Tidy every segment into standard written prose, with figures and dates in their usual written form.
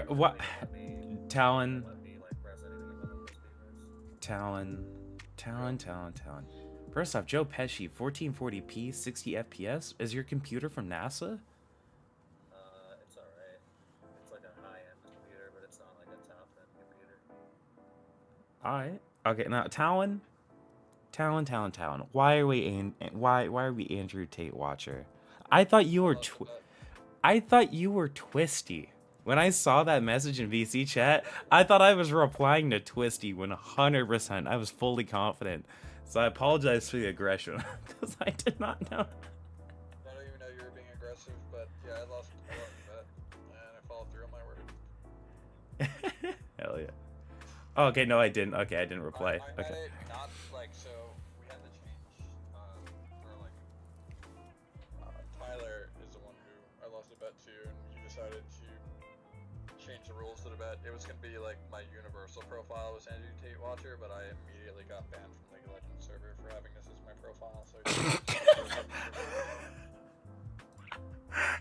What? Talon. Talon. Talon. First off, Joe Pesci, 1440p, 60 FPS. Is your computer from NASA? It's alright. It's like a high-end computer, but it's not like a top-end computer. Alright. Okay, now Talon. Talon. Why are we Andrew Tate watcher? I thought you were Twisty. When I saw that message in VC chat, I thought I was replying to Twisty 100%. I was fully confident. So I apologize for the aggression because I did not know. I don't even know you were being aggressive, but yeah, I lost the bet, and I followed through on my word. Hell yeah. Oh, okay, no, I didn't. Okay, I didn't reply. I Okay. it not like so. We had to change for like Tyler is the one who I lost the bet to, and he decided to change the rules to the bet. It was gonna be like my universal profile was Andrew Tate Watcher, but I immediately got banned from League of Legends server for having this as my profile. So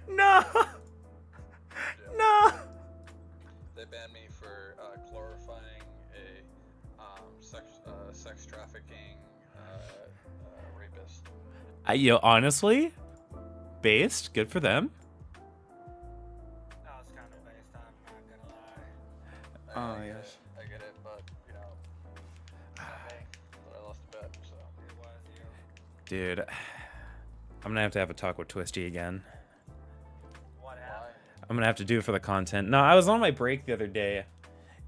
No. yeah. No. They banned me for glorifying a sex trafficking rapist. Honestly, based, good for them. That was kind of based on, I'm not gonna lie. Oh yes. I get it, but you know, it's not me. But I lost the bet, so. It was you. Dude, I'm gonna have to have a talk with Twisty again. What happened? I'm gonna have to do it for the content. No, I was on my break the other day,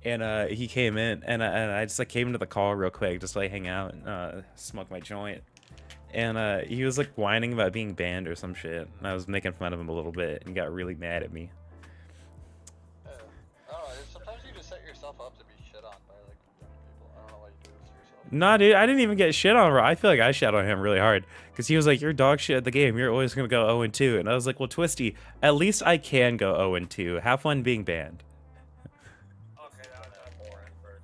and he came in, and I just like came into the call real quick, just like hang out and smoke my joint. And he was like whining about being banned or some shit, and I was making fun of him a little bit, and he got really mad at me. Yeah. I don't know. Sometimes you just set yourself up to be shit on by like young people. I don't know why you do this to yourself. Nah, dude, I didn't even get shit on, bro. I feel like I shit on him really hard. Because he was like, you're dog shit at the game. You're always going to go 0-2. And I was like, well, Twisty, at least I can go 0-2. Have fun being banned. Okay, that was a boring person.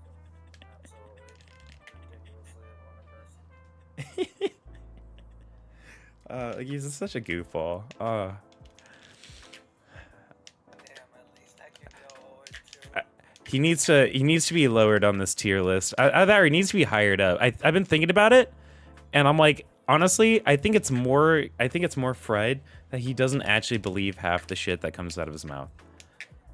Absolutely. Ridiculously annoying person. He's such a goofball. Damn, at least I can go 0-2. He needs to be lowered on this tier list. I thought he needs to be hired up. I've been thinking about it, and I'm like, honestly, I think it's more fried that he doesn't actually believe half the shit that comes out of his mouth.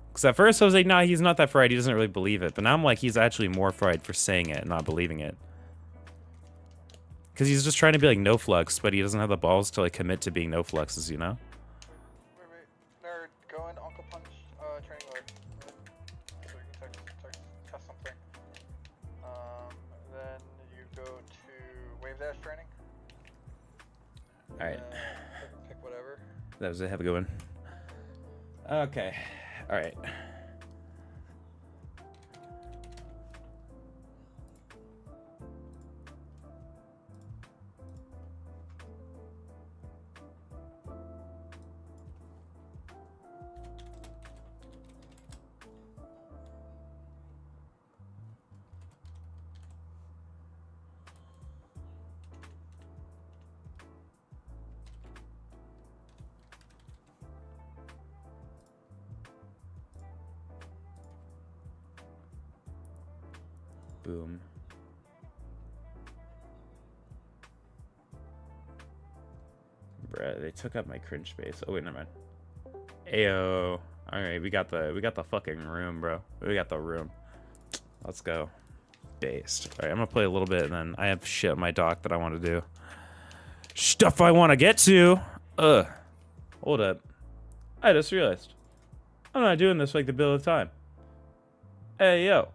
Because at first I was like, nah, he's not that fried. He doesn't really believe it. But now I'm like, he's actually more fried for saying it and not believing it. Because he's just trying to be like no flux, but he doesn't have the balls to like commit to being no fluxes, you know? Wait. Nerd, go in Uncle Punch training mode. So you can test something. Then you go to Wave Dash training. Alright. Pick whatever. That was it. Have a good one. Okay. Alright. Boom. Bruh, they took up my cringe space. Oh wait, never mind. Ayo. Alright, we got the fucking room, bro. We got the room. Let's go. Based. Alright, I'm gonna play a little bit and then I have shit on my dock that I want to do. Stuff I want to get to. Hold up. I just realized. I'm not doing this like the bill of time. Hey, yo.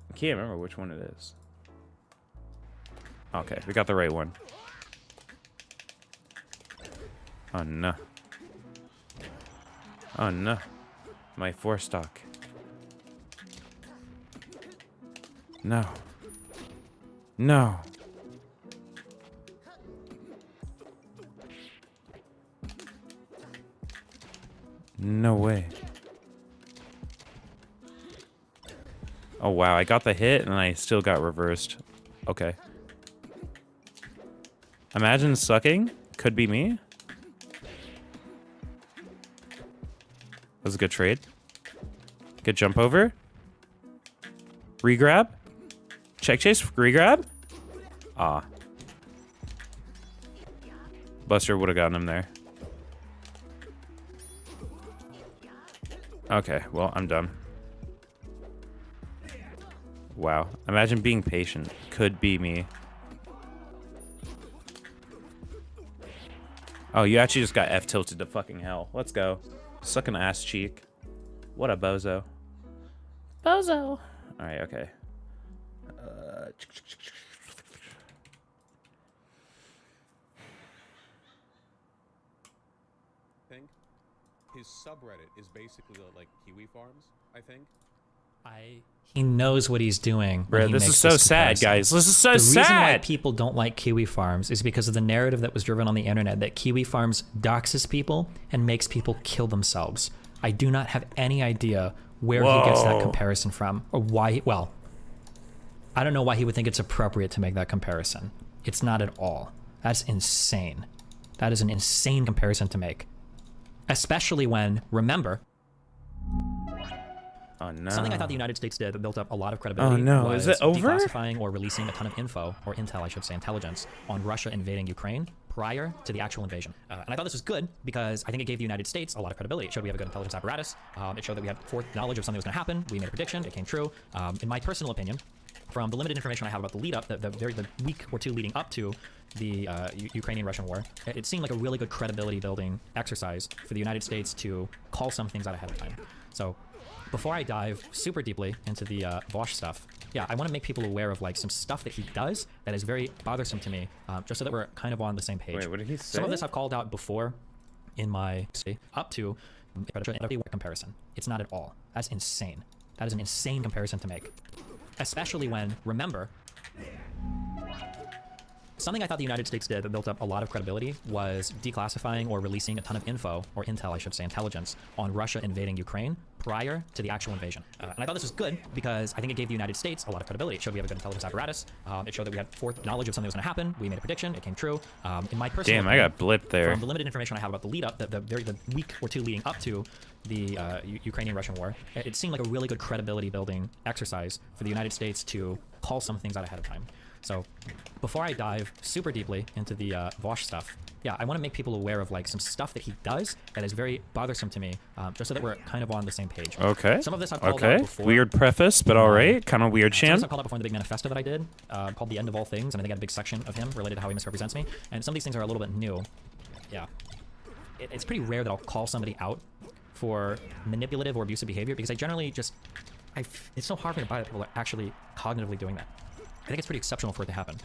I can't remember which one it is. Okay, we got the right one. Oh no. Oh no. My 4-stock. No. No. No way. Oh wow, I got the hit and I still got reversed. Okay. Imagine sucking. Could be me. That was a good trade. Good jump over. Regrab. Check chase. Regrab. Ah. Buster would have gotten him there. Okay, well, I'm done. Wow. Imagine being patient. Could be me. Oh, you actually just got F tilted to fucking hell. Let's go. Suck an ass cheek. What a bozo. Bozo. Alright, okay. Think his subreddit is basically like Kiwi Farms, I think. He knows what he's doing. Bro, this is so sad, guys. This is so sad. The reason why people don't like Kiwi Farms is because of the narrative that was driven on the internet that Kiwi Farms doxes people and makes people kill themselves. I do not have any idea where he gets that comparison from or why. Well, I don't know why he would think it's appropriate to make that comparison. It's not at all. That's insane. That is an insane comparison to make. Especially when, remember, Oh, no. something I thought the United States did that built up a lot of credibility no. was Is it over? declassifying or releasing a ton of info, or intel, I should say, intelligence, on Russia invading Ukraine prior to the actual invasion. And I thought this was good because I think it gave the United States a lot of credibility. It showed we have a good intelligence apparatus. It showed that we had foreknowledge of something was going to happen. We made a prediction. It came true. In my personal opinion, from the limited information I have about the lead up, the week or two leading up to the Ukrainian-Russian war, it seemed like a really good credibility building exercise for the United States to call some things out ahead of time. So before I dive super deeply into the Vaush stuff, yeah, I want to make people aware of like some stuff that he does that is very bothersome to me, just so that we're kind of on the same page. Wait, what did he say? Some of this I've called out before in my up to comparison. It's not at all. That's insane. That is an insane comparison to make. Especially when, remember, something I thought the United States did that built up a lot of credibility was declassifying or releasing a ton of info, or intel, I should say, intelligence, on Russia invading Ukraine prior to the actual invasion. And I thought this was good because I think it gave the United States a lot of credibility. It showed we have a good intelligence apparatus. It showed that we had foreknowledge of something was going to happen. We made a prediction. It came true. In my personal Damn, I got blipped there. From the limited information I have about the lead up, the week or two leading up to the Ukrainian-Russian war, it seemed like a really good credibility building exercise for the United States to call some things out ahead of time. So before I dive super deeply into the Vaush stuff, yeah, I want to make people aware of like some stuff that he does that is very bothersome to me, just so that we're kind of on the same page. Okay. Some of this I've called out before. Weird preface, but all right. Kind of weird, Some of Shan. this I've called out before in the big manifesto that I did, called The End of All Things, and I think I had a big section of him related to how he misrepresents me. And some of these things are a little bit new. Yeah. It's pretty rare that I'll call somebody out for manipulative or abusive behavior because I generally just, it's so hard for me to buy that people are actually cognitively doing that. I think it's pretty exceptional for it to happen.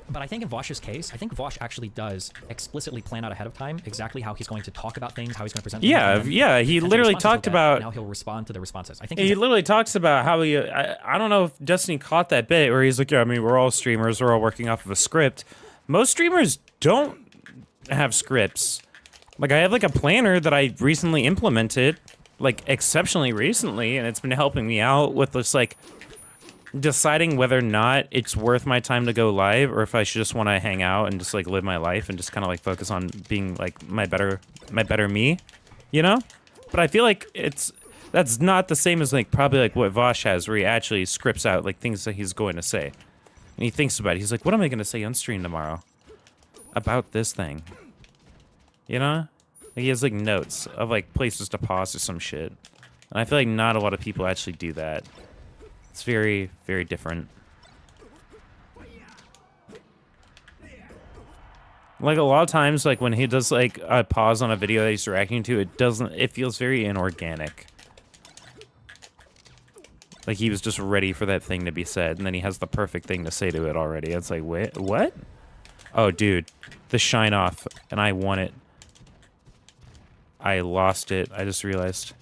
But I think in Vaush's case, I think Vaush actually does explicitly plan out ahead of time exactly how he's going to talk about things, how he's going to present things. Yeah, he literally talked about... Now he'll respond to the responses. I think he literally talks about how he... I don't know if Destiny caught that bit where he's like, yeah, I mean, we're all streamers, we're all working off of a script. Most streamers don't have scripts. Like, I have like a planner that I recently implemented, like exceptionally recently, and it's been helping me out with this like... deciding whether or not it's worth my time to go live or if I should just want to hang out and just like live my life and just kind of like focus on being like my better me, you know? But I feel like that's not the same as like probably like what Vaush has, where he actually scripts out like things that he's going to say. And he thinks about it. He's like, what am I going to say on stream tomorrow about this thing? You know? Like he has like notes of like places to pause or some shit. And I feel like not a lot of people actually do that. It's very, very different. Like a lot of times, like when he does like a pause on a video that he's reacting to, it feels very inorganic. Like he was just ready for that thing to be said, and then he has the perfect thing to say to it already. It's like, wait, what? Oh, dude, the shine off, and I won it. I lost it. I just realized.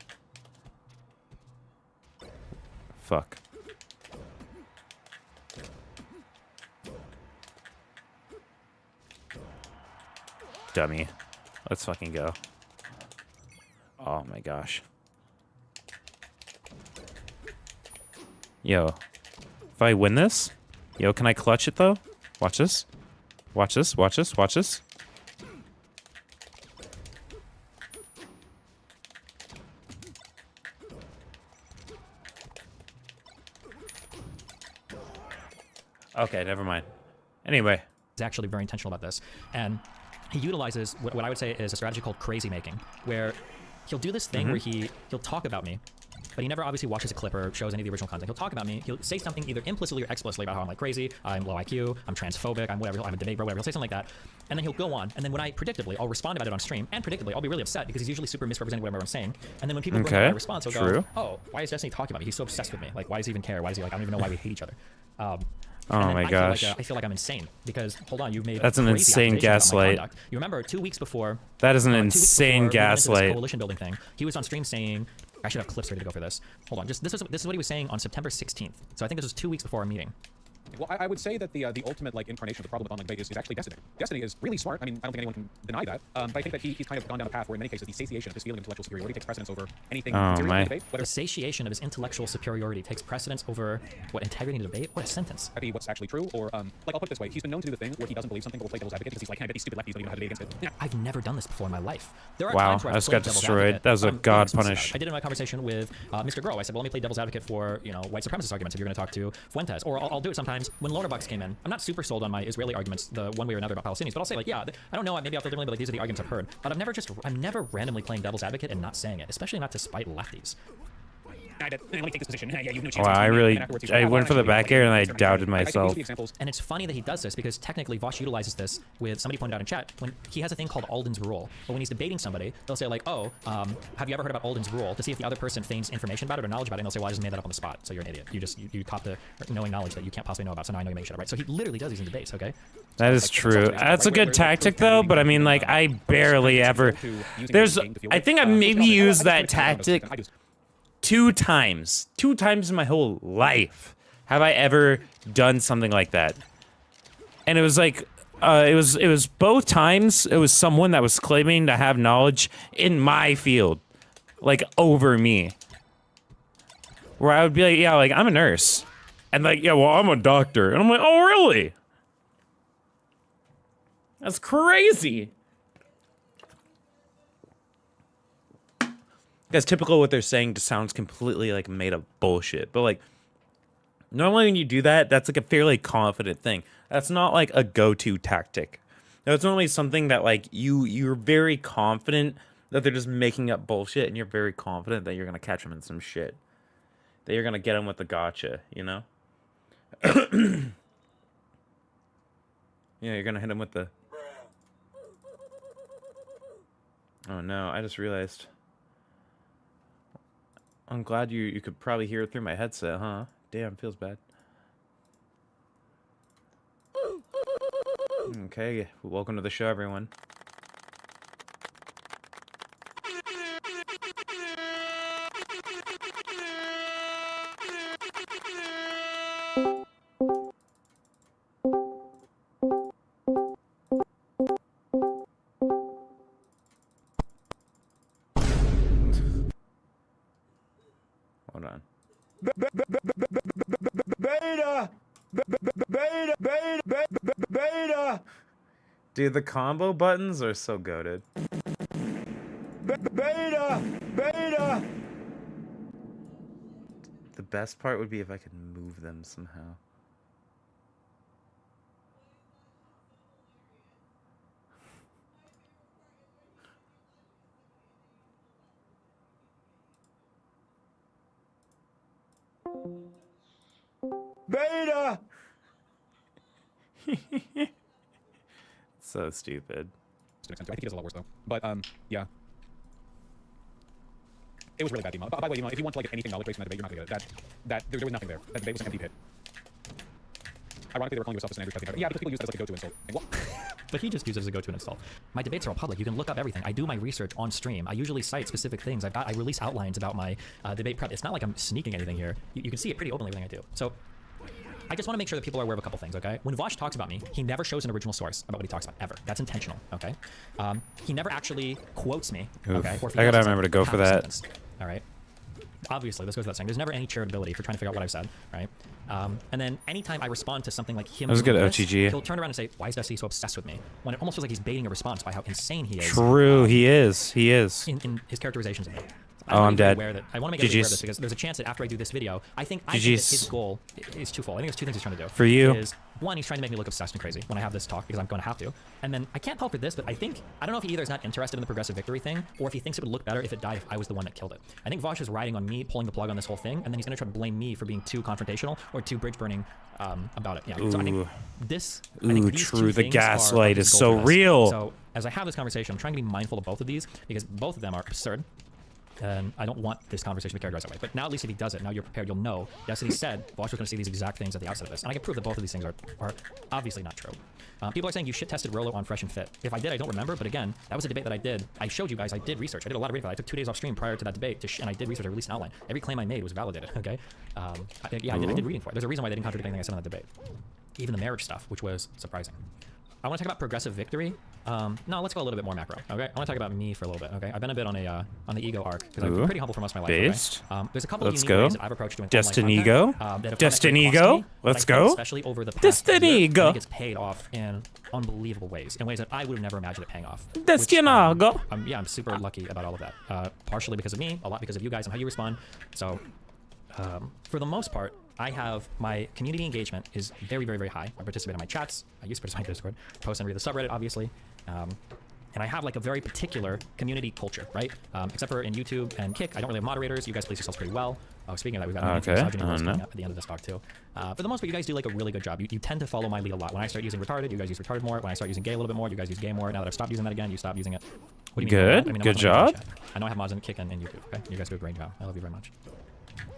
Fuck. Dummy. Let's fucking go. Oh my gosh. Yo. If I win this? Yo, can I clutch it though? Watch this. Watch this, watch this, watch this. Okay, never mind. Anyway. He's actually very intentional about this. And he utilizes what I would say is a strategy called crazy making, where he'll do this thing where he'll talk about me, but he never obviously watches a clip or shows any of the original content. He'll talk about me. He'll say something either implicitly or explicitly about how I'm like crazy, I'm low IQ, I'm transphobic, I'm whatever, I'm a debate bro, whatever. He'll say something like that. And then he'll go on. And then when I predictably, I'll respond about it on stream. And predictably, I'll be really upset because he's usually super misrepresenting whatever I'm saying. And then when people bring up my response, he'll go, oh, why is Destiny talking about me? He's so obsessed with me. Like, why does he even care? Why is he like, I don't even know why we hate each other. Oh my gosh. I feel like I'm insane because, hold on, you've made that's an insane gaslight. You remember 2 weeks before. That is an insane gaslight. Coalition building thing. He was on stream saying, I should have clips ready to go for this. Hold on, just this is what he was saying on September 16th. So I think this was 2 weeks before our meeting. Well, I would say that the ultimate like incarnation of the problem with online debate is actually Destiny. Destiny is really smart. I mean, I don't think anyone can deny that. But I think that he's kind of gone down a path where in many cases the satiation of his feeling of intellectual superiority takes precedence over anything material in the debate. The satiation of his intellectual superiority takes precedence over what integrity in the debate? What a sentence. That'd be what's actually true, or like I'll put it this way: he's been known to do the thing where he doesn't believe something but will play devil's advocate because he's like, hey, I bet these stupid lefties don't even know how to debate against it. Yeah. I've never done this before in my life. There are wow, times where I just got destroyed. That was a god punish. I did it in my conversation with Mr. Grow. I said, well, let me play devil's advocate for white supremacist arguments if you're going to talk to Fuentes, or I'll do it sometimes when Lonerbucks came in. I'm not super sold on my Israeli arguments, the one way or another about Palestinians, but I'll say like, yeah, I don't know, maybe I'll feel differently, but like, these are the arguments I've heard. But I'm never randomly playing devil's advocate and not saying it, especially not to spite lefties. Let me take this position. Yeah, you have no chance. Wow, I went for the back air and I doubted myself. And it's funny that he does this because technically Vaush utilizes this with somebody pointed out in chat when he has a thing called Alden's rule. But when he's debating somebody, they'll say like, oh, have you ever heard about Alden's rule? To see if the other person feigns information about it or knowledge about it, and they'll say, well, I just made that up on the spot. So you're an idiot. You caught the knowing knowledge that you can't possibly know about. So now I know you make shit up, right? So he literally does these in debates. Okay. That is true. That's a good tactic though, but I mean, like, I barely ever. I think I maybe used that tactic. Two times in my whole life have I ever done something like that. And it was like, it was both times, it was someone that was claiming to have knowledge in my field, like over me. Where I would be like, yeah, like I'm a nurse. And like, yeah, well, I'm a doctor. And I'm like, oh, really? That's crazy. Because typical what they're saying just sounds completely like made up bullshit. But like normally when you do that, that's like a fairly confident thing. That's not like a go-to tactic. That's normally something that like you're very confident that they're just making up bullshit, and you're very confident that you're gonna catch them in some shit. That you're gonna get them with the gotcha, you know? Yeah, you're gonna hit them with the. Oh no, I just realized. I'm glad you could probably hear it through my headset, huh? Damn, feels bad. Okay, welcome to the show, everyone. Hold on. Beta. Dude, the combo buttons are so goated. Beta. The best part would be if I could move them somehow. Beta. So stupid. I think he does a lot worse though. But yeah. It was really bad, Dima. By the way, Dima, if you want to like anything knowledge based on that debate, you're not gonna get it. That there was nothing there. That debate was an empty pit. Ironically, they were calling you a self-standard testing. Yeah, because people use that as like a go-to insult. Like, what? But he just uses it as a go-to insult. My debates are all public. You can look up everything. I do my research on stream. I usually cite specific things. I release outlines about my debate prep. It's not like I'm sneaking anything here. You can see it pretty openly everything I do. So I just want to make sure that people are aware of a couple things, okay? When Vaush talks about me, he never shows an original source about what he talks about, ever. That's intentional, okay? He never actually quotes me, okay? Or I gotta remember to go for that. Sentence, all right? Obviously, this goes without saying. There's never any charitability if you're trying to figure out what I've said, right? And then anytime I respond to something like him, that was good, OTG. He'll turn around and say, why is Dusty so obsessed with me? When it almost feels like he's baiting a response by how insane he is. True, he is. He is. In his characterizations of me. Oh, I'm dead. I want to make everybody aware of GG's. this because there's a chance that after I do this video, I think that his goal is twofold. I think there's two things he's trying to do. For you. Is one, he's trying to make me look obsessed and crazy when I have this talk because I'm going to have to. And then I can't tell for this, but I don't know if he either is not interested in the progressive victory thing or if he thinks it would look better if it died if I was the one that killed it. I think Vaush is riding on me pulling the plug on this whole thing, and then he's going to try to blame me for being too confrontational or too bridge burning about it. Yeah. So I think these true. The things gaslight are is his so goal for this. real. So as I have this conversation, I'm trying to be mindful of both of these because both of them are absurd. And I don't want this conversation to be characterized that way. But now at least if he does it, now you're prepared, you'll know. Destiny said Vaush was going to say these exact things at the outset of this. And I can prove that both of these things are obviously not true. People are saying you shit-tested Rolo on Fresh and Fit. If I did, I don't remember. But again, that was a debate that I did. I showed you guys I did research. I did a lot of reading. I took 2 days off stream prior to that debate, and I did research. I released an outline. Every claim I made was validated, okay? I did reading for it. There's a reason why they didn't contradict anything I said on that debate. Even the marriage stuff, which was surprising. I want to talk about progressive victory. No, let's go a little bit more macro. Okay, I want to talk about me for a little bit. Okay, I've been a bit on the ego arc because I've been pretty humble for most of my life. Based. Okay? There's a couple of Let's unique go. ways that I've approached doing Destiny online go. content, that have Destiny come at cost go. me, but Let's I think go. especially over the past Destiny year, go. I think it's paid off in unbelievable ways, in ways that I would have never imagined it paying off. Destiny go. I'm super lucky about all of that. Partially because of me, a lot because of you guys and how you respond. So, for the most part, I have my community engagement is very, very, very high. I participate in my chats. I used to participate in Discord, post and read the subreddit, obviously. And I have like a very particular community culture, right? Except for in YouTube and Kick, I don't really have moderators. You guys police yourselves pretty well. Oh, speaking of that, we've got misogyny rules coming up at the end of this talk too. For the most part, you guys do like a really good job. You tend to follow my lead a lot. When I start using retarded, you guys use retarded more. When I start using gay a little bit more, you guys use gay more. Now that I've stopped using that again, you stop using it. What do you mean? Good. I mean, Good job. I know I have mods in Kick and in YouTube. Okay, you guys do a great job. I love you very much.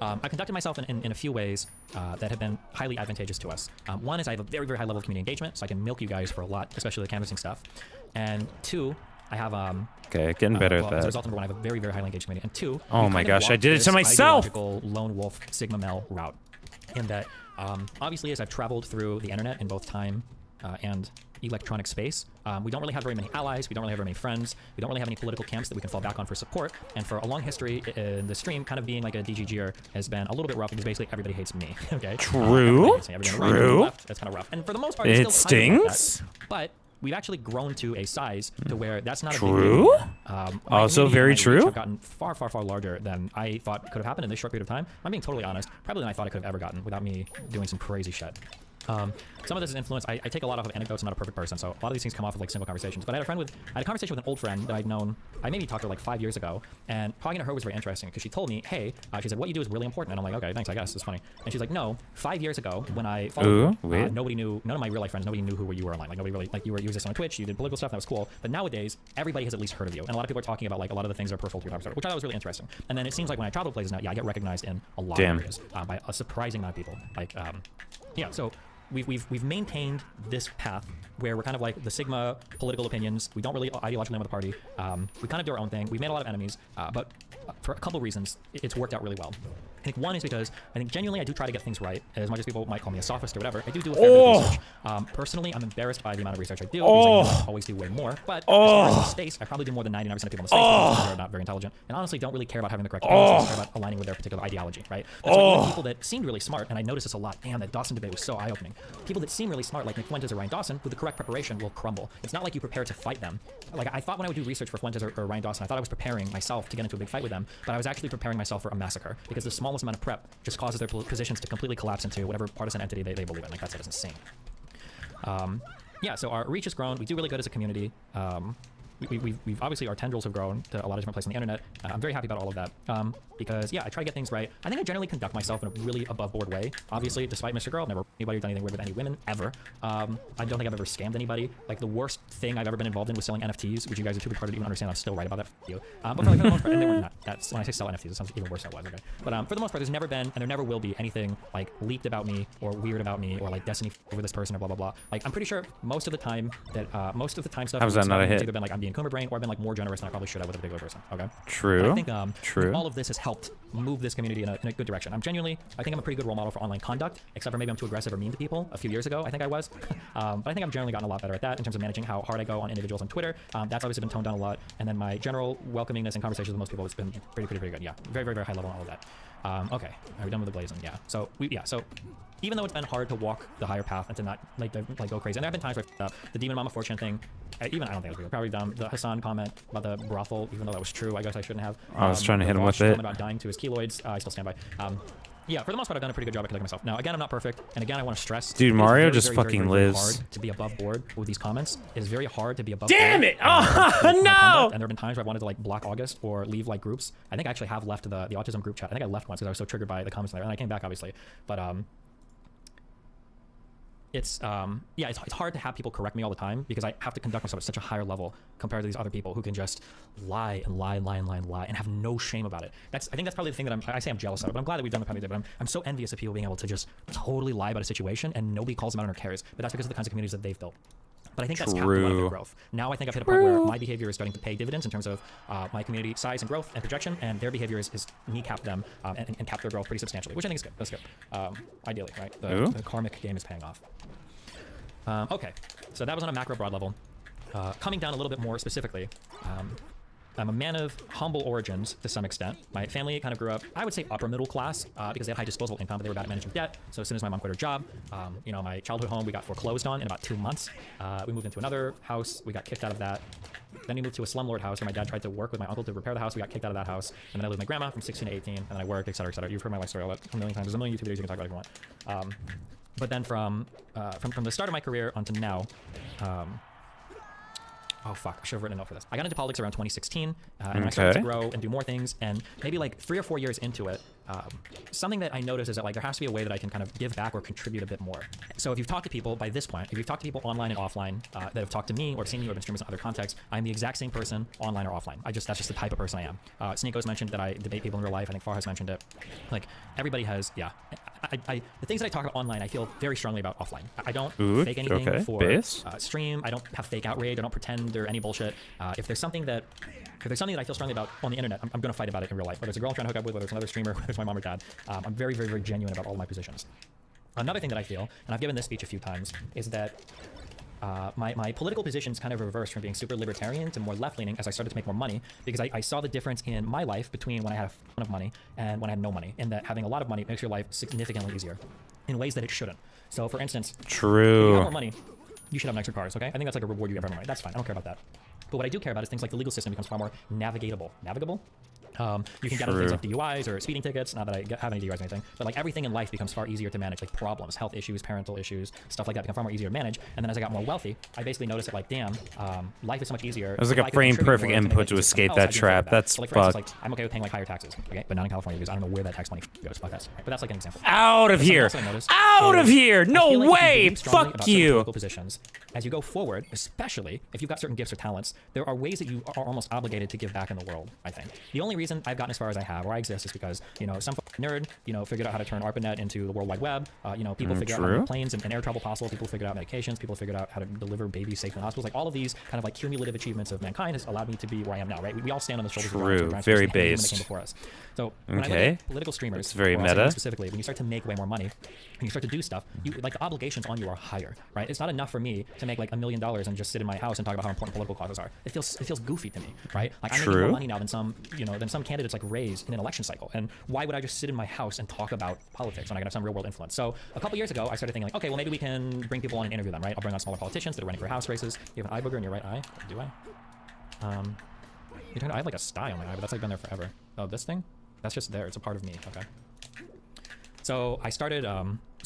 I conducted myself in a few ways that have been highly advantageous to us. One is I have a very, very high level of community engagement, so I can milk you guys for a lot, especially the canvassing stuff. And two, I have Okay, getting better as at a that. result, number one, I have a very, very highly engaged community, and two, Oh we've my kind of gosh, I walked did it to this myself! ideological lone wolf Sigma male route, in that obviously as I've traveled through the internet in both time and electronic space, we don't really have very many allies, we don't really have very many friends, we don't really have any political camps that we can fall back on for support, and for a long history in the stream, kind of being like a DGGer has been a little bit rough because basically everybody hates me, okay? True, Everybody hates me. Everybody on the right, everybody on the left, that's kind of rough. And for the most part, It it's still kind of like that. stings. But we've actually grown to a size to where that's not a True. big deal. My Also community very and my true. reach have gotten far, far, far larger than I thought could have happened in this short period of time. I'm being totally honest, probably than I thought I could have ever gotten without me doing some crazy shit. Some of this is influence. I take a lot off of anecdotes. I'm not a perfect person, so a lot of these things come off of like single conversations. But I had a conversation with an old friend that I'd known. I maybe talked to her like 5 years ago, and talking to her was very interesting because she told me, "Hey," she said, "what you do is really important." And I'm like, "Okay, thanks. I guess it's funny." And she's like, "No, 5 years ago when I followed you, nobody knew. None of my real life friends, nobody knew who you were online. Like nobody really like you existed on Twitch. You did political stuff. That was cool. But nowadays, everybody has at least heard of you, and a lot of people are talking about like a lot of the things that are peripheral to your time, which I thought was really interesting. And then it seems like when I travel places now, yeah, I get recognized in a lot of areas by a surprising amount of people. Like, yeah, so. We've maintained this path where we're kind of like the Sigma political opinions. We don't really ideologically name with the party. We kind of do our own thing. We've made a lot of enemies, but for a couple of reasons, it's worked out really well. I think one is because I think genuinely I do try to get things right. As much as people might call me a sophist or whatever, I do a fair bit of research. Personally, I'm embarrassed by the amount of research I do because I know I always do way more. But as far as the space, I probably do more than 99% of people in the space because they're not very intelligent and honestly don't really care about having the correct answers, care about aligning with their particular ideology, right? That's why even people that seemed really smart, and I noticed this a lot. Damn, that Dawson debate was so eye-opening. People that seem really smart, like Nick Fuentes or Ryan Dawson, with the correct preparation will crumble. It's not like you prepare to fight them. Like I thought when I would do research for Fuentes or Ryan Dawson, I thought I was preparing myself to get into a big fight with them, but I was actually preparing myself for a massacre because the smallest amount of prep just causes their positions to completely collapse into whatever partisan entity they believe in. Like that's insane. Yeah, so our reach has grown. We do really good as a community. We've obviously our tendrils have grown to a lot of different places on the internet. I'm very happy about all of that because yeah, I try to get things right. I think I generally conduct myself in a really above board way. Obviously, despite Mr. Girl, I've never anybody done anything weird with any women ever. I don't think I've ever scammed anybody. Like the worst thing I've ever been involved in was selling NFTs, which you guys are too retarded to even understand. I'm still right about that. F you. But for like the most part, and they were not. That's when I say sell NFTs, it sounds even worse than it was. Okay, but for the most part, there's never been and there never will be anything like leaked about me or weird about me or like Destiny over this person or blah blah blah. Like I'm pretty sure most of the time stuff. How's that not a hit? It's either been like I'm being Coomer Brain or I've been like more generous than I probably should have with a particular person. Okay. True. But I think True. all of this has helped move this community in a good direction. I think I'm a pretty good role model for online conduct, except for maybe I'm too aggressive or mean to people. A few years ago, I think I was. But I think I've generally gotten a lot better at that in terms of managing how hard I go on individuals on Twitter. That's obviously been toned down a lot. And then my general welcomingness and conversations with most people has been pretty good. Yeah, very, very, very high level on all of that. Okay, are we done with the blazing? Yeah. So even though it's been hard to walk the higher path and to not like go crazy, and there have been times where the Demon Mama Fortune thing, I don't think it was real, probably dumb. the Hassan comment about the brothel, even though that was true. I guess I shouldn't have. I was trying to hit him with Vaush comment it. about dying to his keloids. I still stand by. Yeah, for the most part, I've done a pretty good job at conducting myself. Now, again, I'm not perfect, and again, I want to stress. Dude, it is Mario very, just very, very, fucking very, very lives. hard to be above board with these comments. It is very hard to be above Damn board. it! Oh, no! And there have been times where I wanted to like block August or leave like groups. I think I actually have left the autism group chat. I think I left once because I was so triggered by the comments there, and I came back obviously. But it's hard to have people correct me all the time because I have to conduct myself at such a higher level compared to these other people who can just lie and lie and lie and lie and lie and have no shame about it. I think that's probably the thing that I say I'm jealous of, but I'm glad that we've done the community. But I'm so envious of people being able to just totally lie about a situation and nobody calls them out or cares. But that's because of the kinds of communities that they've built. But I think that's capped a lot of their growth. Now I think I've hit a point where my behavior is starting to pay dividends in terms of my community size and growth and projection, and their behavior is kneecapped them and capped their growth pretty substantially, which I think is good. That's good. Ideally, right? The karmic game is paying off. Okay, so that was on a macro broad level. Coming down a little bit more specifically, I'm a man of humble origins to some extent. My family kind of grew up, I would say, upper middle class because they had high disposable income, but they were bad at managing debt. So as soon as my mom quit her job, my childhood home, we got foreclosed on in about 2 months. We moved into another house. We got kicked out of that. Then we moved to a slumlord house where my dad tried to work with my uncle to repair the house. We got kicked out of that house. And then I lived with my grandma from 16 to 18. And then I worked, et cetera, et cetera. You've heard my life story a million times. There's a million YouTube videos you can talk about if you want. But then from the start of my career onto now, oh fuck, I should have written a note for this. I got into politics around 2016, and I started to grow and do more things, and maybe like 3 or 4 years into it, something that I noticed is that like there has to be a way that I can kind of give back or contribute a bit more. So if you've talked to people by this point, if you've talked to people online and offline that have talked to me or seen me or been streamers in other contexts, I'm the exact same person online or offline. That's just the type of person I am. Sneako's mentioned that I debate people in real life. I think Far has mentioned it. Like everybody has, yeah. The things that I talk about online, I feel very strongly about offline. I don't fake anything for stream. I don't have fake outrage. I don't pretend or any bullshit. If there's something that I feel strongly about on the internet, I'm going to fight about it in real life. Whether it's a girl I'm trying to hook up with, whether it's another streamer, whether it's my mom or dad, I'm very, very, very genuine about all my positions. Another thing that I feel, and I've given this speech a few times, is that my political positions kind of reversed from being super libertarian to more left-leaning as I started to make more money, because I saw the difference in my life between when I had a ton of money and when I had no money, and that having a lot of money makes your life significantly easier in ways that it shouldn't. So for instance, if you have more money, you should have nicer cars, okay? I think that's like a reward you get for money. That's fine, I don't care about that. But what I do care about is things like the legal system becomes far more navigable. You can get on things like DUIs or speeding tickets, not that I have any DUIs or anything, but like everything in life becomes far easier to manage, like problems, health issues, parental issues, stuff like that become far more easier to manage. And then as I got more wealthy, I basically noticed that like, damn, life is so much easier. It was like a frame perfect input to escape that trap. That's so like, fucked. Like, I'm okay with paying like higher taxes, okay? But not in California because I don't know where that tax money goes. Fuck that. Right? But that's like an example. Out of here! Out of here! No way! Fuck you! Positions. As you go forward, especially if you've got certain gifts or talents, there are ways that you are almost obligated to give back in the world, I think. The only reason I've gotten as far as I have, or I exist, is because, some nerd, figured out how to turn ARPANET into the World Wide Web. People figured out how to make planes and air travel possible. People figured out medications. People figured out how to deliver babies safely in hospitals. Like all of these kind of like cumulative achievements of mankind has allowed me to be where I am now, right? We all stand on the shoulders of giants very when they based. came before us. So when I look at political streamers, it's very or meta. Specifically, when you start to make way more money, and you start to do stuff, like the obligations on you are higher, right? It's not enough for me to make like $1 million and just sit in my house and talk about how important political causes are. It feels goofy to me, right? Like I'm making more money now than some candidates like raised in an election cycle. And why would I just sit in my house and talk about politics when I can have some real world influence? So a couple years ago, I started thinking like, okay, well maybe we can bring people on and interview them, right? I'll bring on smaller politicians that are running for house races. You have an eye booger in your right eye? Do I? I have like a sty on my eye, but that's like been there forever. Oh, this thing? That's just there. It's a part of me. Okay. So I started,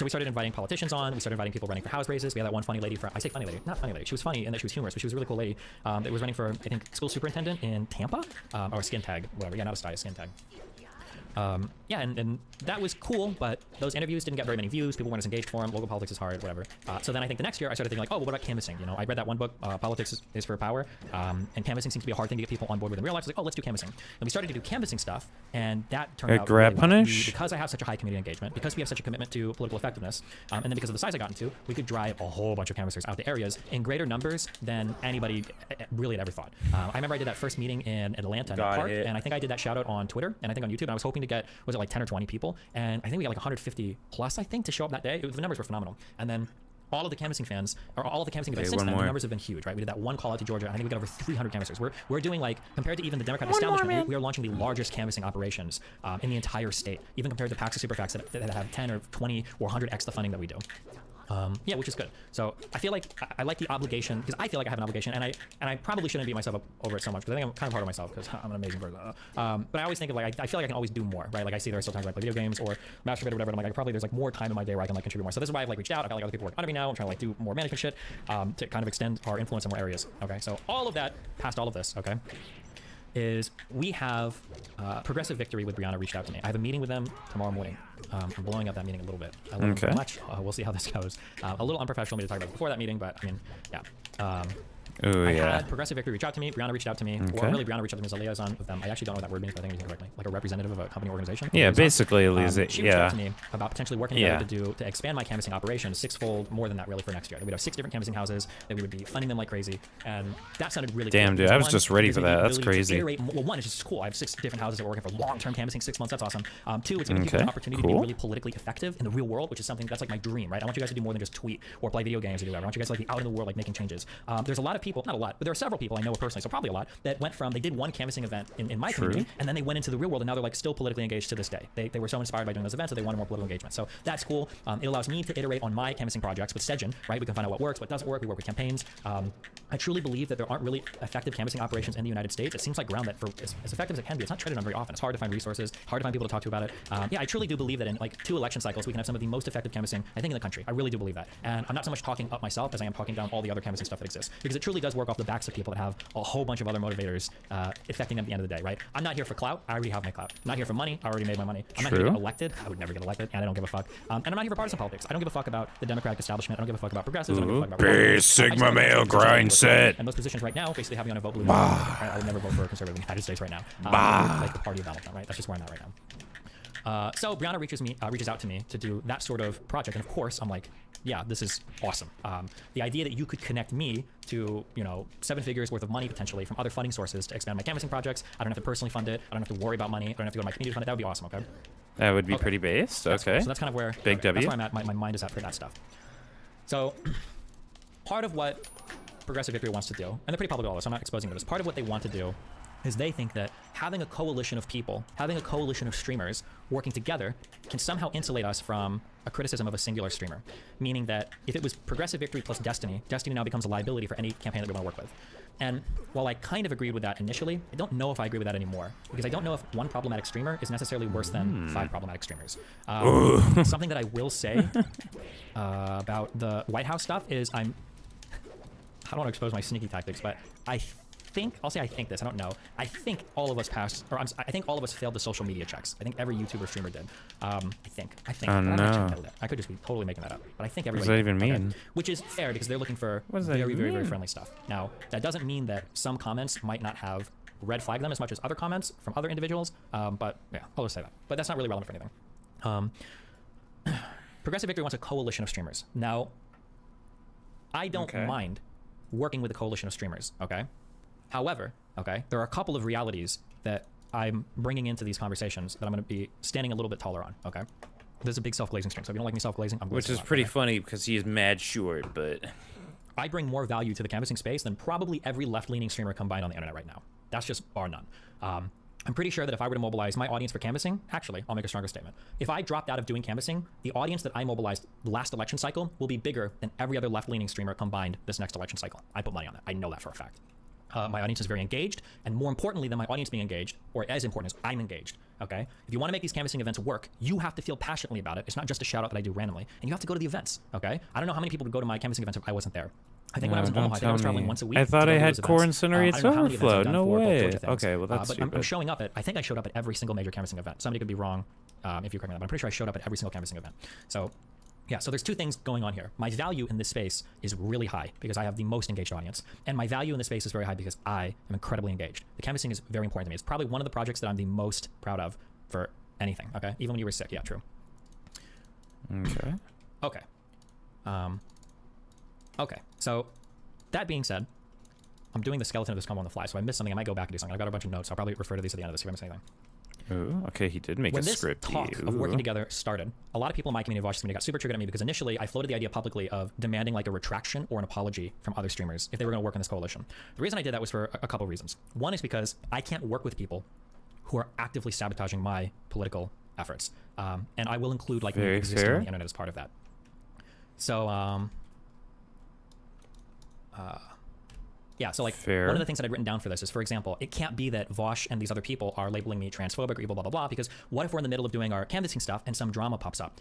we started inviting politicians on. We started inviting people running for house races. We had that one funny lady I say funny lady, not funny lady. She was funny in that she was humorous, but she was a really cool lady that was running for, I think, school superintendent in Tampa, or skin tag, whatever. Yeah, not a sty, a skin tag. Yeah, and that was cool, but those interviews didn't get very many views. People weren't as engaged for them. Local politics is hard, whatever. So then I think the next year I started thinking like, oh, well, what about canvassing? I read that one book, Politics is for Power, and canvassing seems to be a hard thing to get people on board with in real life. So like, oh, let's do canvassing. And we started to do canvassing stuff, and that turned out grab really well. punish? Because I have such a high community engagement, because we have such a commitment to political effectiveness, and then because of the size I got into, we could drive a whole bunch of canvassers out to areas in greater numbers than anybody really had ever thought. I remember I did that first meeting in Atlanta in the park, and I think I did that shout out on Twitter and I think on YouTube, and I was hoping to get, was it like 10 or 20 people? And I think we got like 150 plus, I think, to show up that day. The numbers were phenomenal. And then all of the canvassing fans, or all of the canvassing events since then, the numbers have been huge, right? We did that one call out to Georgia. I think we got over 300 canvassers. We're doing like, compared to even the Democratic establishment, we are launching the largest canvassing operations in the entire state, even compared to PACs or super PACs that have 10 or 20 or 100x the funding that we do. Yeah, which is good. So I feel like I like the obligation, because I feel like I have an obligation, and I probably shouldn't beat myself up over it so much, because I think I'm kind of hard on myself, because I'm an amazing person. But I always think of like, I feel like I can always do more, right? Like I see there are still times where I play video games or masturbate or whatever, and I'm like, probably there's like more time in my day where I can like contribute more. So this is why I've like reached out. I've got like other people working under me now. I'm trying to like do more management shit to kind of extend our influence in more areas. Okay, so all of that, past all of this, okay, is we have Progressive Victory with Brianna reached out to me. I have a meeting with them tomorrow morning. I'm blowing up that meeting a little bit. I love them very much. We'll see how this goes. A little unprofessional of me to talk about before that meeting, but I mean, yeah. I had Progressive Victory reach out to me. Brianna reached out to me. Or really, Brianna reached out to me as a liaison with them. I actually don't know what that word means, but I think I'm using it correctly. Like a representative of a company organization. Yeah, basically, she reached out to me about potentially working together to expand my canvassing operation sixfold more than that really for next year. We'd have 6 different canvassing houses that we would be funding them like crazy, and that sounded really cool. Damn, dude, I was just ready for that. That's crazy. Well, one, it's just cool. I have 6 different houses that are working for long-term canvassing, 6 months. That's awesome. 2, it's going to give you an opportunity to be really politically effective in the real world, which is something that's like my dream, right? I want you guys to do more than just tweet or play video games or do whatever. I want you guys to like be out in the world, like making changes. There's a lot of people, not a lot, but there are several people I know personally, so probably a lot, that went from, they did one canvassing event in my community, and then they went into the real world, and now they're like still politically engaged to this day. They were so inspired by doing those events that they wanted more political engagement. So that's cool. It allows me to iterate on my canvassing projects with Sejin, right? We can find out what works, what doesn't work. We work with campaigns. I truly believe that there aren't really effective canvassing operations in the United States. It seems like ground that, for as effective as it can be, it's not treaded on very often. It's hard to find resources, hard to find people to talk to about it. Yeah, I truly do believe that in like 2 election cycles, we can have some of the most effective canvassing, I think, in the country. I really do believe that. And I'm not so much talking up myself as I am talking down all the other canvassing stuff that exists, because it truly does work off the backs of people that have a whole bunch of other motivators affecting them at the end of the day, right? I'm not here for clout. I already have my clout. I'm not here for money. I already made my money. I'm not here to get elected. I would never get elected, and I don't give a fuck. And I'm not here for partisan politics. I don't give a fuck about the Democratic establishment. I don't give a fuck about progressives. I don't give a fuck about Big Sigma male grind set. And those positions right now basically have me on a vote blue. I would never vote for a conservative in the United States right now. Like the party of Donald Trump, right? That's just where I'm at right now. So Brianna reaches out to me to do that sort of project, and of course I'm like, yeah, this is awesome. The idea that you could connect me to, 7 figures worth of money potentially from other funding sources to expand my canvassing projects. I don't have to personally fund it. I don't have to worry about money. I don't have to go to my community to fund it. That would be awesome. Okay. That would be pretty based. Okay. Cool. So that's kind of where Big W. That's where I'm at. My mind is at for that stuff. So part of what Progressive Victory wants to do, and they're pretty public with all this, so I'm not exposing this. Part of what they want to do is they think that having a coalition of people, having a coalition of streamers working together can somehow insulate us from a criticism of a singular streamer. Meaning that if it was Progressive Victory plus Destiny, Destiny now becomes a liability for any campaign that we want to work with. And while I kind of agreed with that initially, I don't know if I agree with that anymore, because I don't know if one problematic streamer is necessarily worse than 5 problematic streamers. Something that I will say about the White House stuff is I don't want to expose my sneaky tactics, but I think this, I don't know. I think all of us passed, or I think all of us failed the social media checks. I think every YouTuber streamer did. I think. Oh, no. I could just be totally making that up, but I think everybody. What does that even mean? Okay. Which is fair, because they're looking for very friendly stuff. Now, that doesn't mean that some comments might not have red flag them as much as other comments from other individuals, but yeah, I'll just say that. But that's not really relevant for anything. Progressive Victory wants a coalition of streamers. Now, I don't mind working with a coalition of streamers, okay? However, there are a couple of realities that I'm bringing into these conversations that I'm going to be standing a little bit taller on, okay? There's a big self-glazing stream, so if you don't like me self-glazing, I'm Which is pretty funny because he is mad short, but... I bring more value to the canvassing space than probably every left-leaning streamer combined on the internet right now. That's just bar none. I'm pretty sure that if I were to mobilize my audience for canvassing, actually, I'll make a stronger statement. If I dropped out of doing canvassing, the audience that I mobilized last election cycle will be bigger than every other left-leaning streamer combined this next election cycle. I put money on that. I know that for a fact. My audience is very engaged, and more importantly than my audience being engaged, or as important as I'm engaged, okay? If you want to make these canvassing events work, you have to feel passionately about it. It's not just a shout out that I do randomly, and you have to go to the events, okay? I don't know how many people would go to my canvassing events if I wasn't there. I think when I was in Omaha, I think I was traveling once a week. I thought I had core incendiary at Overflow. No way. Okay, well that's but I'm showing up I think I showed up at every single major canvassing event. Somebody could be wrong if you correct me on that, but I'm pretty sure I showed up at every single canvassing event. So yeah, so there's 2 things going on here. My value in this space is really high because I have the most engaged audience. And my value in this space is very high because I am incredibly engaged. The canvassing is very important to me. It's probably one of the projects that I'm the most proud of for anything, okay? Even when you were sick. Yeah, true. Okay. Okay, so that being said, I'm doing the skeleton of this combo on the fly, so I missed something. I might go back and do something. I've got a bunch of notes. So I'll probably refer to these at the end of this if I miss anything. Ooh, okay, he did make a script. When this talk of working together started, a lot of people in my community of Vaush community got super triggered at me because initially I floated the idea publicly of demanding like a retraction or an apology from other streamers if they were going to work in this coalition. The reason I did that was for a couple of reasons. One is because I can't work with people who are actively sabotaging my political efforts, and I will include like me existing on the internet as part of that. So yeah, so like Fair. one of the things that I'd written down for this is, for example, it can't be that Vaush and these other people are labeling me transphobic or evil, blah, blah, blah, because what if we're in the middle of doing our canvassing stuff and some drama pops up?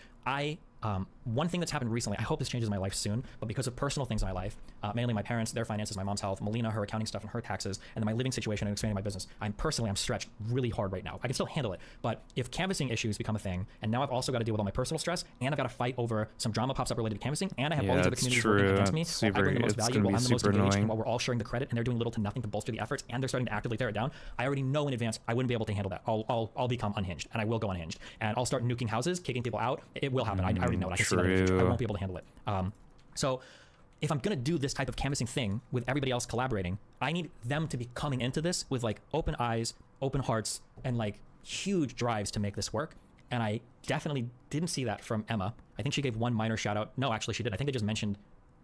One thing that's happened recently, I hope this changes my life soon, but because of personal things in my life, mainly my parents, their finances, my mom's health, Melina, her accounting stuff and her taxes, and then my living situation and expanding my business, I'm stretched really hard right now. I can still handle it, but if canvassing issues become a thing, and now I've also got to deal with all my personal stress, and I've got to fight over some drama pops up related to canvassing, and I have all these other communities working against me, while I bring the most value, while I'm the most engaged, and while we're all sharing the credit, and they're doing little to nothing to bolster the efforts, and they're starting to actively tear it down, I already know in advance I wouldn't be able to handle that. I'll become unhinged, and I will go unhinged, and I'll start nuking houses, kicking people out. It will happen. I already know it. I can see that in the future. I won't be able to handle it. So if I'm gonna do this type of canvassing thing with everybody else collaborating, I need them to be coming into this with like open eyes, open hearts, and like huge drives to make this work. And I definitely didn't see that from Emma. I think she gave one minor shout out. No, actually she did. I think they just mentioned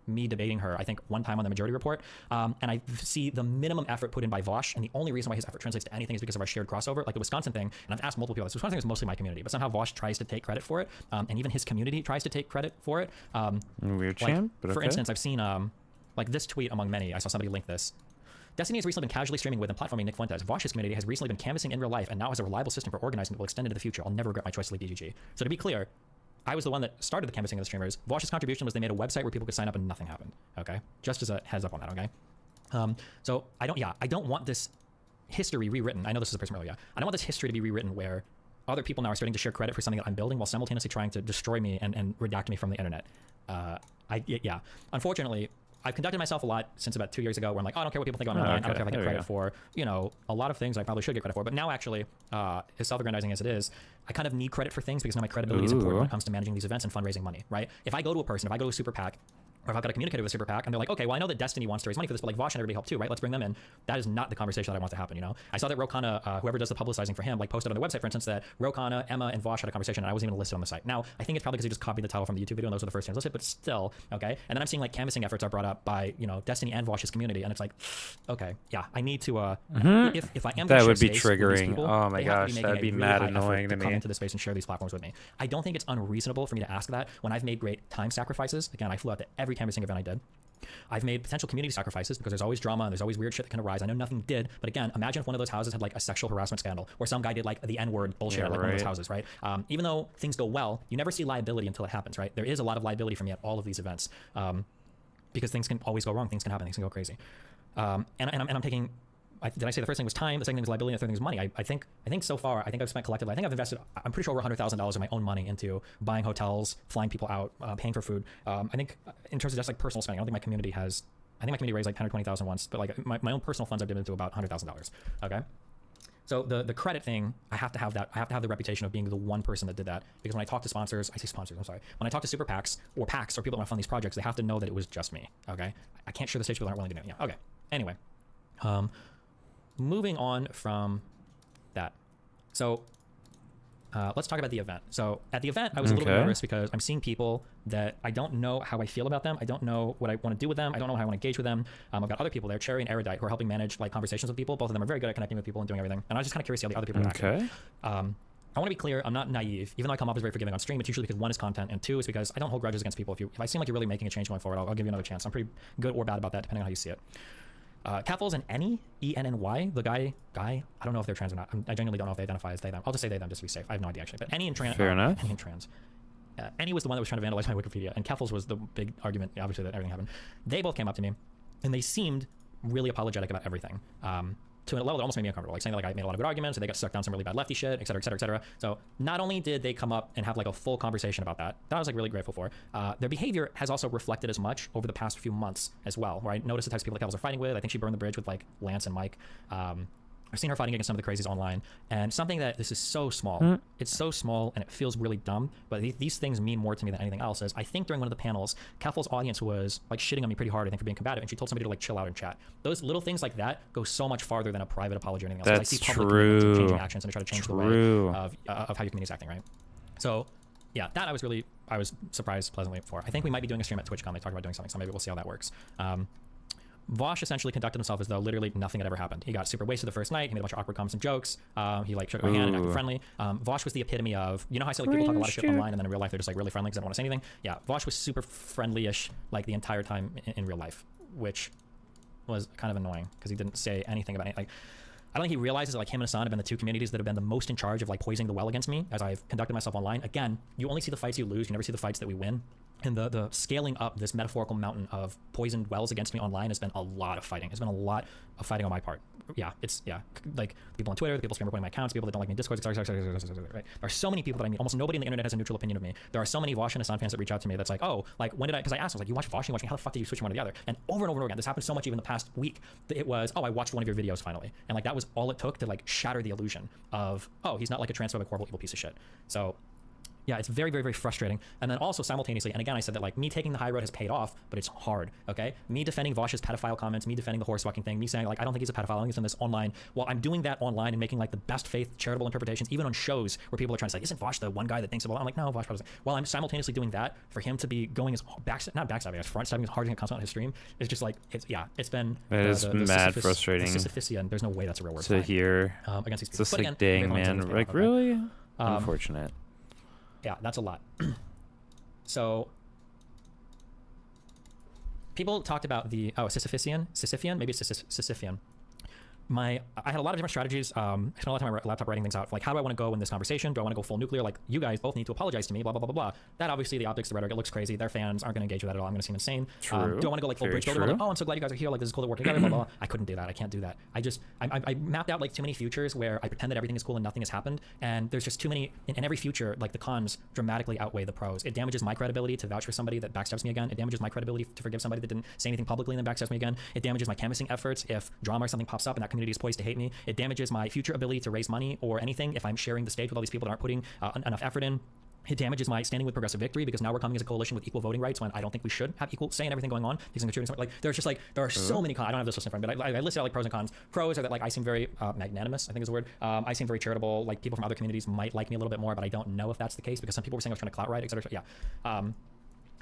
me debating her, I think one time on the majority report. And I see the minimum effort put in by Vaush, and the only reason why his effort translates to anything is because of our shared crossover. Like the Wisconsin thing, and I've asked multiple people, this Wisconsin thing is mostly my community, but somehow Vaush tries to take credit for it, and even his community tries to take credit for it. Weird like, champ, but for okay. instance, I've seen like this tweet among many. I saw somebody link this. Destiny has recently been casually streaming with and platforming Nick Fuentes. Vaush's community has recently been canvassing in real life and now has a reliable system for organizing that will extend into the future. I'll never regret my choice to leave DGG. So to be clear, I was the one that started the canvassing of the streamers. Vaush's contribution was they made a website where people could sign up and nothing happened. Okay, just as a heads up on that. Okay, so I don't want this history rewritten. I know this is a person earlier. I don't want this history to be rewritten where other people now are starting to share credit for something that I'm building while simultaneously trying to destroy me and redact me from the internet. Unfortunately, I've conducted myself a lot since about 2 years ago where I'm like, oh, I don't care what people think about me online. I don't care if I get credit for, you know, a lot of things I probably should get credit for. But now actually, as self-aggrandizing as it is, I kind of need credit for things because now my credibility is important when it comes to managing these events and fundraising money, right? If I go to a person, if I go to a super PAC, or if I've got to communicate with a super PAC, and they're like, okay, well, I know that Destiny wants to raise money for this, but like Vaush and everybody help too, right? Let's bring them in. That is not the conversation that I want to happen, you know? I saw that Rokana, whoever does the publicizing for him, like posted on their website, for instance, that Rokana, Emma, and Vaush had a conversation, and I wasn't even listed on the site. Now, I think it's probably because they just copied the title from the YouTube video, and those are the first names listed, but still, okay? And then I'm seeing like canvassing efforts are brought up by, you know, Destiny and Vaush's community, and it's like, okay, yeah, I need to, if I am that gonna would share be space with these triggering. people, Oh my they have to gosh, be making that'd a be really mad high annoying effort to come me. into the space and share these platforms with me. I don't think it's unreasonable for me to ask that when I've made great time sacrifices. Again, I flew out to every canvassing event I did. I've made potential community sacrifices because there's always drama and there's always weird shit that can arise. I know nothing did, but again, imagine if one of those houses had like a sexual harassment scandal or some guy did like the N-word bullshit like one of those houses, right? Even though things go well, you never see liability until it happens, right? There is a lot of liability for me at all of these events because things can always go wrong, things can happen, things can go crazy. And I'm taking. Did I say the first thing was time? The second thing was liability. And the third thing was money. I think so far. I think I've spent collectively. I think I've invested. I'm pretty sure over $100,000 of my own money into buying hotels, flying people out, paying for food. I think in terms of just like personal spending, I don't think my community has. I think my community raised like 10 or 20,000 once, but like my own personal funds I've dipped into about $100,000. Okay. So the credit thing, I have to have that. I have to have the reputation of being the one person that did that because when I talk to sponsors, I say sponsors. I'm sorry. When I talk to super PACs or PACs or people that want to fund these projects, they have to know that it was just me. Okay. I can't share the stage people aren't willing to know. Yeah. Okay. Anyway. Moving on from that. So let's talk about the event. So at the event, I was a little bit nervous because I'm seeing people that I don't know how I feel about them. I don't know what I want to do with them. I don't know how I want to engage with them. I've got other people there, Cherry and Erudite, who are helping manage like conversations with people. Both of them are very good at connecting with people and doing everything. And I was just kind of curious how the other people reacted. I want to be clear, I'm not naive. Even though I come up as very forgiving on stream, it's usually because one is content and two is because I don't hold grudges against people. If I seem like you're really making a change going forward, I'll give you another chance. I'm pretty good or bad about that, depending on how you see it. Catfuls and Enny, E-N-N-Y, the guy, I don't know if they're trans or not. I genuinely don't know if they identify as they, them. I'll just say they, them just to be safe. I have no idea actually. But Enny and trans. Fair enough. Enny and trans. Enny was the one that was trying to vandalize my Wikipedia, and Catfuls was the big argument, obviously, that everything happened. They both came up to me, and they seemed really apologetic about everything. To a level that almost made me uncomfortable, like saying that like I made a lot of good arguments, and they got stuck down some really bad lefty shit, et cetera, et cetera, et cetera. So not only did they come up and have like a full conversation about that I was like really grateful for, their behavior has also reflected as much over the past few months as well, where I noticed the types of people that Catfuls are fighting with. I think she burned the bridge with like Lance and Mike. I've seen her fighting against some of the crazies online, and something that this is so small. It's so small, and it feels really dumb, but these things mean more to me than anything else. Is I think during one of the panels, Catfull's audience was like shitting on me pretty hard, I think, for being combative, and she told somebody to like chill out and chat. Those little things like that go so much farther than a private apology or anything else. That's I see public movements and true. changing actions and try to change the way of how your community is acting, right? So, yeah, that I was surprised pleasantly for. I think we might be doing a stream at TwitchCon. They talk about doing something, so maybe we'll see how that works. Vaush essentially conducted himself as though literally nothing had ever happened. He got super wasted the first night. He made a bunch of awkward comments and jokes. He like shook my hand and acted friendly. Vaush was the epitome of, you know how I say like people talk a lot of shit online and then in real life they're just like really friendly because they don't want to say anything. Yeah, Vaush was super friendly-ish like the entire time in real life, which was kind of annoying because he didn't say anything about anything. Like, I don't think he realizes that like him and Hassan have been the two communities that have been the most in charge of like poisoning the well against me as I've conducted myself online. Again, you only see the fights you lose. You never see the fights that we win. And the scaling up this metaphorical mountain of poisoned wells against me online has been a lot of fighting. It's been a lot of fighting on my part. Yeah, it's, yeah, like people on Twitter, the people screaming reporting my accounts, people that don't like me in Discord, right? There are so many people that I meet. Almost nobody on the internet has a neutral opinion of me. There are so many Vaush and Hassan fans that reach out to me that's like, oh, like when did I, because I asked, I was like, you watch Vaush, you watching, how the fuck did you switch from one to the other? And over and over and over again, this happened so much even the past week that it was, oh, I watched one of your videos finally. And like that was all it took to like shatter the illusion of, oh, he's not like a transphobic, horrible, evil piece of shit. So yeah, it's very, very, very frustrating. And then also simultaneously, and again, I said that like me taking the high road has paid off, but it's hard, okay? Me defending Vaush's pedophile comments, me defending the horse fucking thing, me saying like, I don't think he's a pedophile, I think he's in this online. Well, I'm doing that online and making like the best faith charitable interpretations, even on shows where people are trying to say, isn't Vaush the one guy that thinks about it? I'm like, no, Vaush doesn't. While I'm simultaneously doing that, for him to be going as not backstabbing, as front stabbing as hard as he can on his stream, it's just like, it's, yeah, it's been mad frustrating. The Sisyphean, there's no way that's a real word to hear. Against these It's people. just like, dang, man, like really? Unfortunate. Yeah, that's a lot. So people talked about the Sisyphean, maybe it's Sisyphean. I had a lot of different strategies. I spent a lot of time on my laptop writing things out. Like, how do I want to go in this conversation? Do I want to go full nuclear? Like, you guys both need to apologize to me, blah, blah, blah, blah, blah. That obviously, the optics, the rhetoric, it looks crazy. Their fans aren't going to engage with that at all. I'm going to seem insane. True. Do I want to go like full bridge builder? Like, oh, I'm so glad you guys are here. Like, this is cool to work together, blah, blah, blah. I couldn't do that. I can't do that. I mapped out like too many futures where I pretend that everything is cool and nothing has happened. And there's just too many, in every future, like the cons dramatically outweigh the pros. It damages my credibility to vouch for somebody that backstabs me again. It damages my credibility to forgive somebody that didn't say anything publicly and then backstabs me again. It damages my canvassing efforts if drama or something pops up and that community is poised to hate me. It damages my future ability to raise money or anything if I'm sharing the stage with all these people that aren't putting enough effort in. It damages my standing with Progressive Victory because now we're coming as a coalition with equal voting rights when I don't think we should have equal say in everything going on. Because I'm contributing, like there's just like there are so many cons. I don't have this list in front of me, but I listed out like pros and cons. Pros are that like I seem very magnanimous, I think is the word. I seem very charitable. Like people from other communities might like me a little bit more, but I don't know if that's the case because some people were saying I was trying to clout ride, etc.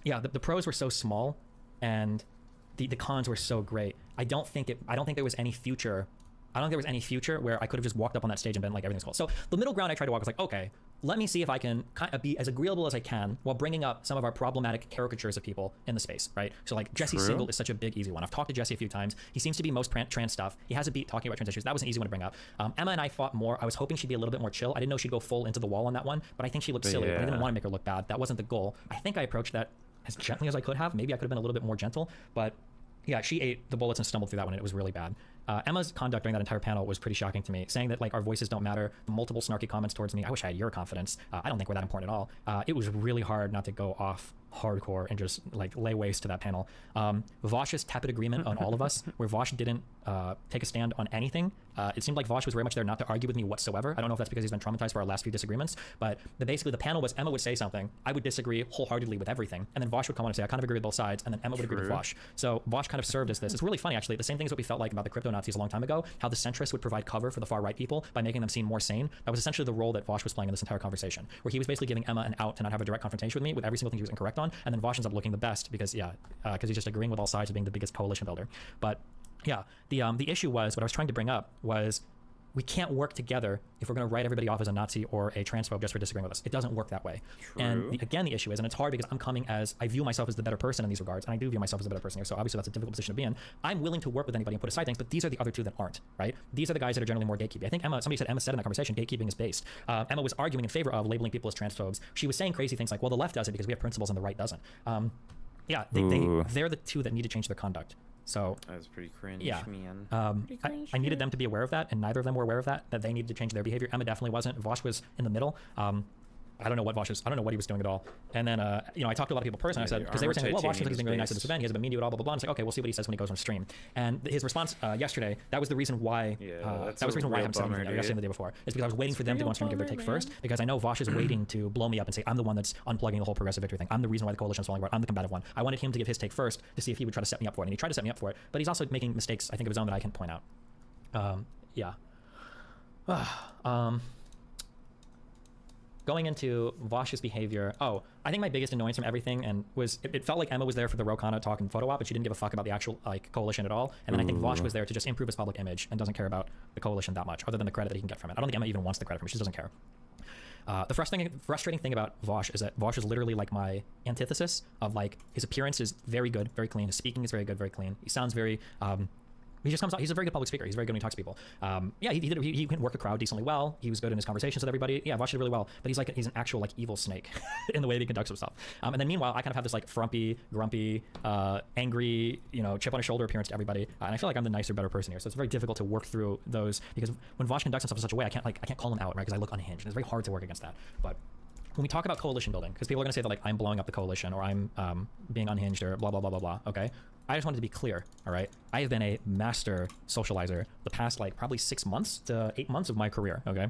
Yeah, the pros were so small, and the cons were so great. I don't think there was any future. I don't think there was any future where I could have just walked up on that stage and been like, everything's cool. So the middle ground I tried to walk was like, okay, let me see if I can kind of be as agreeable as I can while bringing up some of our problematic caricatures of people in the space, right? So like Jesse Single is such a big, easy one. I've talked to Jesse a few times. He seems to be most trans stuff. He has a beat talking about trans issues. That was an easy one to bring up. Emma and I fought more. I was hoping she'd be a little bit more chill. I didn't know she'd go full into the wall on that one, but I think she looked silly. But I didn't want to make her look bad. That wasn't the goal. I think I approached that as gently as I could have. Maybe I could have been a little bit more gentle, but yeah, she ate the bullets and stumbled through that one, and it was really bad. Emma's conduct during that entire panel was pretty shocking to me, saying that like our voices don't matter, the multiple snarky comments towards me. I wish I had your confidence. I don't think we're that important at all. It was really hard not to go off hardcore and just like lay waste to that panel. Vaush's tepid agreement on all of us, where Vaush didn't take a stand on anything. It seemed like Vaush was very much there not to argue with me whatsoever. I don't know if that's because he's been traumatized for our last few disagreements, but basically the panel was Emma would say something, I would disagree wholeheartedly with everything, and then Vaush would come on and say, I kind of agree with both sides, and then Emma would agree with Vaush. So Vaush kind of served as this. It's really funny, actually. The same thing as what we felt like about the crypto Nazis a long time ago, how the centrists would provide cover for the far right people by making them seem more sane. That was essentially the role that Vaush was playing in this entire conversation, where he was basically giving Emma an out to not have a direct confrontation with me with every single thing he was incorrect on, and then Vaush ends up looking the best because, he's just agreeing with all sides of being the biggest coalition builder. But yeah, the issue was, what I was trying to bring up was, we can't work together if we're going to write everybody off as a Nazi or a transphobe just for disagreeing with us. It doesn't work that way. True. And again, the issue is, and it's hard because I'm coming as, I view myself as the better person in these regards, and I do view myself as the better person here, so obviously that's a difficult position to be in. I'm willing to work with anybody and put aside things, but these are the other two that aren't, right? These are the guys that are generally more gatekeeping. I think somebody said in that conversation, gatekeeping is based. Emma was arguing in favor of labeling people as transphobes. She was saying crazy things like, well, the left does it because we have principles and the right doesn't. They're the two that need to change their conduct. So that was pretty cringe, yeah. man. I needed them to be aware of that, and neither of them were aware of that they needed to change their behavior. Emma definitely wasn't. Vaush was in the middle. I don't know what Vaush is. I don't know what he was doing at all. And then, I talked to a lot of people personally. I said, because they were saying, well, Vaush seems like he's being really nice at this event. He hasn't been mean to you at all, blah, blah, blah. And it's like, okay, we'll see what he says when he goes on stream. And his response yesterday, that was the reason why, I haven't said anything yesterday and the day before, is because I was waiting for them to go on stream and give their take first, because I know Vaush is waiting to blow me up and say, I'm the one that's unplugging the whole Progressive Victory thing. I'm the reason why the coalition's falling apart. I'm the combative one. I wanted him to give his take first to see if he would try to set me up for it. And he tried to set me up for it, but he's also making mistakes, I think, of his own that I can point out. going into Vaush's behavior, I think my biggest annoyance from everything and was it felt like Emma was there for the Rokana talk and photo op, but she didn't give a fuck about the actual like coalition at all. And then I think Vaush was there to just improve his public image and doesn't care about the coalition that much, other than the credit that he can get from it. I don't think Emma even wants the credit from it. She just doesn't care. The frustrating thing about Vaush is that Vaush is literally like my antithesis of like his appearance is very good, very clean. His speaking is very good, very clean. He sounds very he just comes out. He's a very good public speaker. He's very good when he talks to people. Yeah, he can work a crowd decently well. He was good in his conversations with everybody. Yeah, Vaush did really well. But he's an actual like evil snake in the way that he conducts himself. And then meanwhile, I kind of have this like frumpy, grumpy, angry, chip on his shoulder appearance to everybody. And I feel like I'm the nicer, better person here. So it's very difficult to work through those because when Vaush conducts himself in such a way, I can't call him out, right? Because I look unhinged. And it's very hard to work against that. But when we talk about coalition building, because people are going to say that like I'm blowing up the coalition or I'm being unhinged or blah blah blah blah blah. Okay, I just wanted to be clear. All right, I have been a master socializer the past like probably 6 months to 8 months of my career. Okay,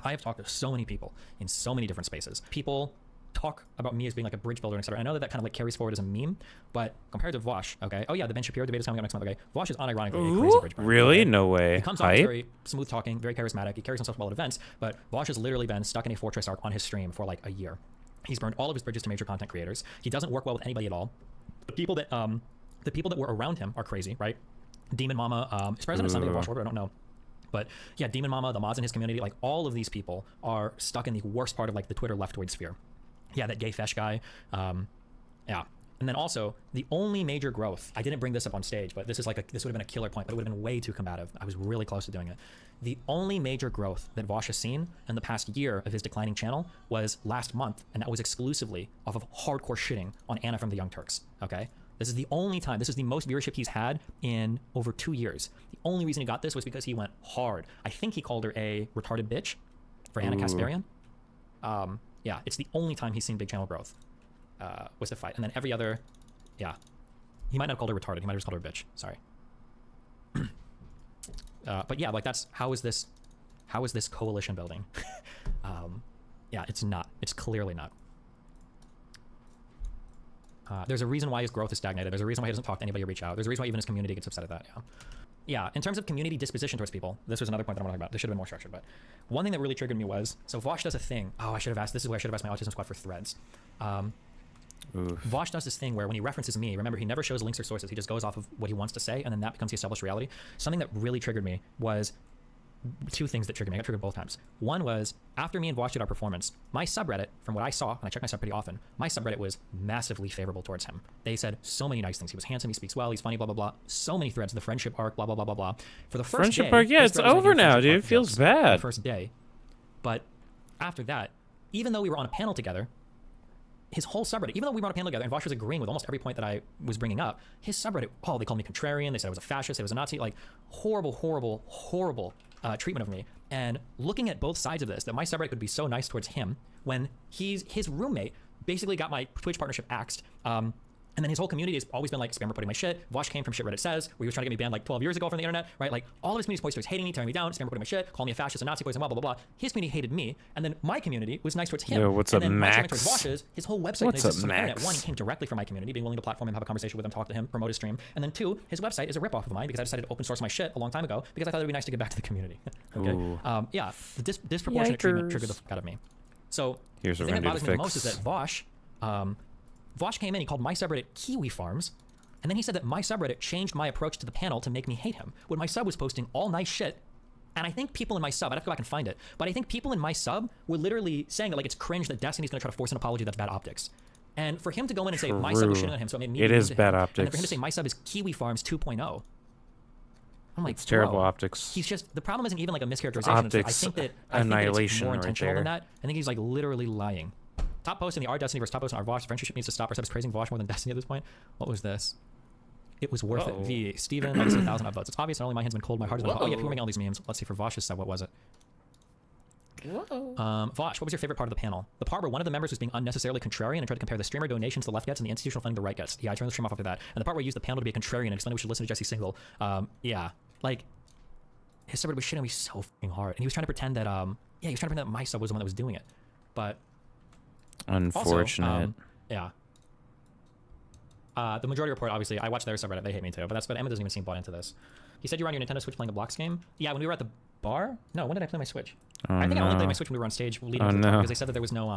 I have talked to so many people in so many different spaces. People talk about me as being like a bridge builder, etc. I know that kind of like carries forward as a meme, but compared to Vaush, okay, oh yeah, the Ben Shapiro debate is coming up next month. Okay, Vaush is unironically a crazy bridge burner. Really? Okay? No way. He comes off as very smooth talking, very charismatic. He carries himself well at events, but Vaush has literally been stuck in a fortress arc on his stream for like a year. He's burned all of his bridges to major content creators. He doesn't work well with anybody at all. The people that were around him are crazy, right? Demon Mama, is President something of Vaush Order? I don't know. But yeah, Demon Mama, the mods in his community, like all of these people are stuck in the worst part of like the Twitter leftoid sphere. Yeah, that gay fesh guy. Yeah. And then also, the only major growth, I didn't bring this up on stage, but this would have been a killer point, but it would have been way too combative. I was really close to doing it. The only major growth that Vaush has seen in the past year of his declining channel was last month, and that was exclusively off of hardcore shitting on Anna from the Young Turks, okay? This is the only time, this is the most viewership he's had in over 2 years. The only reason he got this was because he went hard. I think he called her a retarded bitch for Anna Kasparian. Yeah, it's the only time he's seen big channel growth. Was the fight, and then every other, yeah, he might not have called her retarded. He might have just called her a bitch. Sorry. But yeah, like that's how is this coalition building? Yeah, it's not. It's clearly not. There's a reason why his growth is stagnated. There's a reason why he doesn't talk to anybody or reach out. There's a reason why even his community gets upset at that. Yeah. Yeah, in terms of community disposition towards people, this was another point that I want to talk about. This should have been more structured, but one thing that really triggered me was, so Vaush does a thing. Oh, this is where I should have asked my Autism Squad for threads. Vaush does this thing where when he references me, remember, he never shows links or sources. He just goes off of what he wants to say, and then that becomes the established reality. Something that really triggered me was two things that triggered me. I got triggered both times. One was, after me and Vaush did our performance, my subreddit, from what I saw, and I check my sub pretty often, my subreddit was massively favorable towards him. They said so many nice things. He was handsome, he speaks well, he's funny, blah, blah, blah. So many threads, the friendship arc, blah, blah, blah, blah, blah. For the first friendship day, arc, yeah, this it's thread was over making now, friendship dude. arc It feels jokes bad. The first day. But after that, even though we were on a panel together, his whole subreddit, even though we were on a panel together and Vaush was agreeing with almost every point that I was bringing up, his subreddit, they called me contrarian, they said I was a fascist, I was a Nazi, like horrible, horrible, horrible treatment of me. And looking at both sides of this, that my subreddit could be so nice towards him when his roommate basically got my Twitch partnership axed. And then his whole community has always been like, spam reporting my shit. Vaush came from Shit Reddit Says, where he was trying to get me banned like 12 years ago from the internet, right? Like all of his community posts hating me, tearing me down, spam reporting my shit, calling me a fascist, a Nazi, poison, blah, blah, blah, blah. His community hated me, and then my community was nice towards him. Yo, what's and up, then Max? my towards Vaush's, his whole website What's exists up, on the internet. Max? One, he came directly from my community, being willing to platform him, have a conversation with him, talk to him, promote his stream. And then two, his website is a ripoff of mine because I decided to open source my shit a long time ago because I thought it would be nice to give back to the community. Okay. Yeah, the disproportionate treatment triggered the fuck out of me. So Here's the what thing we're that gonna do bothers to me the most is fix. that Vaush came in, he called my subreddit Kiwi Farms, and then he said that my subreddit changed my approach to the panel to make me hate him, when my sub was posting all nice shit. And I think people in my sub, I'd have to go back and find it, but I think people in my sub were literally saying that like it's cringe that Destiny's gonna try to force an apology that's bad optics. And for him to go in and say my sub was shitting on him, so it made me It be is mean to bad him, optics. And then for him to say my sub is Kiwi Farms 2.0. I'm like, It's terrible bro, optics. He's just, the problem isn't even like a mischaracterization. Optics I think it's annihilation more right intentional than there. that. I think he's like literally lying. Top post in the R Destiny versus top post in our Vaush. Friendship needs to stop. Our sub is praising Vaush more than Destiny at this point. What was this? It was worth it. V. Steven, legacy 1,000 upvotes. It's obvious not only my hand's been cold, my heart has been. Oh yeah, people are making all these memes. Let's see for Vaush's sub. What was it? Vaush, what was your favorite part of the panel? The part where one of the members was being unnecessarily contrarian and tried to compare the streamer donations the left gets and the institutional funding the right gets. Yeah, I turned the stream off after that. And the part where he used the panel to be a contrarian and explained we should listen to Jesse Single. Yeah, like his subreddit was shitting me so fucking hard, and he was trying to pretend that yeah, he was trying to pretend that my sub was the one that was doing it, but Unfortunate. also, yeah. The majority report, obviously, I watched their subreddit. They hate me too, but Emma doesn't even seem bought into this. He said you were on your Nintendo Switch playing a blocks game. Yeah, when we were at the bar. No, when did I play my Switch? Oh, I think I only no. played my Switch when we were on stage leading Oh, up to the talk no. because they said that there was no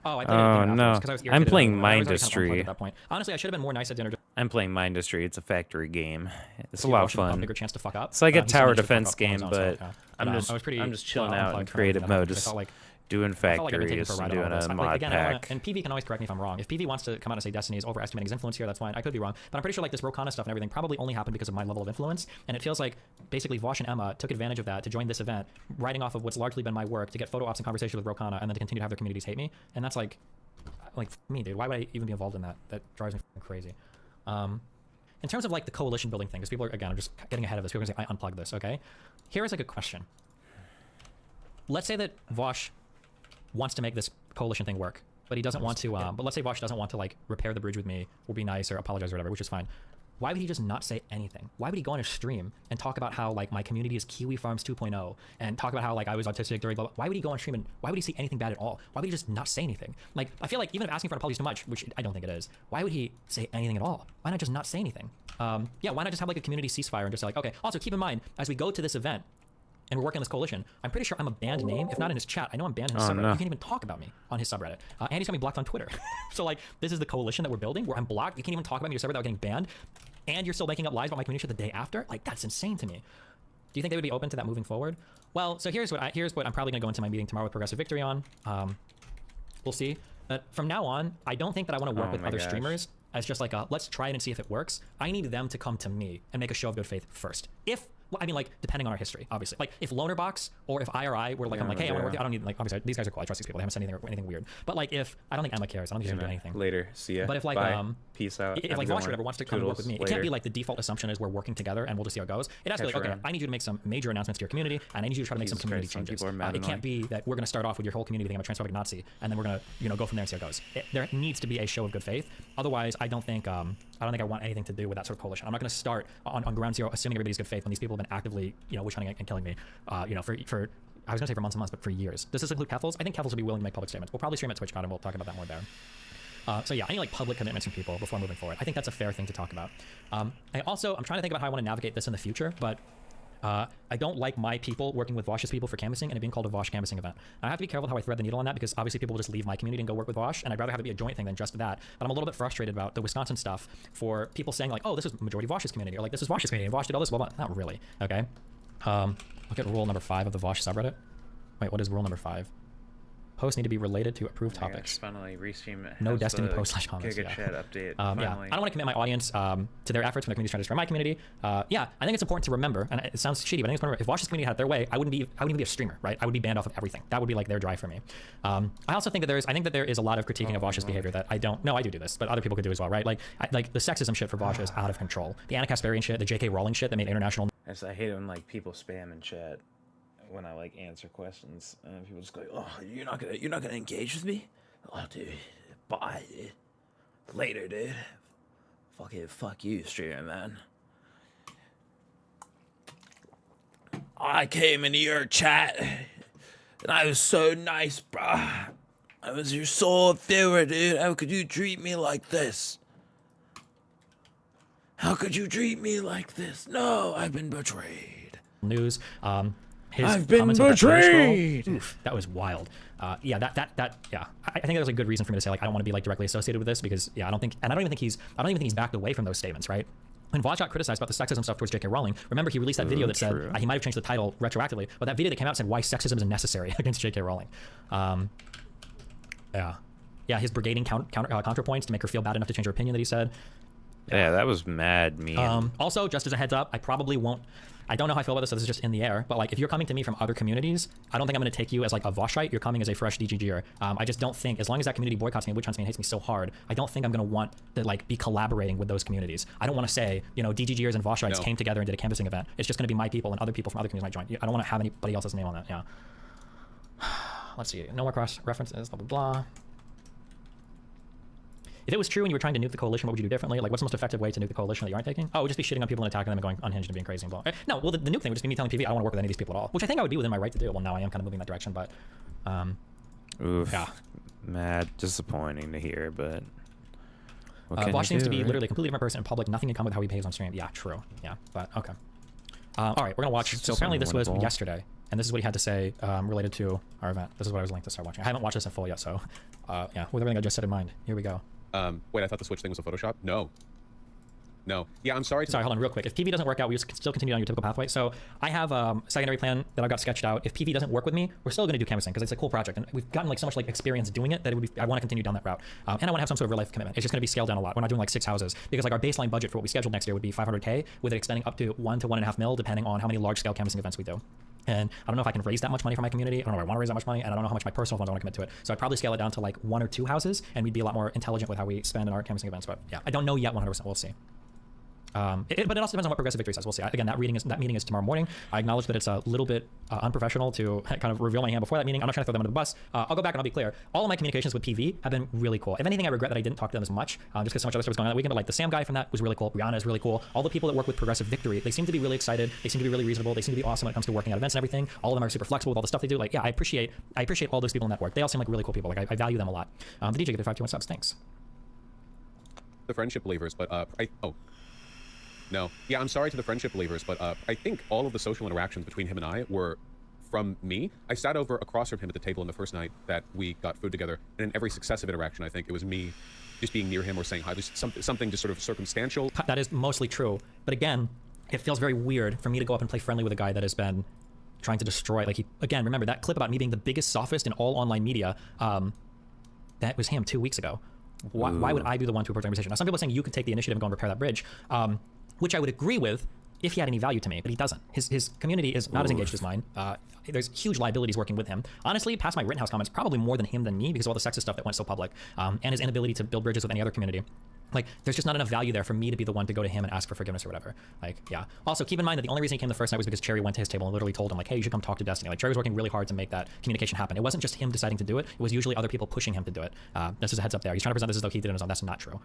Oh, I played Oh, it afterwards, no. 'cause I was I'm irritated playing I was already kind of Mindustry. unplugged at that point. Honestly, I should have been more nice at dinner. I'm playing Mindustry. It's a factory game. It's a Give lot of Vaush a fun. bigger chance to fuck up. It's like a He said tower he should fuck defense up on his game, own, so, but okay. I'm I just was pretty I'm just chilling out in unplugged from creative everything that mode, happened. I just felt like doing I felt like I've been taken factories for a and ride on doing all this. a Like, mod again, I don't pack. wanna, and PV can always correct me if I'm wrong. If PV wants to come out and say Destiny is overestimating his influence here, that's fine. I could be wrong, but I'm pretty sure like this Rokana stuff and everything probably only happened because of my level of influence. And it feels like basically Vaush and Emma took advantage of that to join this event, writing off of what's largely been my work to get photo ops and conversations with Rokana, and then to continue to have their communities hate me. And that's like me, dude. Why would I even be involved in that? That drives me crazy. In terms of like the coalition building thing, because people are, again, I'm just getting ahead of this. People are gonna say, I unplugged this, okay? Here is like a question. Let's say that Vaush wants to make this coalition thing work, but he doesn't want to, but let's say Vaush doesn't want to like repair the bridge with me or be nice or apologize or whatever, which is fine. Why would he just not say anything? Why would he go on his stream and talk about how like my community is Kiwi Farms 2.0 and talk about how like I was autistic during blah, blah. Why would he go on stream and why would he say anything bad at all? Why would he just not say anything? Like, I feel like even if asking for an apology is too much, which I don't think it is, why would he say anything at all? Why not just not say anything? Yeah, why not just have like a community ceasefire and just say like, okay, also keep in mind, as we go to this event, and we're working on this coalition, I'm pretty sure I'm a banned name. If not in his chat, I know I'm banned in his subreddit. no. You can't even talk about me on his subreddit. Andy's got me blocked on Twitter. So like, this is the coalition that we're building where I'm blocked. You can't even talk about me on your server without getting banned. And you're still making up lies about my community the day after? Like, that's insane to me. Do you think they would be open to that moving forward? Well, so here's what I'm probably gonna go into my meeting tomorrow with Progressive Victory on. We'll see. But from now on, I don't think that I want to work with other streamers as just like let's try it and see if it works. I need them to come to me and make a show of good faith first. Well, I mean, like, depending on our history, obviously. Like, if Lonerbox or if IRI were like, I'm like, hey, I want to work. I don't need, like, obviously, these guys are cool. I trust these people. They haven't said anything weird. But like, if I don't think Emma cares, I don't think she's gonna do anything. Later. See ya. But if like, Bye. Peace out. if like Vaush or whatever wants to come and work with me, it can't be like the default assumption is we're working together and we'll just see how it goes. It has to be like, okay, I need you to make some major announcements to your community, and I need you to try to make some community changes. It can't be that we're gonna start off with your whole community being a transphobic Nazi, and then we're gonna go from there and see how it goes. There needs to be a show of good faith. Otherwise, I don't think I want anything to do with that sort of coalition. I'm not gonna start on ground zero assuming everybody's good faith when these people have been actively, witch hunting and killing me, for I was gonna say for months and months, but for years. Does this include Keffels? I think Keffels will be willing to make public statements. We'll probably stream at TwitchCon and we'll talk about that more there. So yeah, I need like public commitments from people before moving forward. I think that's a fair thing to talk about. I'm trying to think about how I want to navigate this in the future, but I don't like my people working with Vaush's people for canvassing and it being called a Vaush canvassing event. I have to be careful how I thread the needle on that because obviously people will just leave my community and go work with Vaush, and I'd rather have it be a joint thing than just that. But I'm a little bit frustrated about the Wisconsin stuff for people saying like, oh, this is majority Vaush's community, or like this is Vaush's community, and Vaush did all this, blah, blah. Not really, okay? Look at rule number 5 of the Vaush subreddit. Wait, what is rule number 5? Posts need to be related to approved topics. Finally, Restream. No Destiny post / comments. Giga Chat update. Yeah, I don't want to commit my audience to their efforts when the community's trying to destroy my community. Yeah, I think it's important to remember, and it sounds shitty, but I think it's important. If Vaush's community had it their way, I wouldn't even be a streamer, right? I would be banned off of everything. That would be like their drive for me. I also think that there is a lot of critiquing of Vaush's behavior that I don't. No, I do this, but other people could do as well, right? Like the sexism shit for Vaush is out of control. The Anna Kasparian shit, the J.K. Rowling shit that made international. I hate when like people spam in chat when I like answer questions and people just go, "Oh, you're not gonna engage with me? Oh, dude, bye, dude. Later, dude. Fuck you, streamer man. I came into your chat and I was so nice, bruh. I was your sole viewer, dude. How could you treat me like this? How could you treat me like this? No, I've been betrayed. News. I've been betrayed. Oof, that was wild. Yeah, yeah. I think that was a good reason for me to say like I don't want to be like directly associated with this because yeah, I don't even think he's backed away from those statements, right? When Vaush got criticized about the sexism stuff towards J.K. Rowling, remember he released that video that said he might have changed the title retroactively, but that video that came out said why sexism is necessary against J.K. Rowling. Yeah, his brigading counterpoints to make her feel bad enough to change her opinion that he said. Yeah, that was mad mean. Also, just as a heads up, I probably won't. I don't know how I feel about this, so this is just in the air. But like, if you're coming to me from other communities, I don't think I'm going to take you as like a Vaushite. You're coming as a fresh DGGer. I just don't think, as long as that community boycotts me, witch hunts me, and hates me so hard, I don't think I'm going to want to like be collaborating with those communities. I don't want to say, DGGers and Vaushites came together and did a canvassing event. It's just going to be my people and other people from other communities might join. I don't want to have anybody else's name on that. Yeah. Let's see. No more cross references. Blah blah blah. If it was true and you were trying to nuke the coalition, what would you do differently? Like, what's the most effective way to nuke the coalition that you aren't taking? Oh, it would just be shitting on people and attacking them and going unhinged and being crazy and blah. No, well, the nuke thing would just be me telling PV I don't want to work with any of these people at all, which I think I would be within my right to do. Well, now I am kind of moving in that direction, but oof, yeah. Mad disappointing to hear, but Vaush seems to be literally a completely different person in public. Nothing in common with how he behaves on stream. Yeah, true. Yeah, but okay. All right, we're gonna watch. So apparently this was yesterday. and this is what he had to say related to our event. This is what I was linked to start watching. I haven't watched this in full yet, so yeah, with everything I just said in mind, here we go. Wait, I thought the Switch thing was a Photoshop? No. No. Yeah, I'm sorry. Sorry, hold on real quick. If PV doesn't work out, we still continue on your typical pathway. So I have a secondary plan that I've got sketched out. If PV doesn't work with me, we're still going to do canvassing because it's a cool project. And we've gotten like so much like experience doing it that I want to continue down that route. And I want to have some sort of real life commitment. It's just going to be scaled down a lot. We're not doing like 6 houses because like our baseline budget for what we scheduled next year would be 500K with it extending up to 1 to 1.5 mil depending on how many large scale canvassing events we do. And I don't know if I can raise that much money for my community. I don't know if I want to raise that much money, and I don't know how much my personal funds I want to commit to it. So I'd probably scale it down to like 1 or 2 houses, and we'd be a lot more intelligent with how we spend in our canvassing events. But yeah, I don't know yet 100%. We'll see. But it also depends on what Progressive Victory says. We'll see. Again, that meeting is tomorrow morning. I acknowledge that it's a little bit unprofessional to kind of reveal my hand before that meeting. I'm not trying to throw them under the bus. I'll go back and I'll be clear. All of my communications with PV have been really cool. If anything, I regret that I didn't talk to them as much, just because so much other stuff was going on that weekend. But like the Sam guy from that was really cool. Brianna is really cool. All the people that work with Progressive Victory, they seem to be really excited. They seem to be really reasonable. They seem to be awesome when it comes to working at events and everything. All of them are super flexible with all the stuff they do. Like, yeah, I appreciate all those people in that work. They all seem like really cool people. Like I value them a lot. The DJ gave the 521 subs. Thanks. The friendship believers, but no. Yeah, I'm sorry to the friendship believers, but I think all of the social interactions between him and I were from me. I sat over across from him at the table in the first night that we got food together, and in every successive interaction, I think it was me just being near him or saying hi, just something just sort of circumstantial. That is mostly true. But again, it feels very weird for me to go up and play friendly with a guy that has been trying to destroy, like again, remember that clip about me being the biggest sophist in all online media, that was him 2 weeks ago. Why would I be the one to approach the conversation? Now, some people are saying you could take the initiative and go and repair that bridge. Which I would agree with if he had any value to me, but he doesn't. His community is not as engaged as mine. There's huge liabilities working with him. Honestly, past my Rittenhouse comments, probably more than him than me because of all the sexist stuff that went so public, and his inability to build bridges with any other community. Like, there's just not enough value there for me to be the one to go to him and ask for forgiveness or whatever. Like, yeah. Also, keep in mind that the only reason he came the first night was because Cherry went to his table and literally told him, like, hey, you should come talk to Destiny. Like, Cherry was working really hard to make that communication happen. It wasn't just him deciding to do it. It was usually other people pushing him to do it. This is a heads up there. He's trying to present this as though he did it on his own. That's not true.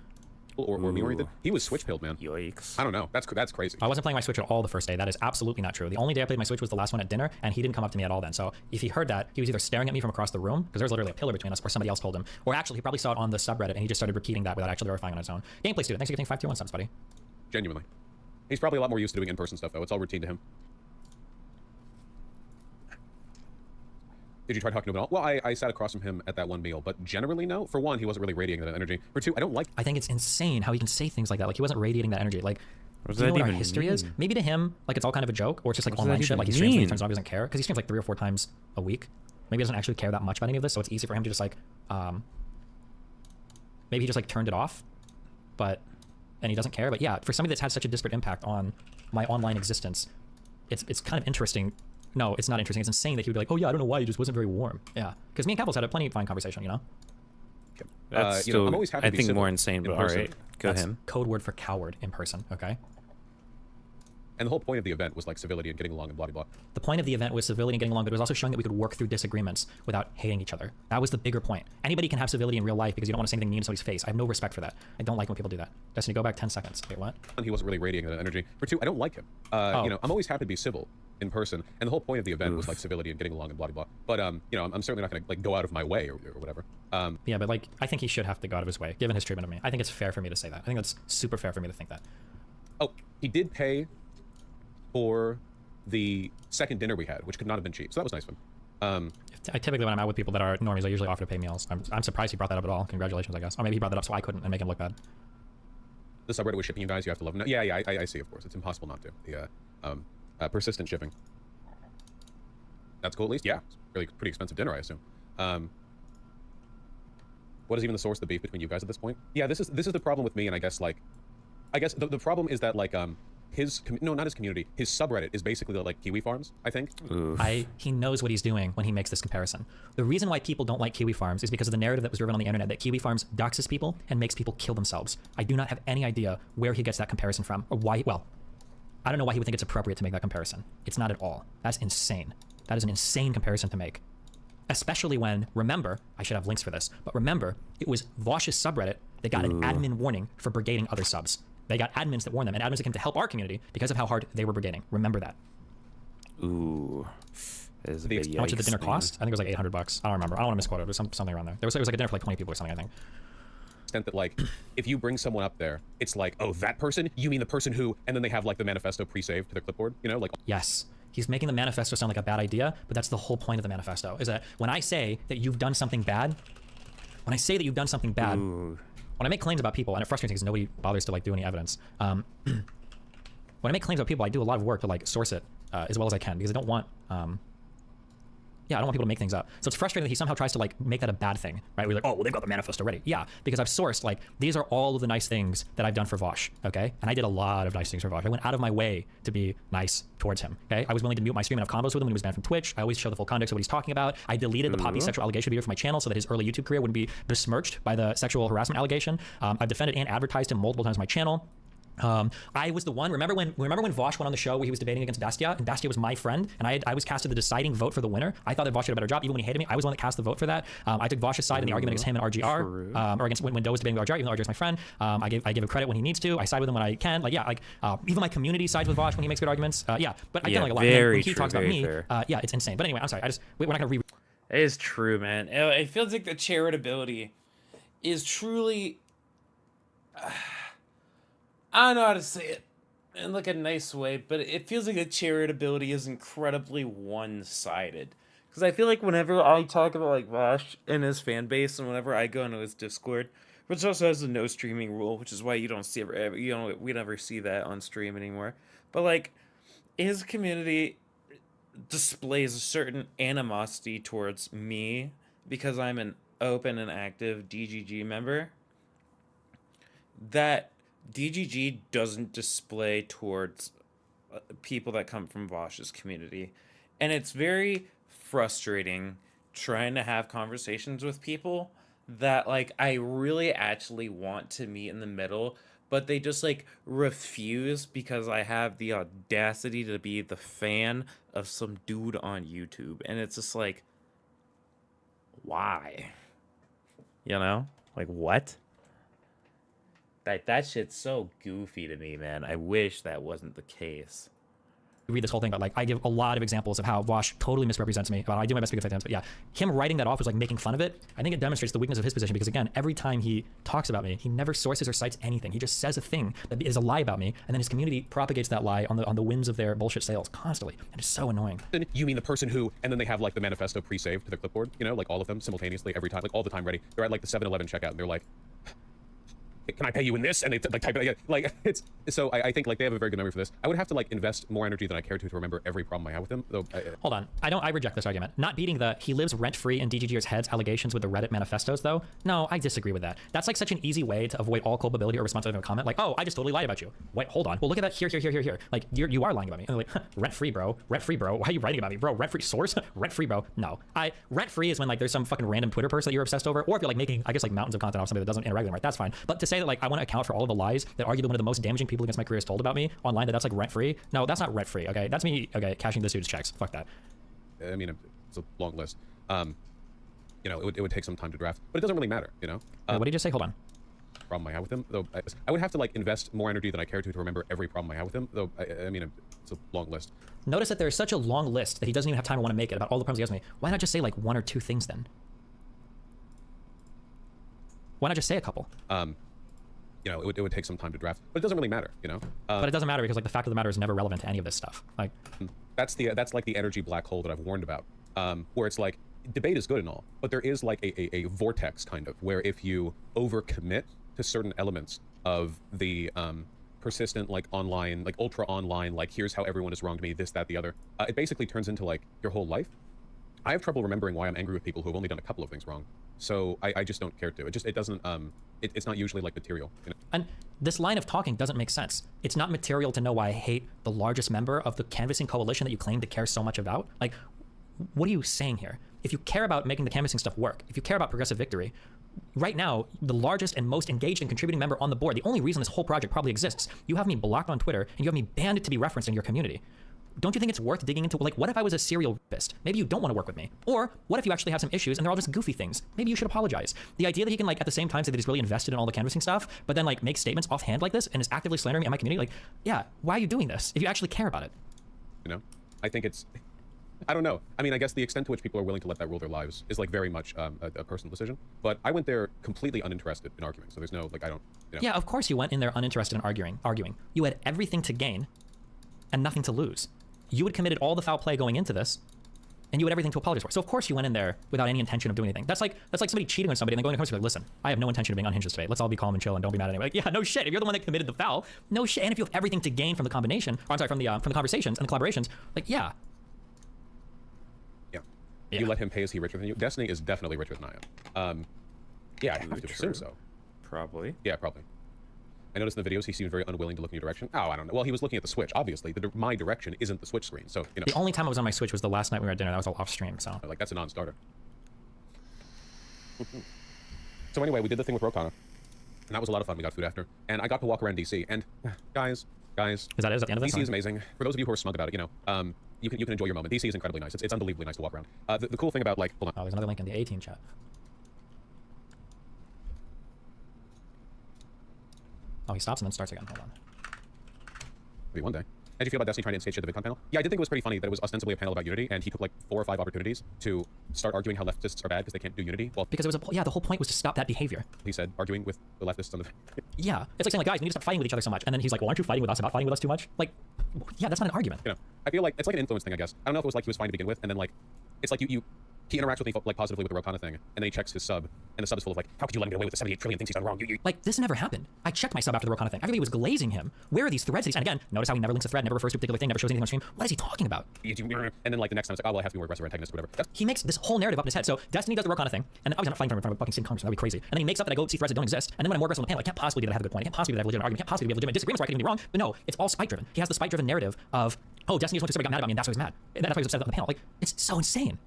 Or me or anything. He was switch pilled, man. Yikes. I don't know. That's crazy. I wasn't playing my Switch at all the first day. That is absolutely not true. The only day I played my Switch was the last one at dinner, and he didn't come up to me at all then. So if he heard that, he was either staring at me from across the room, because there was literally a pillar between us, or somebody else told him. Or actually, he probably saw it on the subreddit, and he just started repeating that without actually verifying on his own. Gameplay student, thanks for getting 521 subs, buddy. Genuinely. He's probably a lot more used to doing in-person stuff, though. It's all routine to him. Did you try talking to him at all? Well, I sat across from him at that one meal, but generally, no. For one, he wasn't really radiating that energy. For two, I don't like... I think it's insane how he can say things like that. Like, he wasn't radiating that energy. Like, What do you know does what that our even history is? mean? Maybe to him, like, it's all kind of a joke, or it's just like What does that online shit. even Like, he streams when he mean? turns on, he doesn't care. Because he streams like 3 or 4 times a week. Maybe he doesn't actually care that much about any of this, so it's easy for him to just, like, maybe he just, like, turned it off, and he doesn't care. But yeah, for somebody that's had such a disparate impact on my online existence, it's kind of interesting. No, it's not interesting. It's insane that he would be like, oh yeah, I don't know why, he just wasn't very warm. Yeah, because me and Capples had a plenty fine conversation, you know? That's you still, know, I'm always happy I to be think, civil more insane, in but person. alright. Go That's him. code word for coward in person, okay? And the whole point of the event was, like, civility and getting along and blah, blah, blah. The point of the event was civility and getting along, but it was also showing that we could work through disagreements without hating each other. That was the bigger point. Anybody can have civility in real life because you don't want to say anything mean to somebody's face. I have no respect for that. I don't like when people do that. Destiny, go back 10 seconds. Wait, what? And he wasn't really radiating that energy. For two, I don't like him. You know, I'm always happy to be civil in person, and the whole point of the event was, like, civility and getting along and blah, blah, blah. But, you know, I'm certainly not going to, like, go out of my way or whatever. Yeah, but, like, I think he should have to go out of his way, given his treatment of me. I think it's fair for me to say that. I think that's super fair for me to think that. Oh, he did pay for the second dinner we had, which could not have been cheap. So that was nice of him. I typically, when I'm out with people that are normies, I usually offer to pay meals. I'm surprised he brought that up at all. Congratulations, I guess. Or maybe he brought that up so I couldn't and make him look bad. The subreddit was shipping you guys. You have to love them. Yeah, I see, of course. It's impossible not to. The persistent shipping. That's cool, at least. Yeah, it's really pretty expensive dinner, I assume. What is even the source of the beef between you guys at this point? Yeah, this is the problem with me, and I guess the problem is that, like, not his community, his subreddit is basically like Kiwi Farms, I think. He knows what he's doing when he makes this comparison. The reason why people don't like Kiwi Farms is because of the narrative that was driven on the internet that Kiwi Farms doxes people and makes people kill themselves. I do not have any idea where he gets that comparison from, or why. Well, I don't know why he would think it's appropriate to make that comparison. It's not at all. That's insane. That is an insane comparison to make. Especially when, remember, I should have links for this, but remember, it was Vaush's subreddit that got an admin warning for brigading other subs. They got admins that warned them, and admins that came to help our community because of how hard they were brigading. Remember that. Ooh. That is a big How much did the yikes, dinner man. cost? I think it was like $800. I don't remember. I don't want to misquote it. It was something around there. It was like a dinner for like 20 people or something, I think. Extent that, like, if you bring someone up there, it's like, oh, that person? You mean the person who... And then they have, like, the manifesto pre-saved to their clipboard, you know? Like, Yes. he's making the manifesto sound like a bad idea, but that's the whole point of the manifesto, is that when I say that you've done something bad, Ooh. when I make claims about people, and it frustrates me because nobody bothers to like do any evidence. When I make claims about people, I do a lot of work to like source it as well as I can, because I don't want yeah, I don't want people to make things up. So it's frustrating that he somehow tries to like make that a bad thing, right? We're like, oh, well, they've got the manifesto ready. Yeah, because I've sourced, like, these are all of the nice things that I've done for Vaush, okay? And I did a lot of nice things for Vaush. I went out of my way to be nice towards him, okay? I was willing to mute my stream and have combos with him when he was banned from Twitch. I always show the full context of what he's talking about. I deleted the Poppy sexual allegation video from my channel so that his early YouTube career wouldn't be besmirched by the sexual harassment allegation. I've defended and advertised him multiple times on my channel. I was the one. Remember when Vaush went on the show where he was debating against Bastia, and Bastia was my friend, and I was casted the deciding vote for the winner. I thought that Vaush did a better job, even when he hated me. I was the one that cast the vote for that. I took Vaush's side in the argument against him and RGR, or against when Doe was debating with RGR, even though RGR is my friend. I give him credit when he needs to. I side with him when I can. Like, yeah, like even my community sides with Vaush when he makes good arguments. Yeah, but I get like a lot. When he talks about me, yeah, it's insane. But anyway, I'm sorry. We're not gonna re. It is true, man. It feels like the charitability is truly. I don't know how to say it in like a nice way, but it feels like the charitability is incredibly one-sided. Because I feel like whenever I talk about like Vaush and his fan base, and whenever I go into his Discord, which also has a no streaming rule, which is why you don't see we never see that on stream anymore. But like his community displays a certain animosity towards me because I'm an open and active DGG member that DGG doesn't display towards people that come from Vaush's community. And it's very frustrating trying to have conversations with people that like I really actually want to meet in the middle, but they just like refuse because I have the audacity to be the fan of some dude on YouTube. And it's just like, why? You know? Like, what? That shit's so goofy to me, man. I wish that wasn't the case. Read this whole thing, but like I give a lot of examples of how Vaush totally misrepresents me. But I do my best to be defensive. But yeah, him writing that off was like making fun of it. I think it demonstrates the weakness of his position because again, every time he talks about me, he never sources or cites anything. He just says a thing that is a lie about me, and then his community propagates that lie on the winds of their bullshit sales constantly. And it's so annoying. You mean the person who, and then they have like the manifesto pre-saved to their clipboard, you know, like all of them simultaneously every time, like all the time ready. They're at like the 7-Eleven checkout and they're like, can I pay you in this? And they like type it like it's so I think like they have a very good memory for this. I would have to like invest more energy than I care to remember every problem I have with him. Though hold on, I reject this argument. Not beating the he lives rent free in DGG's head's allegations with the Reddit manifestos though. No, I disagree with that. That's like such an easy way to avoid all culpability or responsibility of a comment. Like, oh, I just totally lied about you. Wait, hold on. Well, look at that here. Like you are lying about me. And they're like, rent free, bro. Rent free, bro. Why are you writing about me, bro? Rent free source. Rent free, bro. No, rent free is when like there's some fucking random Twitter person that you're obsessed over, or if you're like making I guess like mountains of content off somebody that doesn't interact with them, right? That's fine. But to say that like I want to account for all of the lies that arguably one of the most damaging people against my career has told about me online, that's like rent free. No, that's not rent free. Okay, that's me. Okay, cashing this dude's checks. Fuck that. I mean, it's a long list. You know, it would take some time to draft, but it doesn't really matter. You know. What did you just say? Hold on. Problem I have with him, though, I would have to like invest more energy than I care to remember every problem I have with him. Though I mean, it's a long list. Notice that there's such a long list that he doesn't even have time to want to make it about all the problems he has with me. Why not just say like one or two things then? Why not just say a couple? You know, it would take some time to draft, but it doesn't really matter, you know. But it doesn't matter because like the fact of the matter is never relevant to any of this stuff. Like, that's like the energy black hole that I've warned about, where it's like debate is good and all, but there is like a vortex kind of where if you overcommit to certain elements of the persistent like online, like ultra online, like here's how everyone is wrong to me, this, that, the other, it basically turns into like your whole life. I have trouble remembering why I'm angry with people who have only done a couple of things wrong. So I just don't care to. It doesn't, it's not usually like material. You know? And this line of talking doesn't make sense. It's not material to know why I hate the largest member of the canvassing coalition that you claim to care so much about. Like, what are you saying here? If you care about making the canvassing stuff work, if you care about progressive victory, right now, the largest and most engaged and contributing member on the board, the only reason this whole project probably exists, you have me blocked on Twitter and you have me banned to be referenced in your community. Don't you think it's worth digging into, like, what if I was a serial rapist? Maybe you don't want to work with me. Or what if you actually have some issues and they're all just goofy things? Maybe you should apologize. The idea that he can, like, at the same time say that he's really invested in all the canvassing stuff, but then, like, make statements offhand like this and is actively slandering me and my community, like, yeah, why are you doing this if you actually care about it? You know, I think it's, I don't know. I mean, I guess the extent to which people are willing to let that rule their lives is, like, very much a personal decision. But I went there completely uninterested in arguing, so there's no, like, I don't, you know. Yeah, of course you went in there uninterested in arguing. You had everything to gain and nothing to lose. you had committed all the foul play going into this, and you had everything to apologize for. So of course you went in there without any intention of doing anything. That's like somebody cheating on somebody and then going to the coach and be like, listen, I have no intention of being unhinged today. Let's all be calm and chill and don't be mad at anyone. Like, yeah, no shit. If you're the one that committed the foul, no shit. And if you have everything to gain from the combination, or I'm sorry, from the conversations and the collaborations, like, yeah. Yeah. Yeah. You let him pay as he richer than you. Destiny is definitely richer than I am. Yeah, I have to assume so. Probably. Yeah, probably. I noticed in the videos he seemed very unwilling to look in your direction. Oh, I don't know. Well, he was looking at the Switch, obviously. My direction isn't the Switch screen, so, you know. The only time I was on my Switch was the last night we were at dinner. That was all off stream, so. Like, that's a non-starter. So anyway, we did the thing with Rokana, and that was a lot of fun. We got food after, and I got to walk around DC, and guys, Is that it? Is that the end of this? DC is amazing. For those of you who are smug about it, you know, you can enjoy your moment. DC is incredibly nice. It's unbelievably nice to walk around. The cool thing about, like, hold on. Oh, there's another link in the 18 chat. Oh, he stops and then starts again. Hold on. Maybe one day. How did you feel about Destiny trying to instate shit at the VidCon panel? Yeah, I did think it was pretty funny that it was ostensibly a panel about Unity, and he took like 4 or 5 opportunities to start arguing how leftists are bad because they can't do Unity. Well, Because it was the whole point was to stop that behavior. he said arguing with the leftists on the. Yeah, it's like saying, like, guys, we need to stop fighting with each other so much. And then he's like, well, aren't you fighting with us about fighting with us too much? Like, yeah, that's not an argument. You know, I feel like it's like an influence thing, I guess. I don't know if it was like he was fine to begin with, and then like, it's like he interacts with me like positively with the Rokana thing, and then he checks his sub, and the sub is full of like, how could you let him get away with the 78 trillion things he's done wrong? Like, this never happened. I checked my sub after the Rokana thing. Everybody was glazing him. Where are these threads that he's... And again, notice how he never links a thread, never refers to a particular thing, never shows anything on stream. What is he talking about? And then like the next time it's like, oh well, I have to be more aggressive or antagonist or whatever. He makes this whole narrative up in his head. So Destiny does the Rokana thing, and then obviously I'm not fighting for him in front of a fucking city Congress. That'd be crazy. And then he makes up that I go see threads that don't exist, and then when I'm more aggressive on the panel, I can't possibly be that I have a good point. I can't possibly be that I have a legitimate argument. I can't possibly be a legitimate disagreements where I could even be wrong. But no, it's all spike driven. He has the spike driven narrative of, oh, Destiny just went to somebody got mad about me, and that's why he's mad. And that's why he's upset on the panel. Like, it's so insane.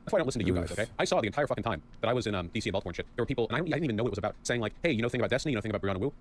That's why I don't listen to you guys, okay? I saw the entire fucking time that I was in DC and Baltimore and shit. There were people, and I didn't even know what it was about, saying like, hey, you know thing about Destiny, you know thing about Brianna Wu?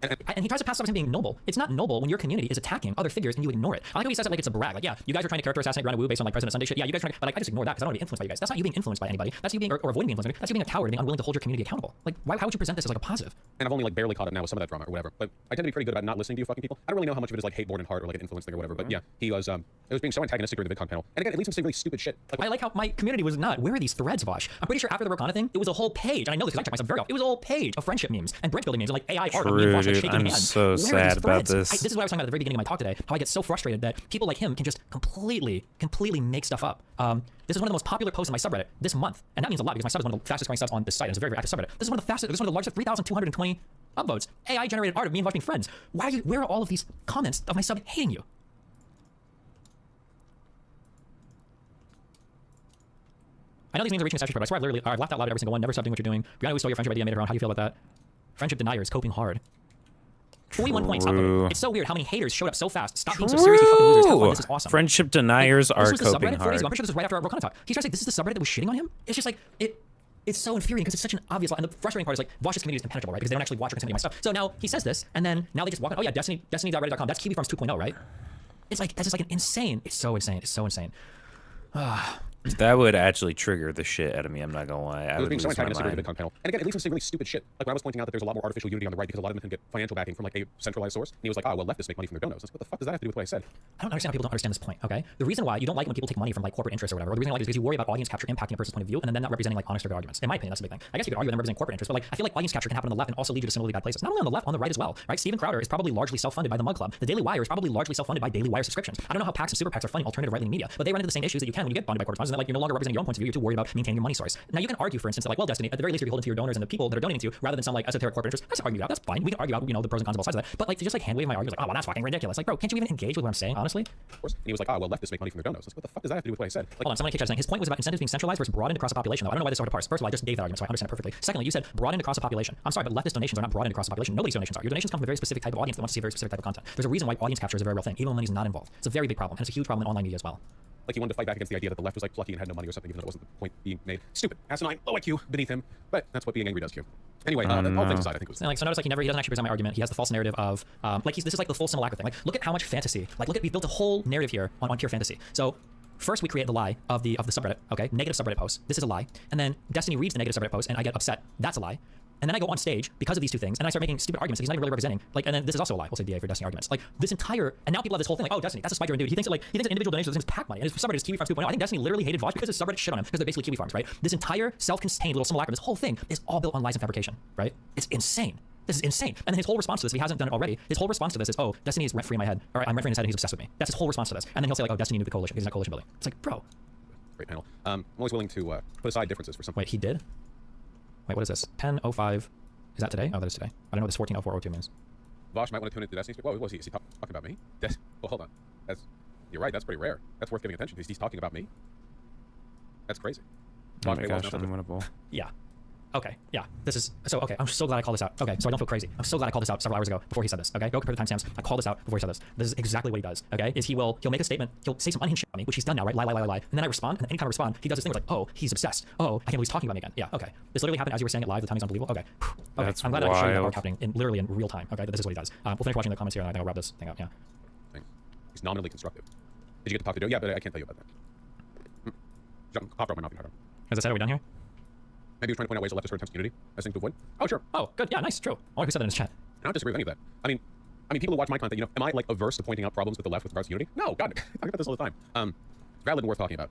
And he tries to pass off as him being noble. It's not noble when your community is attacking other figures and you ignore it. I like how he says it like it's a brag. Like, yeah, you guys are trying to character assassinate Brianna Wu based on like President Sunday shit. Yeah, you guys are trying to, but like, I just ignore that because I don't want to be influenced by you guys. That's not you being influenced by anybody. That's you being, or avoiding being influenced by anybody. That's you being a coward and being unwilling to hold your community accountable. Like, how would you present this as like a positive? And I've only like barely caught up now with some of that drama or whatever. But I tend to be pretty good about not listening to you fucking people. I don't really know how much of it is like hate born in heart or like an influence thing or whatever. But yeah, it was being so antagonistic during the VidCon panel. And again, it leads him to say really stupid shit. Like, I like how my community was not. Where are these threads, Vaush? I'm pretty sure after the Rokana thing, it was a whole page, and I know this because I checked myself very often. It was a whole page of friendship memes and bridge building memes and like AI art of me and Vaush like, shaking I'm hands. so sad about this. This is what I was talking about at the very beginning of my talk today. How I get so frustrated that people like him can just completely make stuff up. This is one of the most popular posts in my subreddit this month, and that means a lot because my sub is one of the fastest growing subs on this site. It's a very, very active subreddit. This is one of the fastest. This is one of the largest, 3,220 upvotes. AI generated art of me and Vaush being friends. Where are all of these comments of my sub hating you? I know these memes are reaching a saturated point, but I swear I've laughed out loud at every single one. Never stop doing what you're doing. Brianna, we stole your friendship idea, made it around. How do you feel about that? Friendship deniers, coping hard. 41 points upvoted. It's so weird how many haters showed up so fast. Stop being so serious, you fucking losers. Have fun. This is awesome. Friendship deniers are this was the coping subreddit 4 hard. days ago. I'm pretty sure this was right after our Rokana talk. He's trying to say this is the subreddit that was shitting on him. It's just like it's so infuriating because it's such an obvious lie. And the frustrating part is like Vaush's community is impenetrable, right? Because they don't actually watch or consume any of my stuff. So now he says this, and then now they just walk on. Oh yeah, Destiny.reddit.com. That's Kiwi Farms 2.0, right? It's like that's just like an insane. It's so insane. It's so insane. That would actually trigger the shit out of me. I'm not gonna lie. I would being so lose my antagonistic during the mind. VidCon panel. And again, it leads him to say really stupid shit. Like when I was pointing out that there's a lot more artificial unity on the right because a lot of them can get financial backing from like a centralized source. And he was like, oh, well, leftists make money from their donos. I was like, what the fuck does that have to do with what I said? I don't understand how people don't understand this point, okay? The reason why you don't like when people take money from like corporate interests or whatever, or the reason you like it is because you worry about audience capture impacting a person's point of view and then not representing like honest or good arguments. In my opinion, that's a big thing. I guess you could argue with them representing corporate interests, but like I feel like audience capture can happen on the left and also lead you to similarly bad places. Not only on the left, on the right as well, right? Steven Crowder is probably largely self-funded by the Mug Club. The Daily Wire is probably largely self-funded by Daily Wire subscriptions. I don't know how PACs and super PACs are funding alternative right-wing media, but they run into the same issues that you can when you get bonded by corporate sponsors, and that like you're no longer representing your own points of view. You're too worried about maintaining your money source. Now you can argue, for instance, that like, well, Destiny, at the very least, you're beholden to your donors and the people that are donating to you, rather than some like esoteric corporate interests. Let's argue that. That's fine. We can argue about the pros and cons of both sides of that. But like to just like hand wave my arguments, like, oh, well, that's fucking ridiculous. Like, bro, can't you even engage with what I'm saying, honestly? Of course. And he was like, oh, well, leftists make money from their donos. I was like, what the fuck does that have to do with what I said? Like, Hold on, someone in Kick Chat is saying his point was about incentives being centralized versus broadened across the population. Though I don't know why this is so hard to parse. First of all, I just gave that argument, so I understand it perfectly. Secondly, you said broadened across the population. I'm sorry, but leftist donations are not broadened across the population. Nobody's donations are. Your donations come from a very specific type of audience that wants to see a very specific type of content. There's a reason why audience capture is a very real thing, even when money's not involved. It's a very big problem, and it's a huge problem in online media as well. Like he wanted to fight back against the idea that the left was like plucky and had no money or something, even though it wasn't the point being made. Stupid, asinine, low IQ beneath him. But that's what being angry does to you. Anyway, all things aside, I think it was. So, like, so notice like he doesn't actually present my argument. He has the false narrative of like this is like the full simulacra thing. Like look at how much fantasy. Like look at we built a whole narrative here on pure fantasy. So first we create the lie of the subreddit. Okay, negative subreddit post. This is a lie. And then Destiny reads the negative subreddit post and I get upset. That's a lie. And then I go on stage because of these two things, and I start making stupid arguments that he's not even really representing. Like, and then this is also a lie. We'll say DA for Destiny arguments. Like this entire, and now people have this whole thing like, oh, Destiny, that's a spike-driven dude. He thinks that individual donations is PAC money, and his subreddit is Kiwi Farms 2.0. I think Destiny literally hated Vaush because his subreddit shit on him because they're basically Kiwi Farms, right? This entire self-contained little simulacrum, this whole thing is all built on lies and fabrication, right? It's insane. This is insane. And then his whole response to this, if he hasn't done it already, his whole response to this is, oh, Destiny is rent-free in my head. Or I'm rent-free in his head and he's obsessed with me. That's his whole response to this. And then he'll say like, oh, Destiny knew the coalition. He's not coalition building. It's like, bro. Great panel. I'm always willing to put aside differences for something. Wait, he did? Wait, what is this? 10:05. Is that today? Oh, that is today. I don't know what this 14:04:02 means. Vaush might want to tune into Destiny. Whoa, what was he? Is he talking about me? Well, hold on. You're right. That's pretty rare. That's worth giving attention to. He's talking about me. That's crazy. Oh Vaush my may well gosh, know something. unwinnable. Yeah. Okay, yeah, this is, so, okay, I'm so glad I called this out. Okay, so I don't feel crazy. I'm so glad I called this out several hours ago before he said this, okay? Go compare the timestamps. I called this out before he said this. This is exactly what he does, okay? Is he'll make a statement, he'll say some unhinged shit on me, which he's done now, right? Lie. And then I respond, and anytime I respond, he does this thing where it's like, oh, he's obsessed. Oh, I can't believe he's talking about me again. Yeah, okay. This literally happened as you were saying it live, the timing's unbelievable. Okay. Okay, That's I'm glad I can show you that wild. arc happening literally in real time, okay? That this is what he does. We'll finish watching the comments here, and I think I'll wrap this thing up, yeah. He's nominally constructive. Did you get to talk to Joe? Yeah, but I can't tell you about that. Hop my mouth and hard on. As I said, are we done here? Maybe he was trying to point out ways the leftist attempts unity as things to avoid. Oh, sure. Oh, good, yeah, nice, true. I wonder who said that in his chat. I don't disagree with any of that. I mean, people who watch my content, you know, am I like averse to pointing out problems with the left with regards to unity? No, God, I talk about this all the time. Valid and worth talking about.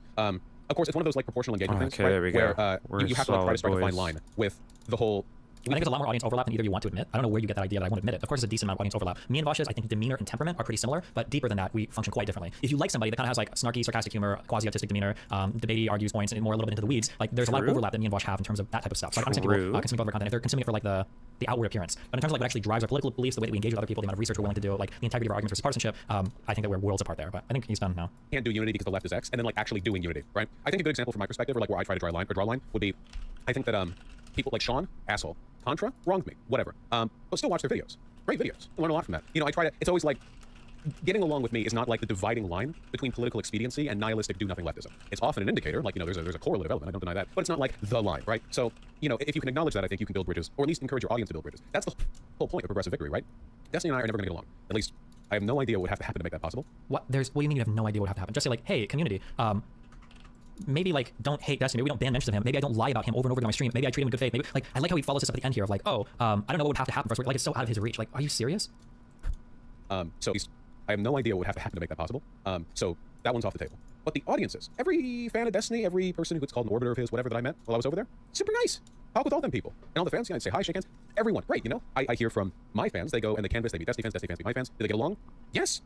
Of course, it's one of those like proportional engagement things, Okay, right? there we go. Where you have to like, try to strike a fine line with the whole. I think there's a lot more audience overlap than either of you want to admit. I don't know where you get that idea that I won't admit it. Of course, there's a decent amount of audience overlap. Me and Vaush's, I think demeanor and temperament are pretty similar, but deeper than that, we function quite differently. If you like somebody that kind of has like snarky, sarcastic humor, quasi-autistic demeanor, debatey, argues points, and more a little bit into the weeds, like there's a lot of True. overlap that me and Vaush have in terms of that type of stuff. So I understand people consuming both of our content if they're consuming it for like the outward appearance. But in terms of like what actually drives our political beliefs, the way that we engage with other people, the amount of research we're willing to do, like the integrity of our arguments versus partisanship, I think that we're worlds apart there. But I think he's done now. Can't do unity because the left is X, and then like actually doing unity, right? I think a good example from my perspective, or like where I try to draw a line would be, I think that people like Sean, asshole, Contra, wronged me, whatever. But still watch their videos. Great videos. Learn a lot from that. You know, I try to. It's always like getting along with me is not like the dividing line between political expediency and nihilistic do-nothing leftism. It's often an indicator, like, you know, there's a correlative element, I don't deny that, but it's not like the line, right? So, you know, if you can acknowledge that, I think you can build bridges, or at least encourage your audience to build bridges. That's the whole point of progressive victory, right? Destiny and I are never going to get along. At least, I have no idea what would have to happen to make that possible. What do you mean you have no idea what would have to happen? Just say like, hey, community, maybe like don't hate Destiny. Maybe we don't ban mentions of him. Maybe I don't lie about him over and over again on my stream. Maybe I treat him in good faith. Maybe like I like how he follows this up at the end here of like, oh, I don't know what would have to happen for us. Like it's so out of his reach. Like, are you serious? So I have no idea what would have to happen to make that possible. So that one's off the table. But the audiences, every fan of Destiny, every person who's called an orbiter of his, whatever that I met while I was over there, super nice. Talk with all them people. And all the fans, you know, say hi, shake hands. Everyone, great, you know? I hear from my fans, they go and they canvas, they meet Destiny fans meet my fans. Do they get along? Yes,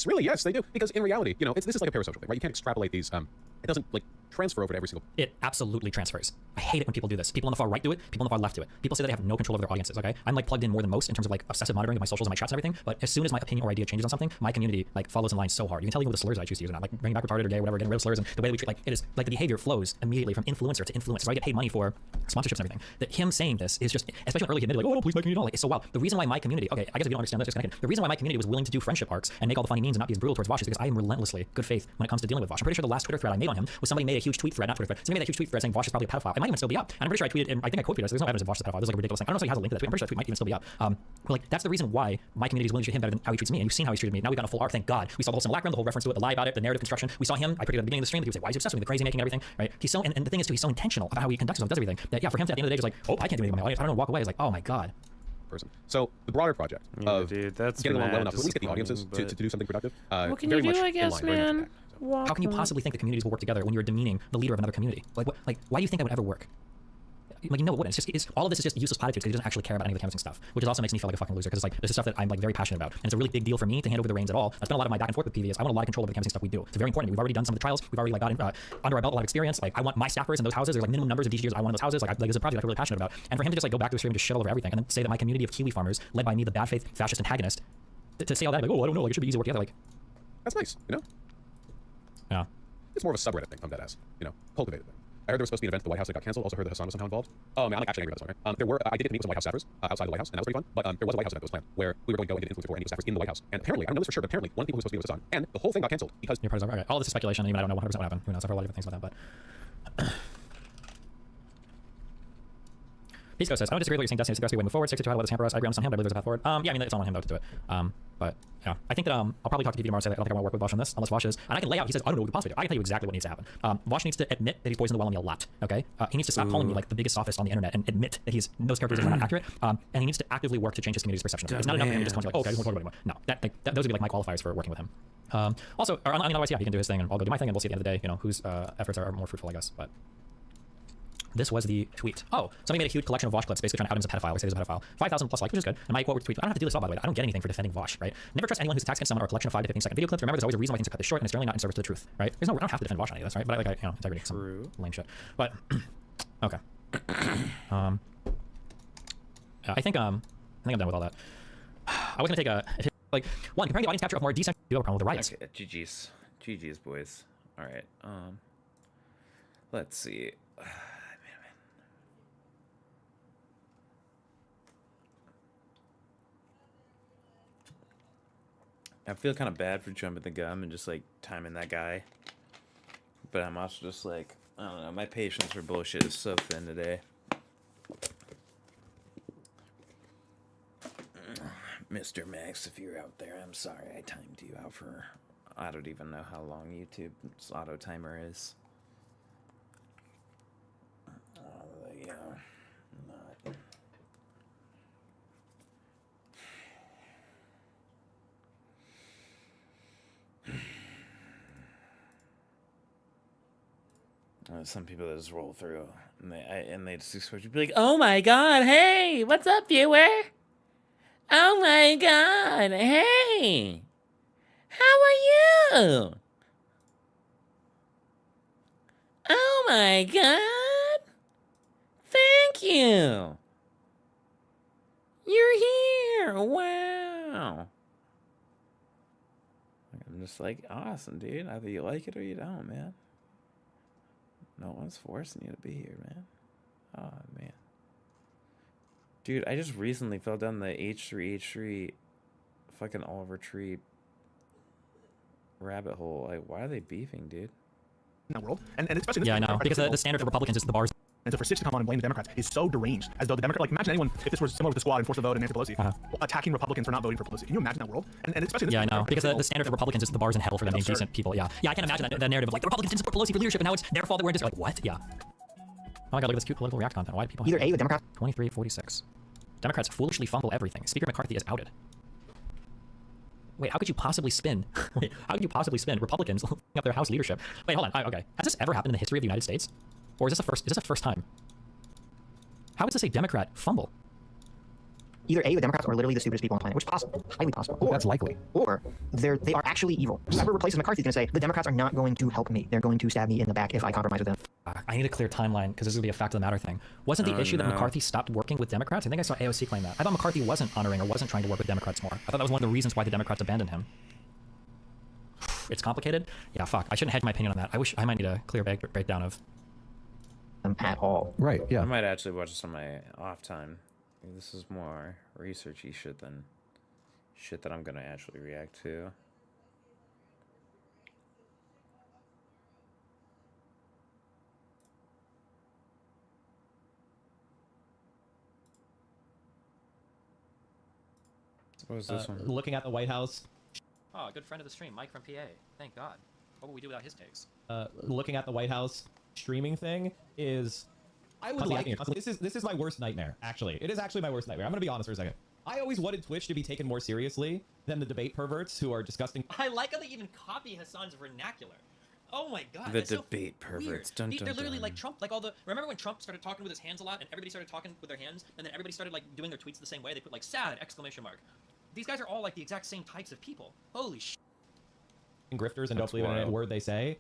really, yes, they do. Because in reality, you know, this is like a parasocial thing, right? You can't extrapolate these, it doesn't like transfer over to every single. It absolutely transfers. I hate it when people do this. People on the far right do it. People on the far left do it. People say that they have no control over their audiences. Okay, I'm like plugged in more than most in terms of like obsessive monitoring of my socials and my chats and everything. But as soon as my opinion or idea changes on something, my community like follows in line so hard. You can tell even with the slurs I choose to use or not, like bringing back retarded or gay, or whatever, getting rid of slurs and the way that we treat like it is like the behavior flows immediately from influencer to influencer. So I get paid money for sponsorships and everything. That him saying this is just, especially when early he admitted like, oh, no, please make me like it's so wild. The reason why my community, okay, I guess if you don't understand that, just connected. The reason why my community was willing to do friendship arcs and make all the funny memes and not be as brutal towards Vaush is because I am relentlessly good faith when it comes to dealing with Vaush. I'm pretty sure the last Twitter thread I made on him was somebody made a huge tweet thread, not Twitter thread. Somebody made a huge tweet thread saying Vaush is probably a pedophile. It might even still be up. And I'm pretty sure I tweeted, and I think I quote tweeted, so there's no evidence that Vaush is a pedophile. There's like a ridiculous thing. I don't know if he has a link to that tweet. I'm pretty sure that tweet might even still be up. But like that's the reson why my community is willing to treat him better than how he treats me. And you've seen how he's treated me. Now we've got a full arc. Thank God. We saw the whole simulacrum, the whole reference to it, the lie about it, the narrative construction. We saw him. I predicted at the beginning of the stream that he would say, why is he obsessed with me, the crazy making and everything, right? He's so, and the thing is too, he's so intentional about how he conducts himself, does everything. That yeah, for him to at the end of the day just like, oh, I can't do anything with my audience. I don't know, walk away. Is like, oh my God. Person. So the broader project of dude, that's getting along well mad enough to at least get the audiences disappointing, to do something productive. What can very you do, much I in guess, line, very much man? intact, so. Walk How can you away. possibly think the communities will work together when you're demeaning the leader of another community? Like, what, like, why do you think that would ever work? Like, no, it wouldn't. It's all of this is just useless platitudes because he doesn't actually care about any of the canvassing stuff, which also makes me feel like a fucking loser because it's like this is stuff that I'm like very passionate about, and it's a really big deal for me to hand over the reins at all. I spent a lot of my back and forth with PVs. I want a lot of control over the canvassing stuff we do. It's very important. We've already done some of the trials. We've already like gotten under our belt a lot of experience. Like, I want my staffers in those houses. There's like minimum numbers of DGers I want in those houses. Like there's a project I feel really passionate about, and for him to just like go back to the stream and just shit all over everything, and then say that my community of Kiwi farmers, led by me, the bad faith fascist antagonist, to say all that like, oh, I don't know, like it should be easy to work together. Like, That's nice, you know? yeah. It's more of a subreddit thing, I'm dead ass. You know, cultivated thing. I heard there was supposed to be an event at the White House that got canceled. Also heard that Hassan was somehow involved. Oh man, I'm like actually angry about this one, right? There were, I did get to meet with some White House staffers outside the White House, and that was pretty fun. But there was a White House event that was planned where we were going to go and get influence for any staffers in the White House. And apparently, I don't know this for sure, but apparently one of the people who was supposed to be with Hassan, and the whole thing got canceled because Your part is over. Okay. All this is speculation. Even I don't know 100% what happened. Who knows? I've heard a lot of different things about that, but. Pisco says, I don't disagree with what you're saying. Destiny is the best way to move forward. 62 how to let this hamper us. I agree on him, but I believe there's a path forward. Yeah, I mean, it's all on him though to do it. But yeah, I think that I'll probably talk to PV tomorrow and say that I don't think I want to work with Vaush on this, unless Vaush is. And I can lay out. He says, I don't know what we could possibly do. I can tell you exactly what needs to happen. Vaush needs to admit that he's poisoned the well on me a lot. Okay, he needs to stop calling me like the biggest sophist on the internet and admit that those characteristics are not accurate. And he needs to actively work to change his community's perception of him. It's not enough for him to just come to like, oh, okay, I just won't talk about it anymore. No, those would be like my qualifiers for working with him. Also, I mean, otherwise, yeah, he can do his thing, and I'll go do my thing, and we'll see at the end of the day, you know, whose efforts are more fruitful, I guess. But This was the tweet. Oh, somebody made a huge collection of Vaush clips basically trying to out him as a pedophile. We say he's a pedophile. 5,000 plus likes, which is good. And my quote retweet. I don't have to do this all, by the way. I don't get anything for defending Vaush, right? Never trust anyone who's attacks against someone or a collection of 5 to 15-second video clips. Remember, there's always a reason why things are cut this short, and it's generally not in service to the truth, right? I don't have to defend Vaush on any of this, right? But I like, integrity, some lame shit. But okay. I think I'm done with all that. I was gonna take a one comparing the audience capture of more decent. You have a problem with the riots. Okay, GG's, boys. All right. Let's see. I feel kind of bad for jumping the gun and just like timing that guy, but I'm also just like, I don't know, my patience for bullshit is so thin today. Mr. Max, if you're out there, I'm sorry I timed you out for, I don't even know how long YouTube's auto timer is. Yeah, not. Some people that just roll through and they just expect you to be like, oh my god, hey, what's up, viewer? Oh my god, hey, how are you? Oh my god, thank you. You're here, wow. I'm just like, awesome, dude. Either you like it or you don't, man. No one's forcing you to be here, man. Oh, man. Dude, I just recently fell down the H3 fucking Oliver Tree rabbit hole. Like, why are they beefing, dude? In that world, and especially this I know, because the standard for Republicans is the bars. And so for Stitch to come on and blame the Democrats is so deranged, as though the Democrat, like, imagine anyone, if this was similar with the squad and forced to vote and Nancy Pelosi, attacking Republicans for not voting for Pelosi. Can you imagine that world? And especially this I know, because the standard for Republicans is the bars in hell for them being absurd. decent people. Yeah, I can't imagine that narrative of like the Republicans didn't support Pelosi for leadership, and now it's their fault that we're in dis-. Like, what? Yeah. Oh my god, look at this cute political react content. Why do people Either A, the Democrats. 2346. Democrats foolishly fumble everything. Speaker McCarthy is outed. Wait, how could you possibly spin? Wait, how could you possibly spin Republicans up their House leadership? Wait, hold on. Okay, has this ever happened in the history of the United States, or is this a first? Is this a first time? How is this a Democrat fumble? Either A, the Democrats are literally the stupidest people on the planet, which is possible, highly possible. Or, That's likely. Or they are actually evil. Whoever replaces McCarthy is going to say, the Democrats are not going to help me. They're going to stab me in the back if I compromise with them. I need a clear timeline because this is going to be a fact of the matter thing. Wasn't the issue that no. McCarthy stopped working with Democrats? I think I saw AOC claim that. I thought McCarthy wasn't honoring or wasn't trying to work with Democrats more. I thought that was one of the reasons why the Democrats abandoned him. It's complicated. Yeah, fuck. I shouldn't hedge my opinion on that. I might need a clear breakdown of. At all. Right, I yeah. might actually watch this on my off time. This is more researchy shit than shit that I'm gonna actually react to. What was this one? Looking at the White House. Oh, a good friend of the stream, Mike from PA. Thank God. What would we do without his takes? Looking at the White House streaming thing is, I would like it. This is my worst nightmare. Actually, it is actually my worst nightmare. I'm gonna be honest for a second. I always wanted Twitch to be taken more seriously than the debate perverts who are disgusting. I like how they even copy Hassan's vernacular. Oh my god, The that's so debate perverts. weird. Dun, They're dun, literally dun. like Trump, like all the. Remember when Trump started talking with his hands a lot, and everybody started talking with their hands, and then everybody started like doing their tweets the same way. They put like sad exclamation mark. These guys are all like the exact same types of people. Holy shit. Grifters and don't That's believe in any wild. word they say,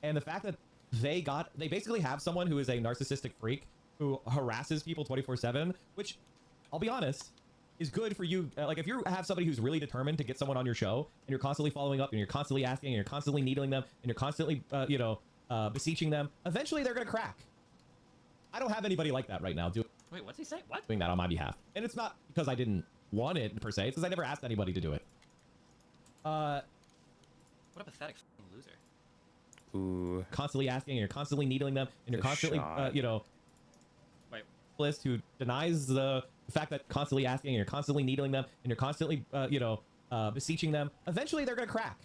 and the fact that they basically have someone who is a narcissistic freak who harasses people 24/7, which I'll be honest is good for you. Like if you have somebody who's really determined to get someone on your show and you're constantly following up and you're constantly asking and you're constantly needling them and you're constantly beseeching them, eventually they're gonna crack. I don't have anybody like that right now Wait, what's he say? What? doing that on my behalf, and it's not because I didn't want it per se. It's because I never asked anybody to do it. What a pathetic fucking loser. Ooh. Constantly asking and you're constantly needling them and you're The constantly shot. Wait. List who denies the fact that constantly asking and you're constantly needling them and you're constantly beseeching them, eventually they're gonna crack.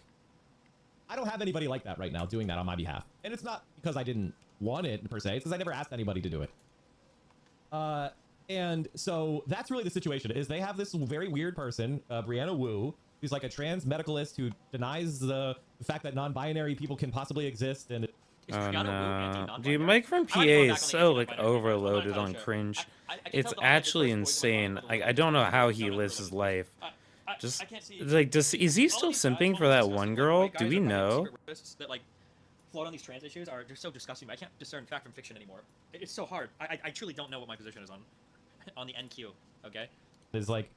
I don't have anybody like that right now doing that on my behalf, and it's not because I didn't want it per se. It's because I never asked anybody to do it. And so that's really the situation. Is they have this very weird person, Brianna Wu, who's like a trans medicalist who denies the fact that non-binary people can possibly exist, and Is Oh Brianna Wu no, anti-non-binary? dude, Mike from I PA might go back is on the so like anti-non-binary thing. I'm not overloaded entirely on sure. cringe. I can It's tell the online actually discourse is insane. poison Like with I don't know how it's he not lives really his good. life. I Just can't see. like, is he All still of these guys, simping all for these that disgusting, one like, girl? white Do guys we or fucking know? secret rapists that like float on these trans issues are just so disgusting. I can't discern fact from fiction anymore. It's so hard. I truly don't know what my position is on the NQ. Okay. Is like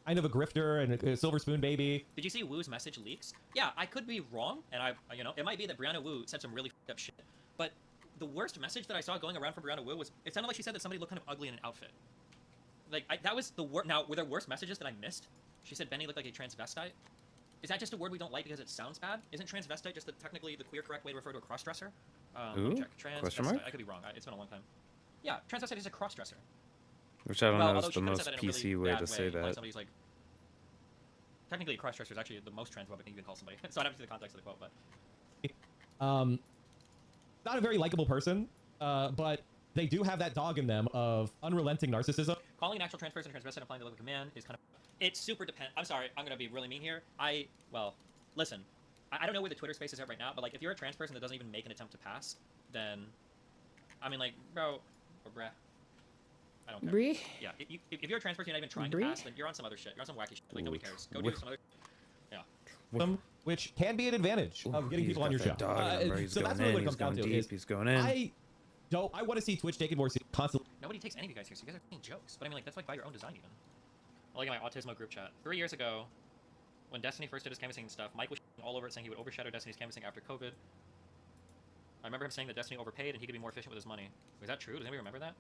kind of a grifter and a silver spoon baby. Did you see Wu's message leaks? Yeah, I could be wrong, and it might be that Brianna Wu said some really f***ed up shit. But the worst message that I saw going around from Brianna Wu was it sounded like she said that somebody looked kind of ugly in an outfit. Like that was the worst. Now, were there worse messages that I missed? She said Benny looked like a transvestite. Is that just a word we don't like because it sounds bad? Isn't transvestite just technically the queer correct way to refer to a crossdresser? Ooh, check. question mark? I could be wrong. It's been a long time. Yeah, transvestite is a crossdresser. Which I don't know although is she the could've said most that in a PC really way bad to say like that. somebody's like, technically, a crossdresser is actually the most transphobic thing you can call somebody. So I'd have to see the context of the quote, but Not a very likable person, but they do have that dog in them of unrelenting narcissism. calling an actual trans person a transvestite and applying the level of command is kind of, it's super dependent. I'm sorry, I'm gonna be really mean here. Well, listen, I don't know where the Twitter space is at right now, but like if you're a trans person that doesn't even make an attempt to pass, then, I mean like, bro, or bruh, I don't care. Bree? Yeah, if you're a trans person you're not even trying Bree? to pass, then you're on some other shit. You're on some wacky shit. Like nobody cares. Go do some other. Yeah. Which can be an advantage of getting He's people on your got show. that dog in him, bro. He's So that's going really in, what it comes he's down going to. deep, he's going in. I want to see Twitch taken more constantly. Nobody takes any of you guys seriously. You guys are making jokes. But I mean, like, that's like by your own design, even. Look at my Autismo group chat. 3 years ago, when Destiny first did his canvassing and stuff, Mike was all over it saying he would overshadow Destiny's canvassing after COVID. I remember him saying that Destiny overpaid and he could be more efficient with his money. Was that true? Does anybody remember that?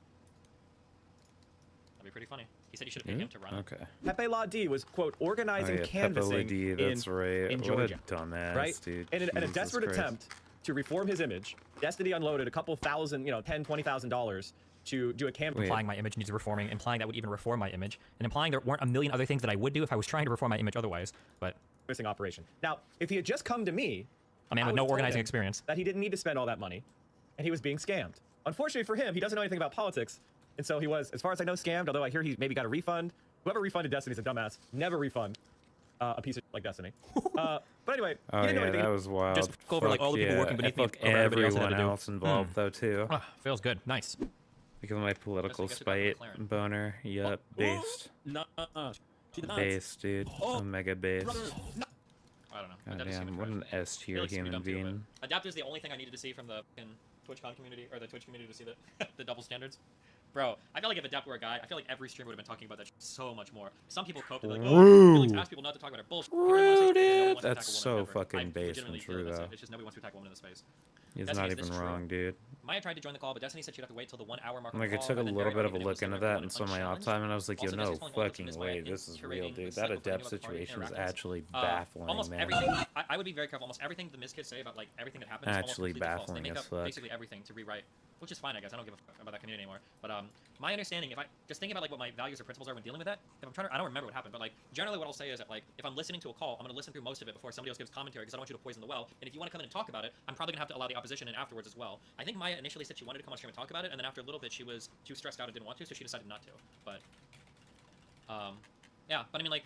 That'd be pretty funny. He said he should have paid him to run it. Okay. Pepe La D was, quote, organizing Oh, yeah, canvassing Pepe that's right. in What Georgia. a dumbass, Right? dude. In a Jesus desperate Christ. attempt to reform his image, Destiny unloaded a couple thousand, $10,000, $20,000 to do a campaign. Implying my image needs reforming, implying that would even reform my image, and implying there weren't a million other things that I would do if I was trying to reform my image otherwise. But Missing operation. Now, if he had just come to me, a man I with would've no told organizing him experience. that he didn't need to spend all that money, and he was being scammed. Unfortunately for him, he doesn't know anything about politics, and so he was, as far as I know, scammed. Although I hear he maybe got a refund. Whoever refunded Destiny's a dumbass. Never refund a piece of like Destiny. But anyway, Oh he didn't know yeah, anything. that was wild. Just go over, like, all the people yeah. working beneath me, Fuck over everybody else that had everyone to do. else involved though too. Feels good. Nice. Because of my political Guess we got spite McLaren. boner. Yup, based. No, she does. Based, dude. Omega based. I don't know. God Adapt is damn, human what trash. an S He tier likes to be human dumb too, but being. Adapt is the only thing I needed to see from the fucking TwitchCon community, or the Twitch community to see the double standards. Bro, I feel like if Adapt were a guy, I feel like every stream would have been talking about that so much more. Some people cope, they're like, oh, you like to ask people not to talk about their bullshit. Rude. That's so fucking based and true though. It's just nobody wants to attack a woman in the space. He's Destiny, not is this even true? wrong, dude. Maya tried to join the call, but Destiny said she'd have to wait till the 1 hour mark. on Like the I call, took a and then little very bit of a unable to look into everyone that and some of my off unchallenged. time, and I was like, yo, Also, no Destiny's pulling all this from fucking this way, and this is real, curating dude. this That cycle thing adept about the party situation is interactions. actually baffling, Almost man. everything. I would be very careful. Almost everything the Miz kids say about like everything that happens Actually is almost completely false. They baffling make as up fuck. basically everything to rewrite, which is fine, I guess. I don't give a fuck about that community anymore. But my understanding, if I just thinking about like what my values or principles are when dealing with that, if I'm trying to, I don't remember what happened, but like generally what I'll say is that like if I'm listening to a call, I'm gonna listen through most of it before somebody else gives commentary because I don't want you to poison the well. And if you want to come in and talk about it, I'm probably gonna have to allow the opposition in afterwards as well. I think Maya initially said she wanted to come on stream and talk about it, and then after a little bit she was too stressed out and didn't want to, so she decided not to. But yeah, but I mean like.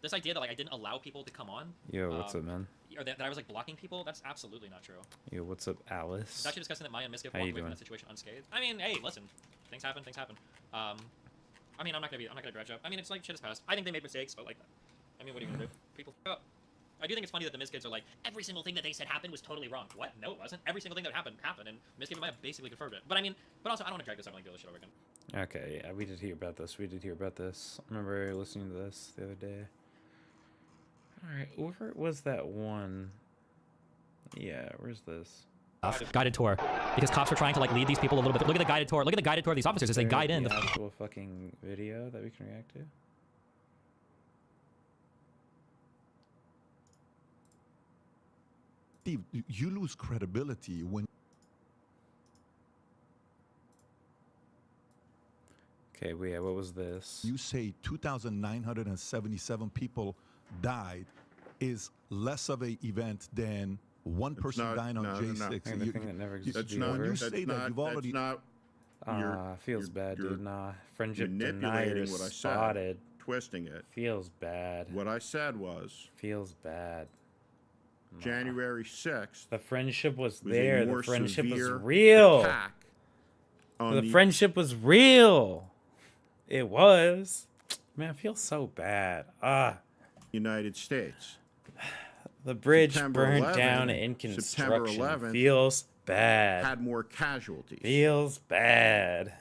This idea that like I didn't allow people to come on, Yo, what's up, man? or that I was like blocking people, that's absolutely not true. Yo, what's up, Alice? It's actually disgusting that Maya and Miskiff How walked you away from doing? that situation unscathed. I mean, hey, listen, things happen. I mean, I'm not gonna grudge up. I mean, it's like shit has passed. I think they made mistakes, but like, I mean, what are you gonna do? People fuck up. I do think it's funny that the Miskids are like, every single thing that they said happened was totally wrong. What? No, it wasn't. Every single thing that happened, and Miskiff and Maya basically confirmed it. But I mean, but also, I don't want to drag this up and like do this shit over again. Okay, yeah, we did hear about this. I remember listening to this the other day. Alright, where was that one? Yeah, where's this? Guided tour, because cops are trying to like lead these people a little bit. Look at the guided tour. Look at the guided tour of these officers as they guide in. The actual fucking video that we can react to. Steve, you lose credibility when. Okay, yeah, what was this? You say 2,977 people died is less of an event than one person not- dying on no, no, no. J6. And the thing that never existed That's not. when you That's say that, not. you've already. That's not. You're- Feels you're- bad, you're dude. Nah, friendship manipulating deniers what I said. spotted. Twisting it. Feels bad. What I said was, Feels bad. January 6th. The friendship was a there. more The friendship was severe real. attack on The friendship was real. It was. Man, I feel so bad. United States. The bridge September burned 11, down in September construction. 11th Feels bad. had more casualties. Feels bad.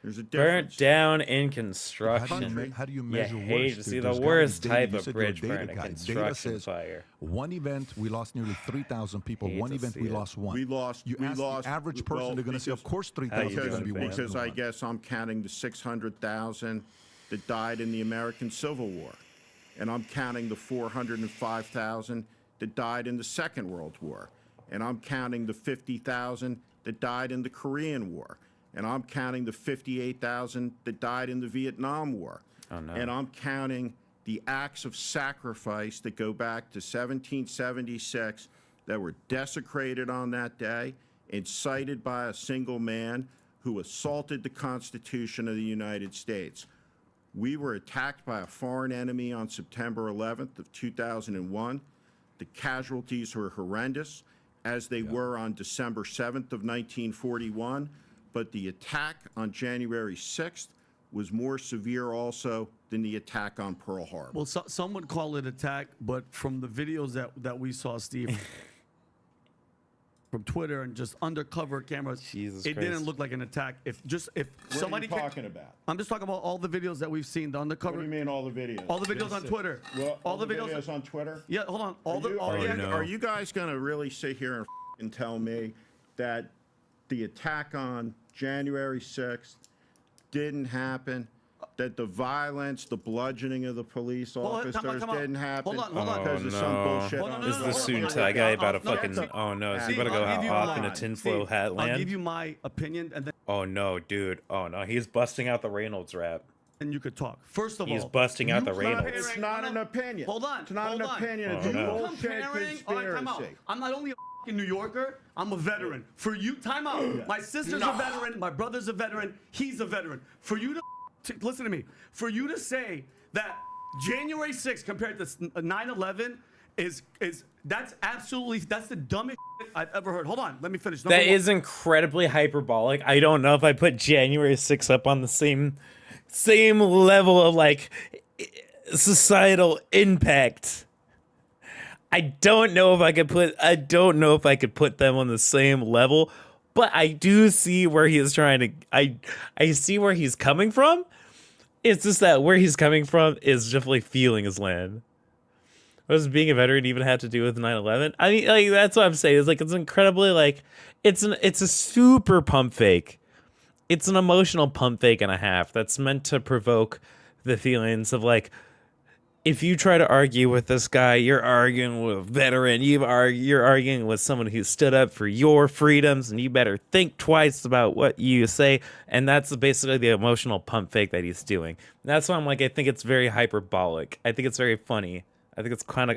There's a Burnt difference. down in construction. How do you You measure hate worst? to see the There's gotta be worst data. type You of said you're a bridge data burn, a guy. Data construction says fire. one event we lost nearly 3,000 people. Hate One to event see we it. lost one. We lost. You we ask lost. the average person, well, they're going to say, of course, 3,000 is going to be worse because than I one. guess I'm counting the 600,000 that died in the American Civil War, and I'm counting the 405,000 that died in the Second World War, and I'm counting the 50,000 that died in the Korean War, and I'm counting the 58,000 that died in the Vietnam War. Oh, no. And I'm counting the acts of sacrifice that go back to 1776 that were desecrated on that day, incited by a single man who assaulted the Constitution of the United States. We were attacked by a foreign enemy on September 11th of 2001. The casualties were horrendous, as they were on December 7th of 1941, but the attack on January 6th was more severe also than the attack on Pearl Harbor. Well, some would call it attack, but from the videos that we saw, Steve, from Twitter and just undercover cameras, Jesus it Christ. didn't look like an attack. If What somebody are you talking about? I'm just talking about all the videos that we've seen, the undercover. What do you mean all the videos? All the videos on Twitter. Well, all the videos on Twitter? Yeah, hold on. Are you guys going to really sit here and tell me that the attack on January 6th didn't happen? That the violence, the bludgeoning of the police officers didn't happen Hold on. because of some bullshit? Is the soon tie guy about to fucking? Oh no, is he about to go off in a tinfoil hat land? I'll give you my opinion, and then Oh no, dude. Oh no, he's busting out the Reynolds rap. you could talk. First of all, He's busting out the you Reynolds. It's not an opinion. Hold on. It's not hold an on. opinion. Oh, It's a no. bullshit All right, time out. conspiracy. I'm not only a fucking New Yorker, I'm a veteran. For you, time out. My sister's a veteran. My brother's a veteran. He's a veteran. For you to listen to me. For you to say that January 6th compared to 9/11 that's the dumbest shit I've ever heard. Hold on, let me finish. That is incredibly hyperbolic. I don't know if I put January 6th up on the same level of like societal impact. I don't know if I could put them on the same level, but I do see where he is trying to I see where he's coming from. It's just that where he's coming from is definitely feeling his land. What does being a veteran even have to do with 9/11? I mean, like, that's what I'm saying. It's like, it's incredibly, like, it's a super pump fake. It's an emotional pump fake and a half that's meant to provoke the feelings of, like, if you try to argue with this guy, you're arguing with a veteran. You're arguing with someone who stood up for your freedoms, and you better think twice about what you say. And that's basically the emotional pump fake that he's doing. And that's why I'm like, I think it's very hyperbolic. I think it's very funny. I think it's kind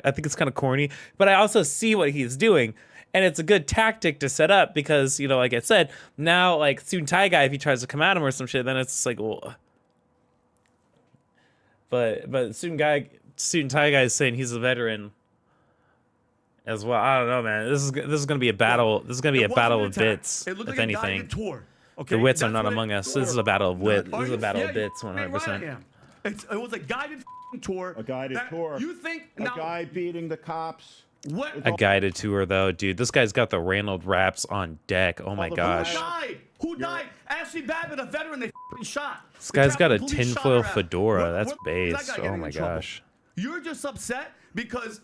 of corny. But I also see what he's doing, and it's a good tactic to set up because, you know, like I said, now like Soon Thai guy, if he tries to come at him or some shit, then it's just like, well. But Soon Thai guy is saying he's a veteran as well. I don't know, man. This is gonna be a battle. This is gonna be a battle of bits, if anything. The wits are not among us. This is a battle of wit. This is a battle of bits, 100%. It was a guided tour. A guided tour. You think a guy beating the cops? What? A guided tour, though, dude. This guy's got the Reynolds raps on deck. Oh my gosh. Who died? Ashley Babbitt, a veteran, they shot. This guy's got a tinfoil fedora. That's based. Oh my gosh. You're just upset because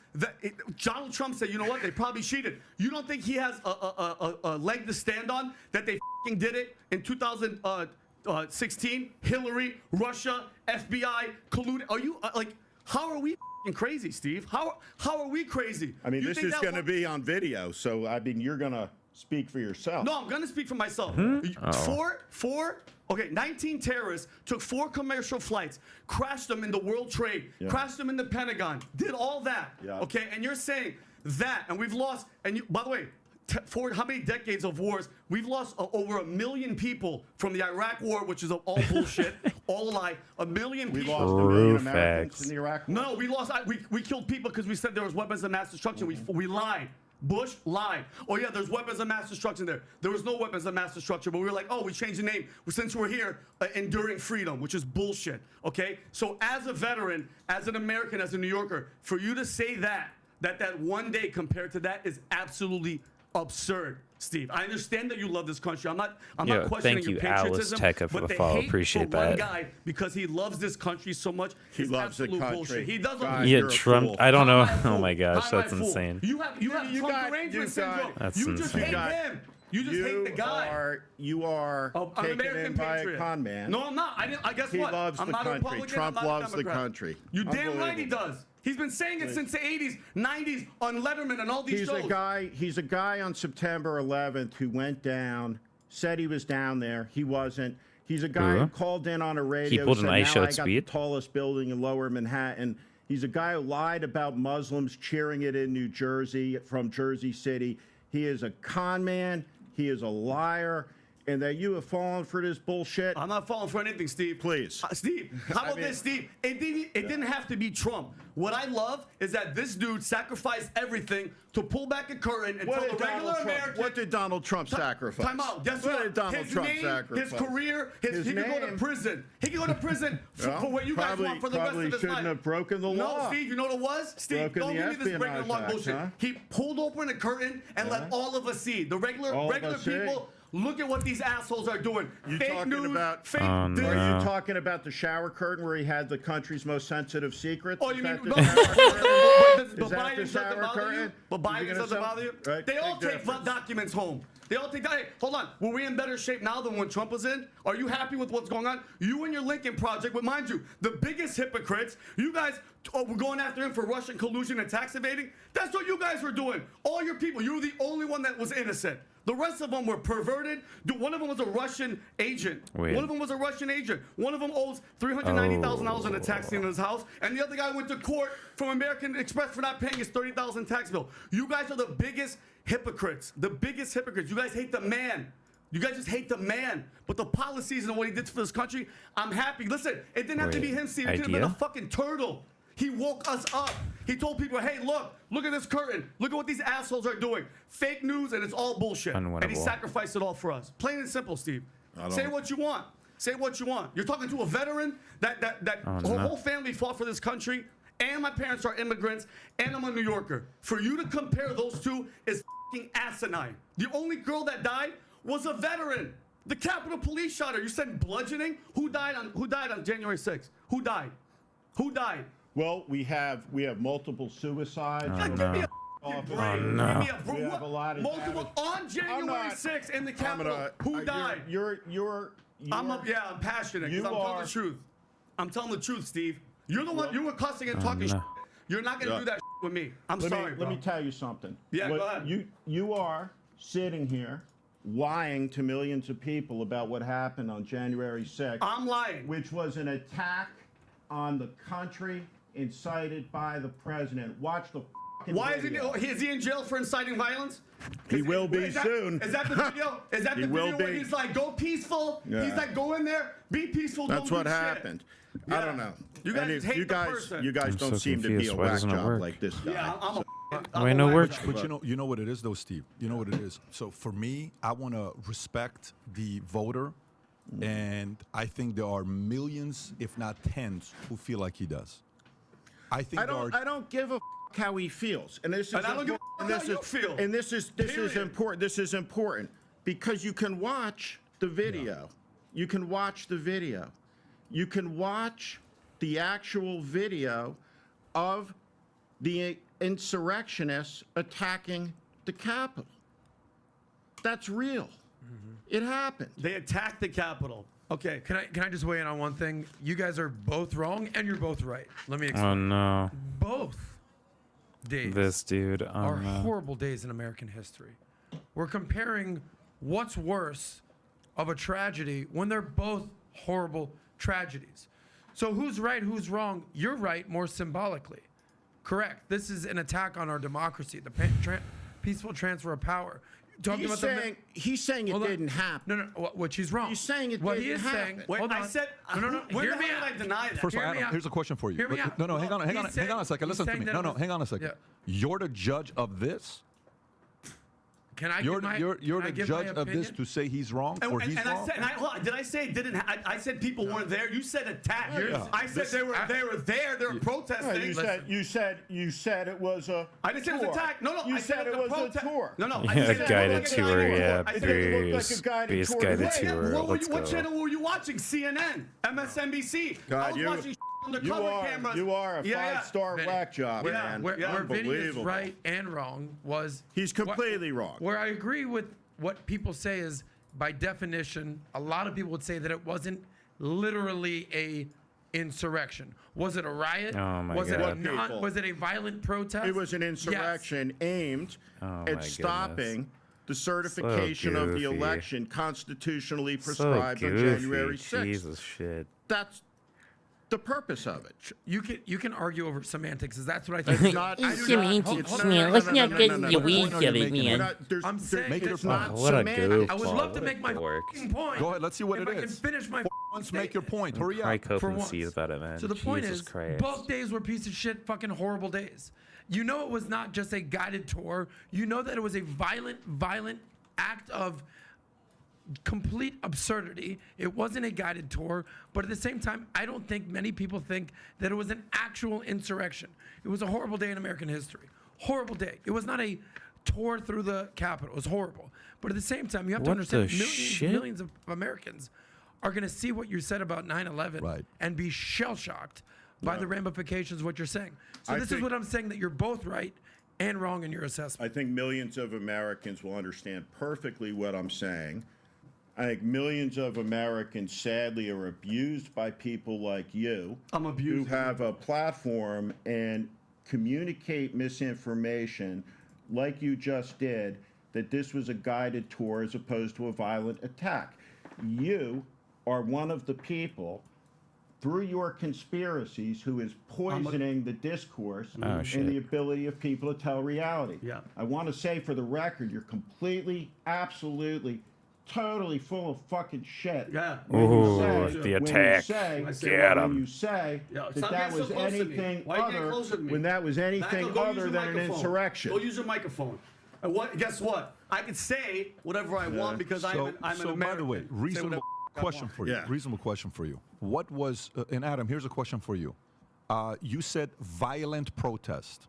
Donald Trump said, you know what? They probably cheated. You don't think he has a leg to stand on that they did it in 2016? Hillary, Russia, FBI, colluded. Are you like? How are we crazy, Steve? How are we crazy? I mean, this is going to be on video, so I mean, you're going to speak for yourself. No, I'm going to speak for myself. 19 terrorists took 4 commercial flights, crashed them in the World Trade, crashed them in the Pentagon, did all that. Okay, and you're saying that, and we've lost. And by the way, how many decades of wars? We've lost over 1 million people from the Iraq War, which is all bullshit, all a lie. 1 million We people. lost 1 million Americans in the Iraq War. No, we lost. We killed people because we said there was weapons of mass destruction. We lied. Bush lied. Oh yeah, there's weapons of mass destruction there. There was no weapons of mass destruction, but we were like, oh, we changed the name since we're here, enduring freedom, which is bullshit. Okay, so as a veteran, as an American, as a New Yorker, for you to say that one day compared to that is absolutely absurd, Steve. I understand that you love this country. I'm not questioning thank your you, Alice patriotism, Tekka, for but the the follow. hate Appreciate for one that. guy because he loves this country so much. He loves the absolute country. bullshit. He doesn't. God, Yeah, you're a Trump. fool. I don't know. How am I a Oh my fool? gosh, How am I that's a fool? insane. You have Trump derangement syndrome. That's you just insane. hate him. You just hate the guy. You are I'm an taken American in by patriot. a con man. No, I'm not. I guess He what? loves I'm the not a country. Republican. Trump I'm not a loves the Democrat. country. You damn right he Unbelievable. does. He's been saying it since the 80s, 90s on Letterman and all these He's shows. He's a guy on September 11th who went down, said he was down there. He wasn't. He's a guy who called in on a radio. pulled an said, ice now show I at got speed? the tallest building in Lower Manhattan. He's a guy who lied about Muslims cheering it in New Jersey from Jersey City. He is a con man. He is a liar. And that you have fallen for this bullshit. I'm not falling for anything, Steve. Please. Steve, how about this, Steve? It didn't have to be Trump. What I love is that this dude sacrificed everything to pull back a curtain and tell the regular American. What did Donald Trump sacrifice? Time out. Guess what? what? Did Donald His Trump name, sacrifice? his career, he could go to name. prison. He could go to prison for what you guys want for the rest of his life. Shouldn't have broken the law. No, Steve, you know what it was? Steve, Broken don't the give me this breaking the law Espionage Act, bullshit. huh? He pulled open a curtain and let all of us see. The regular people. Look at what these assholes are doing. You Fake talking news, about? fake Oh, this. no. Are you talking about the shower curtain where he had the country's most sensitive secrets? Oh, Is you that mean the shower curtain? but Is that Biden the doesn't shower bother you? curtain? But Is he Biden gonna doesn't sell- bother you? Right, They all big take difference. documents home. They all take. Hey, hold on. Were we in better shape now than when Trump was in? Are you happy with what's going on? You and your Lincoln Project, but mind you, the biggest hypocrites, you guys were going after him for Russian collusion and tax evading. That's what you guys were doing. All your people. You were the only one that was innocent. The rest of them were perverted. One of them was a Russian agent. Wait. One of them was a Russian agent. One of them owes $390,000 in a tax lien on his house, and the other guy went to court from American Express for not paying his $30,000 tax bill. You guys are the biggest hypocrites. The biggest hypocrites. You guys hate the man. You guys just hate the man. But the policies and what he did for this country, I'm happy. Listen, it didn't have to be him, Steve. It could have been a fucking turtle. He woke us up. He told people, hey, look at this curtain. Look at what these assholes are doing. Fake news, and it's all bullshit. And he sacrificed it all for us. Plain and simple, Steve. Say what you want. Say what you want. You're talking to a veteran that whole family fought for this country, and my parents are immigrants, and I'm a New Yorker. For you to compare those two is fucking asinine. The only girl that died was a veteran. The Capitol Police shot her. You said bludgeoning? Who died on January 6th? Who died? Who died? Well, we have multiple suicides. Give me a We have a lot of multiple on January 6th in the Capitol. Who died? I'm passionate because I'm telling the truth. I'm telling the truth, Steve. You're the one. You were cussing and talking shit. You're not gonna do that shit with me. I'm sorry. Let me tell you something. Yeah, go ahead. You are sitting here lying to millions of people about what happened on January 6th. I'm lying. Which was an attack on the country incited by the president. Watch the Why video. is he in jail for inciting violence? He will be soon. Is that the video? Is that the video where he's like, go peaceful? Yeah. He's like, go in there, be peaceful. That's don't what do shit. happened. Yeah. I don't know. You guys hate the person. You guys don't seem to be a whack job like this guy. Yeah, I'm Wait, no work. But you know what it is though, Steve. You know what it is. So for me, I want to respect the voter, and I think there are millions, if not tens, who feel like he does. I think I don't give a how he feels, and this is And I don't give a how you feel. And this is important. This is important because you can watch the video. You can watch the video. You can watch the actual video of the insurrectionists attacking the Capitol. That's real. It happened. They attacked the Capitol. Okay. Can I just weigh in on one thing? You guys are both wrong and you're both right. Let me explain. Oh no. Both days This dude. Oh are no. horrible days in American history. We're comparing what's worse of a tragedy when they're both horrible tragedies. So who's right, who's wrong? You're right more symbolically. Correct. This is an attack on our democracy. peaceful transfer of power. Talking He's about saying it Hold on. didn't happen. No, which he's wrong. He's saying it what didn't he is happen. saying. Wait, hold on. I said, no. Where Hear the me hell out. did I deny that? First of all, Hear me Adam, out. here's a question for you. Hear me out. No, hang on He's saying- a second. he's Listen to saying me. that No, it was- hang on a second. Yeah. You're the judge of this. Can I You're give my, you're can I the give judge my of this opinion? to say he's wrong or he's and wrong. I said, hold on, did I say it didn't? I said people weren't there. You said attack. Yeah. I said they were there. They were protesting. You said it was a. I didn't say it was attack. No, You I said it was was a tour. No, I Yeah, said it guided looked like a tour, yeah, I said it looked like Beast, a guided Beast tour. guided Wait, tour. Let's what go. channel were you watching? CNN, MSNBC. I was watching undercover cameras. You are a five-star whack job, man. Where Vinny is Unbelievable. right and wrong was He's completely wrong. Where I agree with what people say is, by definition, a lot of people would say that it wasn't literally a insurrection. Was it a riot? Oh my was God. Was it a violent protest? It was an insurrection aimed Oh my at stopping the certification So of the goofy. election constitutionally So prescribed on goofy. January 6th. Jesus shit. That's the purpose of it. You can argue over semantics. Is that's what I think? It's not Semantics, man. Let's not get in your weeds here, man. I'm saying it's that- not what a semantic. I would goofball. love to What make my a dork. fucking point. Go ahead. Let's see what if it I is. can finish my Once make your point. Hurry Cry up. cope for and once. sees about it, man. So the point Jesus is, Christ. both days were piece of shit, fucking horrible days. You know, it was not just a guided tour. You know that it was a violent act of complete absurdity. It wasn't a guided tour, but at the same time, I don't think many people think that it was an actual insurrection. It was a horrible day in American history. Horrible day. It was not a tour through the Capitol. It was horrible. But at the same time, you have to What understand the shit? millions of Americans are going to see what you said about 9/11 Right. and be shell-shocked by the ramifications of what you're saying. So I this is think- what I'm saying, that you're both right and wrong in your assessment. I think millions of Americans will understand perfectly what I'm saying. I think millions of Americans sadly are abused by people like you. I'm abused. Who have a platform and communicate misinformation like you just did, that this was a guided tour as opposed to a violent attack. You are one of the people, through your conspiracies, who is poisoning the discourse shit. and the ability of people to tell reality. Yeah. I want to say for the record, you're completely, absolutely, totally full of fucking shit. Yeah. When you Ooh, say- the when attack. you say, Get when 'em. you say Yeah, that stop that getting so was close to me. anything Why you getting other, closer to me? when that was anything Michael, go use other your than an microphone. insurrection. Go use your microphone. And what? Guess what? I can say whatever I want because I'm an American. by the way, Say reasonable whatever I question want. for you. Yeah. Reasonable question for you. What was and Adam? Here's a question for you. You said violent protest.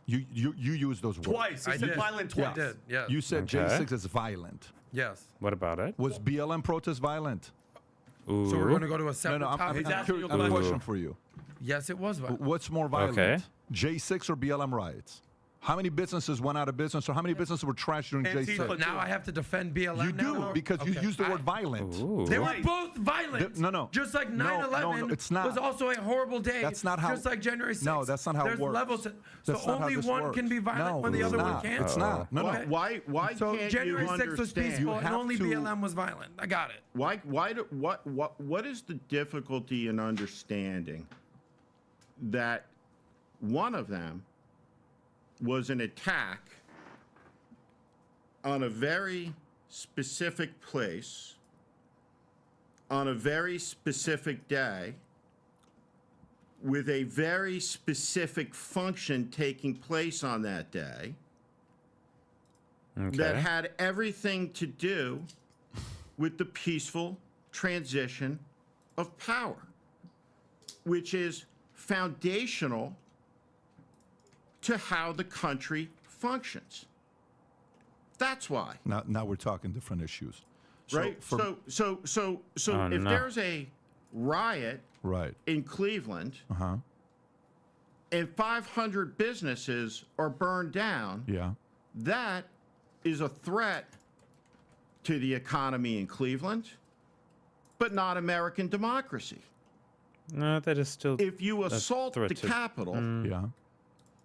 You used those words Twice. He I said did. violent I twice. did, yes. You said Okay. J6 is violent. Yes. What about it? Was BLM protest violent? Ooh. So we're going to go to a No, separate no. I'm topic. curious. you I have a a question question. for you. Yes, it was violent. What's more violent? Okay. J6 or BLM riots? How many businesses went out of business, or how many businesses were trashed during Antifa. J6? So now I have to defend BLM. You do now? because you Okay. used the word violent. Ooh. They were Right. both violent. No. Just like No, 9/11 no, it's not. was also a horrible day. That's not how- Just like January 6th. No, that's not how it There's works. levels. So That's not how only this one works. can be violent No, when the it's other one not. can't. It's not. No, Okay. no. Why So can't January you 6th was understand? peaceful, You and have only to- BLM was violent. I got it. What is the difficulty in understanding that one of them was an attack on a very specific place, on a very specific day, with a very specific function taking place on that day, that Okay. had everything to do with the peaceful transition of power, which is foundational to how the country functions. That's why. Now we're talking different issues. Right? So Oh, if no. there's a riot right. in Cleveland Uh-huh. and 500 businesses are burned down, Yeah. that is a threat to the economy in Cleveland, but not American democracy. No, that is still. If you a assault threat the to- Capitol Yeah.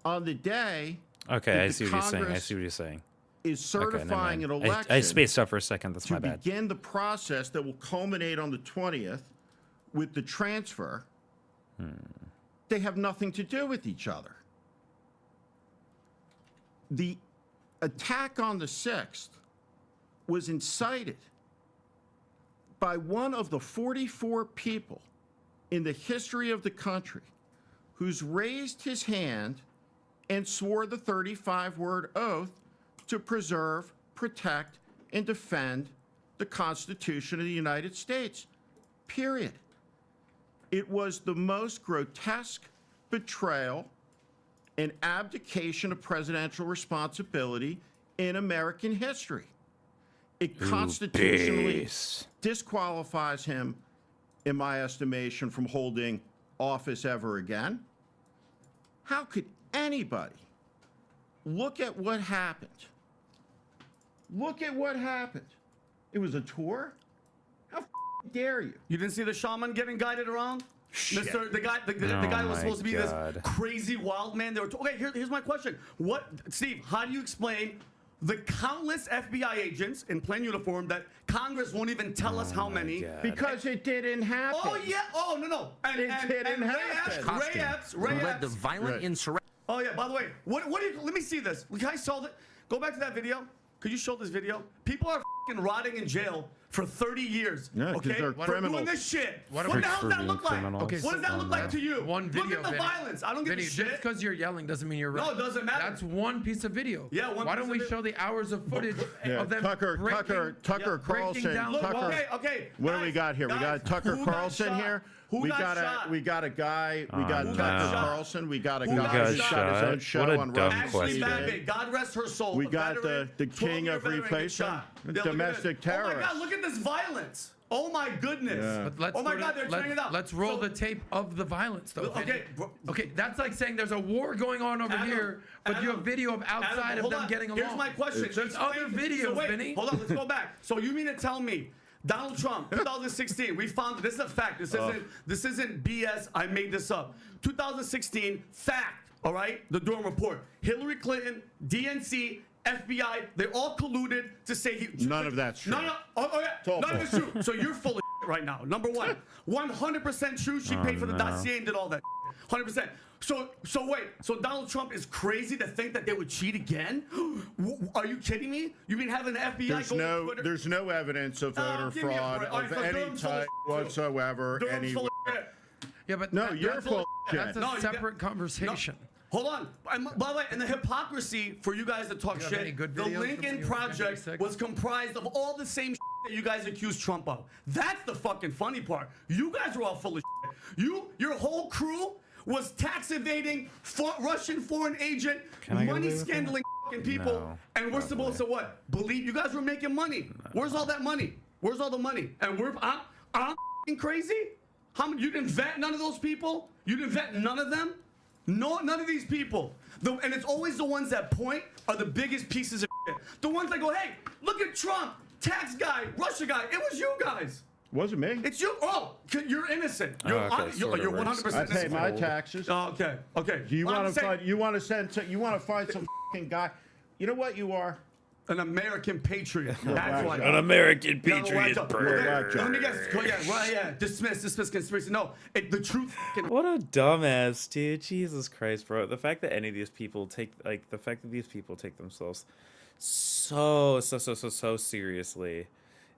on the day Okay, that I the see what you're saying. I Congress see what you're saying. is Okay, never certifying an mind. election I spaced out for a second. That's to my bad. begin the process that will culminate on the 20th with the transfer, they have nothing to do with each other. The attack on the 6th was incited by one of the 44 people in the history of the country who's raised his hand and swore the 35-word oath to preserve, protect, and defend the Constitution of the United States, period. It was the most grotesque betrayal and abdication of presidential responsibility in American history. It constitutionally disqualifies him, in my estimation, from holding office ever again. How could anybody look at what happened? Look at what happened. It was a tour? How dare you? You didn't see the shaman getting guided around? Shit. The guy was supposed to be this crazy wild man. Okay, here's my question. Steve, how do you explain the countless FBI agents in plain uniform that Congress won't even tell us how many? Because it didn't happen. Oh, yeah. Oh, no. And, It didn't happen. Ray led the Epps. violent insurrection. Oh, yeah, by the way, let me see this. Can I saw that? Go back to that video. Could you show this video? People are fucking rotting in jail for 30 years. Yeah, 'cause okay? they're For criminals. doing this shit. What What are the we- hell does that look like? Okay, What does that look like to you? One video. Look at the Vinny. violence. I don't give Vinny, a shit. just because you're yelling doesn't mean you're right. No, it doesn't matter. That's one piece of video. Yeah, one Why piece don't of we video. show the hours of footage of them Tucker breaking Carlson. down Look, Tucker. okay. What do we got here? We got Tucker who got Carlson shot? here. Who We got got shot? a guy. We Oh, got no. Tucker Carlson. We got a Who guy got who shot his shot? own show What a on dumb Russian Ashley question. Babbitt, God rest her soul. We a got veteran, the king 12-year of veteran gets replacement, shot. Yeah, look at domestic this. Oh my terrorist. God, look at this violence. Oh my goodness. Yeah. But let's Oh my put God, it- they're turning it up. Let's roll the tape of the violence, though. Okay, Vinny. Okay, that's like saying there's a war going on over here, but you have video of outside of hold them on. getting along. Here's my question. There's other videos, So wait, Vinny. hold on, let's go back. So you mean to tell me Donald Trump, 2016, we found this is a fact. This isn't BS. I made this up. 2016, fact. All right, the Durham report. Hillary Clinton, DNC, FBI, they all colluded to say he. None of that's true. No. Oh yeah. all None of it's true. So you're full of right now. Number one, 100% true. She paid for the dossier and did all that. 100%. So wait. So Donald Trump is crazy to think that they would cheat again? Are you kidding me? You mean having the FBI go on Twitter? There's no evidence of voter give me a fraud break. All right, of so any Durham's full of type shit, too. whatsoever. Durham's full of shit. Yeah, but No, you're that's full of shit. That's a No, you separate conversation. Hold on. By the way, and the hypocrisy for you guys to talk You have any shit, good the videos from Lincoln you? Project 56? was comprised of all the same that you guys accused Trump of. That's the fucking funny part. You guys were all full of shit. Your whole crew was tax evading, Russian foreign agent, Can I get money away with that? scandaling fucking people, No, and we're supposed to what? Believe you guys were making money. Where's all that money? Where's all the money? And I'm fucking crazy? You didn't vet none of those people? You didn't vet none of them? No, none of these people. And it's always the ones that point are the biggest pieces of shit. The ones that go, hey, look at Trump, tax guy, Russia guy. It was you guys. Wasn't me. It's you. Oh, you're innocent. You're, okay, you're, sorta you're works. 100% I pay innocent. my taxes. Oh, okay. You Well, I'm want to saying- find? You want to send? You want to find some fucking guy? You know what you are? An American patriot. That's what. An American No, patriot. right, bird. Let me guess. Dismiss conspiracy. No, the truth. What a dumbass, dude. Jesus Christ, bro. The fact that any of these people take themselves so seriously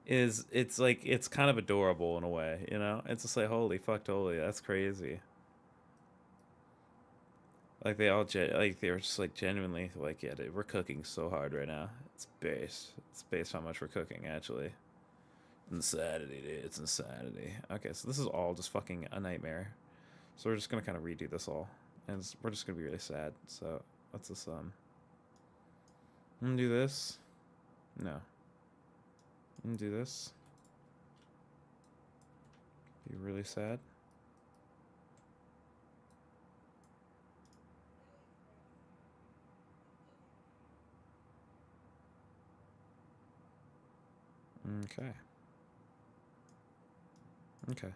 it's kind of adorable in a way, you know? It's just like, holy that's crazy. Like they all they're just like genuinely like, yeah, dude, we're cooking so hard right now. It's based how much we're cooking, actually. Insanity, dude. It's insanity. Okay, so this is all just fucking a nightmare. So we're just gonna kind of redo this all, and we're just gonna be really sad. So let's just I'm gonna do this. No. I'm gonna do this. Be really sad. Okay.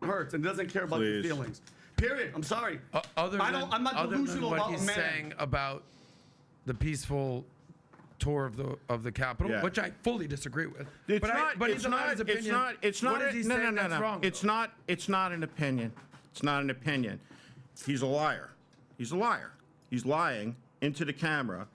Hurts and doesn't care about your Please. feelings. Period. I'm sorry. I'm not other than delusional what about he's he's man. saying about the peaceful tour of the Capitol, Yeah. which I fully disagree with. It's but not. but it's he's allowed his not. opinion. It's not. What is he saying that's wrong? It's not. It's not an opinion. It's not an opinion. He's a liar. He's a liar. He's lying into the camera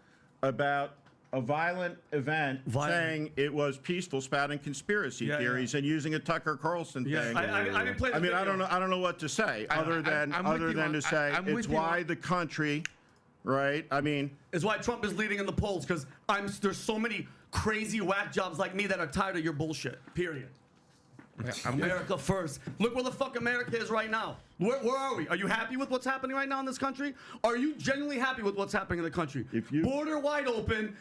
about a violent event saying it was peaceful, spouting conspiracy theories and using a Tucker Carlson thing. I didn't play the video. I don't know what to say other than to say it's why the country, right? I mean, is why Trump is leading in the polls because there's so many crazy whack jobs like me that are tired of your bullshit. Period. America first. Look where the fuck America is right now. Where are we? Are you happy with what's happening right now in this country? Are you genuinely happy with what's happening in the country? Border wide open,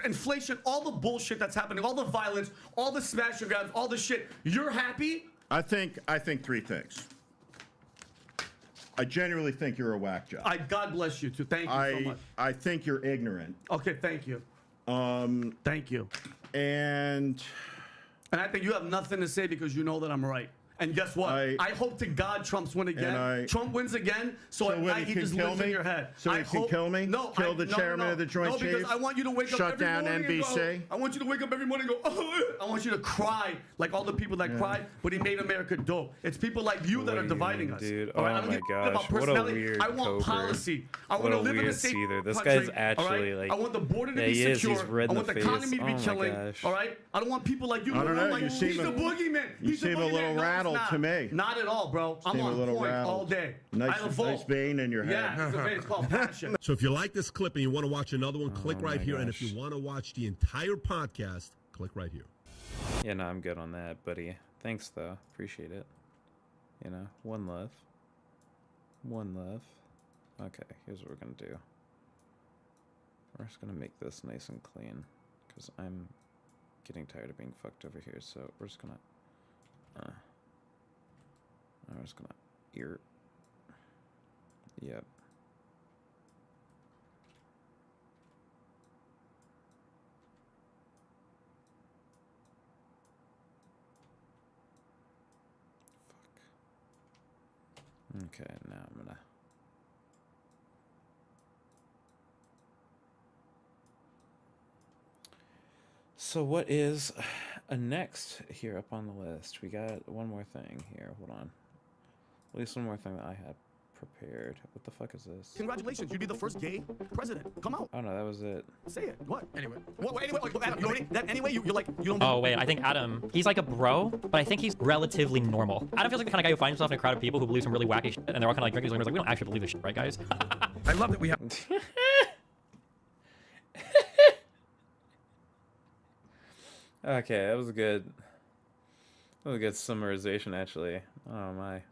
inflation, all the bullshit that's happening, all the violence, all the smash and grabs, all the shit. You're happy? I think three things. I genuinely think you're a whack job. God bless you too. Thank you so much. I think you're ignorant. Okay, thank you. Thank you. And I think you have nothing to say because you know that I'm right. And guess what? I hope to God Trump's win again. Trump wins again, so at night he just lives in your head. So he can kill me? No, kill the chairman of the Joint Chiefs? No, because I want you to wake up every morning and go, Shut down NBC? I want you to wake up every morning and go, oh, I want you to cry like all the people that cried, but he made America dope. It's people like you that are dividing us. Dude, all right? oh I don't my give a gosh, about what a personality. weird I want Cobra. policy. I What want to a live in a weird safe Seether. This country, guy's actually, all right? like, I want the border to yeah, be he is. secure. He's red I in want the the economy to be face. Oh my killing. gosh. All right? I don't want people like you. I don't know. Like, You he's seem the boogeyman. You He's the seem a boogeyman. little No, rattled it's to not. me. Not at all, bro. I'm Seem a on little point rattled. all day. Nice vein in your head. Yeah, it's a vein. It's called passion. So if you like this clip and you want to watch another one, click right here. And if you want to watch the entire podcast, click right here. Yeah, no, I'm good on that, buddy. Thanks, though. Appreciate it. You know, one love. One love. Okay, here's what we're going to do. We're just going to make this nice and clean, because I'm getting tired of being fucked over here, so we're just going to... we're just going to... Yep. Okay, now I'm gonna... So what is next here up on the list? We got one more thing here. Hold on. At least one more thing that I had prepared. What the fuck is this? Congratulations, you'd be the first gay president. Come out. Oh no, that was it. Say it. What? Anyway. Anyway, you're like, you don't... Oh, wait, I think Adam, he's like a bro, but I think he's relatively normal. Adam feels like the kind of guy who finds himself in a crowd of people who believe some really wacky shit, and they're all kind of like drinking his liquor. Like, we don't actually believe this shit, right, guys? I love that we have... Okay, that was a good... That was a good summarization, actually. Oh my.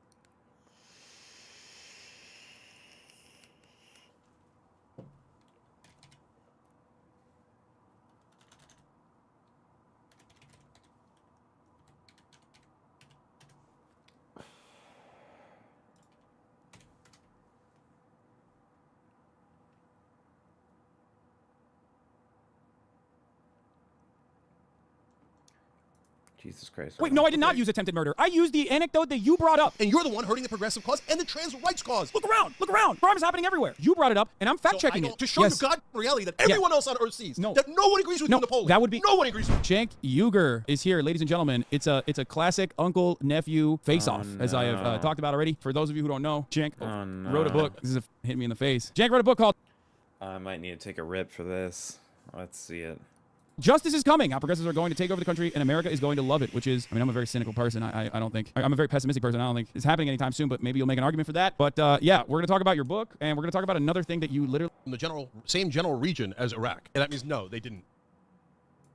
Jesus Christ. Wait, no, I did not use attempted murder. I used the anecdote that you brought up. And you're the one hurting the progressive cause and the trans rights cause. Look around. Look around. Crime is happening everywhere. You brought it up, and I'm fact-checking it. To show you God reality that everyone else on Earth sees. That no one agrees with you in the polling. That would be... No one agrees with you. Cenk Uygur is here, ladies and gentlemen. It's a classic uncle-nephew face-off, as I have talked about already. For those of you who don't know, Cenk wrote a book. This is hit me in the face. Cenk wrote a book called... I might need to take a rip for this. Let's see it. Justice is coming. How progressives are going to take over the country, and America is going to love it, which is, I mean, I'm a very cynical person. I don't think, I'm a very pessimistic person. I don't think it's happening anytime soon, but maybe you'll make an argument for that. But yeah, we're going to talk about your book, and we're going to talk about another thing that you literally... In the same general region as Iraq. And that means no, they didn't.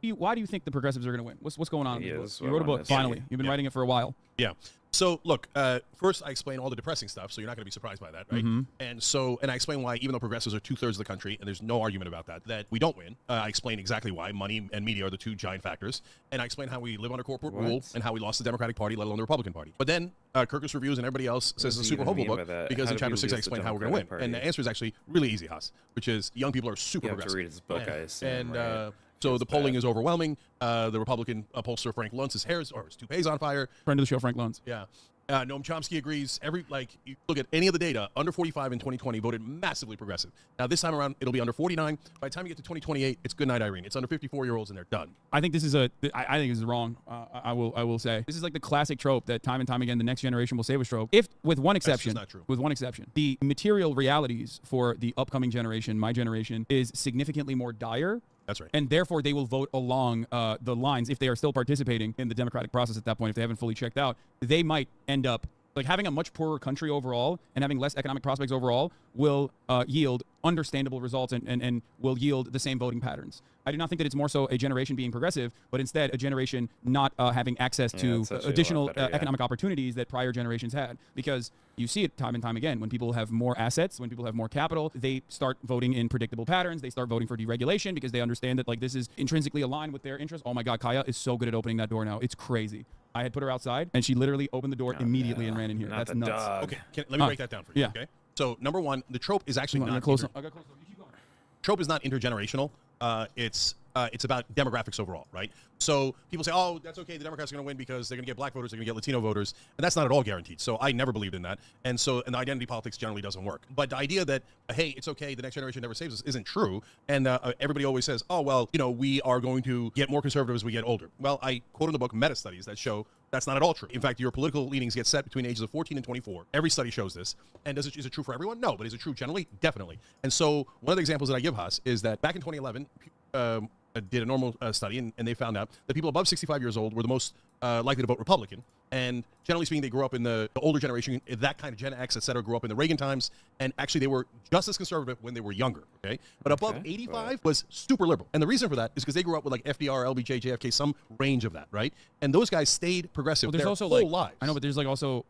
Why do you think the progressives are going to win? What's going on? Yeah, You wrote a book, finally. You've been writing it for a while. Yeah. So look, first I explain all the depressing stuff, so you're not going to be surprised by that, right? And I explain why, even though progressives are 2/3 of the country, and there's no argument about that we don't win. I explain exactly why money and media are the two giant factors, and I explain how we live under corporate rule and how we lost the Democratic Party, let alone the Republican Party. But then Kirkus Reviews and everybody else says it's a super hopeful book because in chapter 6 I explain how we're going to win, and the answer is actually really easy, Haas, which is young people are super You have to progressive. read his book, I assume, right? So the polling is overwhelming. The Republican pollster Frank Luntz, his toupee is on fire. Friend of the show, Frank Luntz. Yeah. Noam Chomsky agrees. You look at any of the data, under 45 in 2020 voted massively progressive. Now, this time around, it'll be under 49. By the time you get to 2028, it's good night, Irene. It's under 54-year-olds, and they're done. I think this is I think this is wrong. I will say this is like the classic trope that time and time again the next generation will save a stroke. If with one exception, not true. with one exception, the material realities for the upcoming generation, my generation, is significantly more dire. That's right. And therefore, they will vote along the lines. If they are still participating in the democratic process at that point, if they haven't fully checked out, they might end up like having a much poorer country overall and having less economic prospects overall will yield understandable results and will yield the same voting patterns. I do not think that it's more so a generation being progressive, but instead a generation not having access to additional economic opportunities that prior generations had. Because you see it time and time again. When people have more assets, when people have more capital, they start voting in predictable patterns. They start voting for deregulation because they understand that like this is intrinsically aligned with their interests. Oh my God, Kaya is so good at opening that door now. It's crazy. I had put her outside, and she literally opened the door immediately and ran in here. That's nuts. Okay, let me break that down for you. Yeah. Okay. So number one, the trope is actually I got not. close. I got close. You keep going. Trope is not intergenerational. It's about demographics overall, right? So people say, oh, that's okay. The Democrats are going to win because they're going to get black voters, they're going to get Latino voters, and that's not at all guaranteed. So I never believed in that, and identity politics generally doesn't work. But the idea that hey, it's okay, the next generation never saves us, isn't true. And everybody always says, oh well, we are going to get more conservative as we get older. Well, I quote in the book meta studies that show that's not at all true. In fact, your political leanings get set between the ages of 14 and 24. Every study shows this. And is it true for everyone? No, but is it true generally? Definitely. And so one of the examples that I give, Haas, is that back in 2011, did a normal study, and they found out that people above 65 years old were the most likely to vote Republican. And generally speaking, they grew up in the older generation, that kind of Gen X, et cetera, grew up in the Reagan times. And actually, they were just as conservative when they were younger, okay? But above 85 was super liberal. And the reason for that is because they grew up with like FDR, LBJ, JFK, some range of that, right? And those guys stayed progressive their whole lives. I know, but there's like also,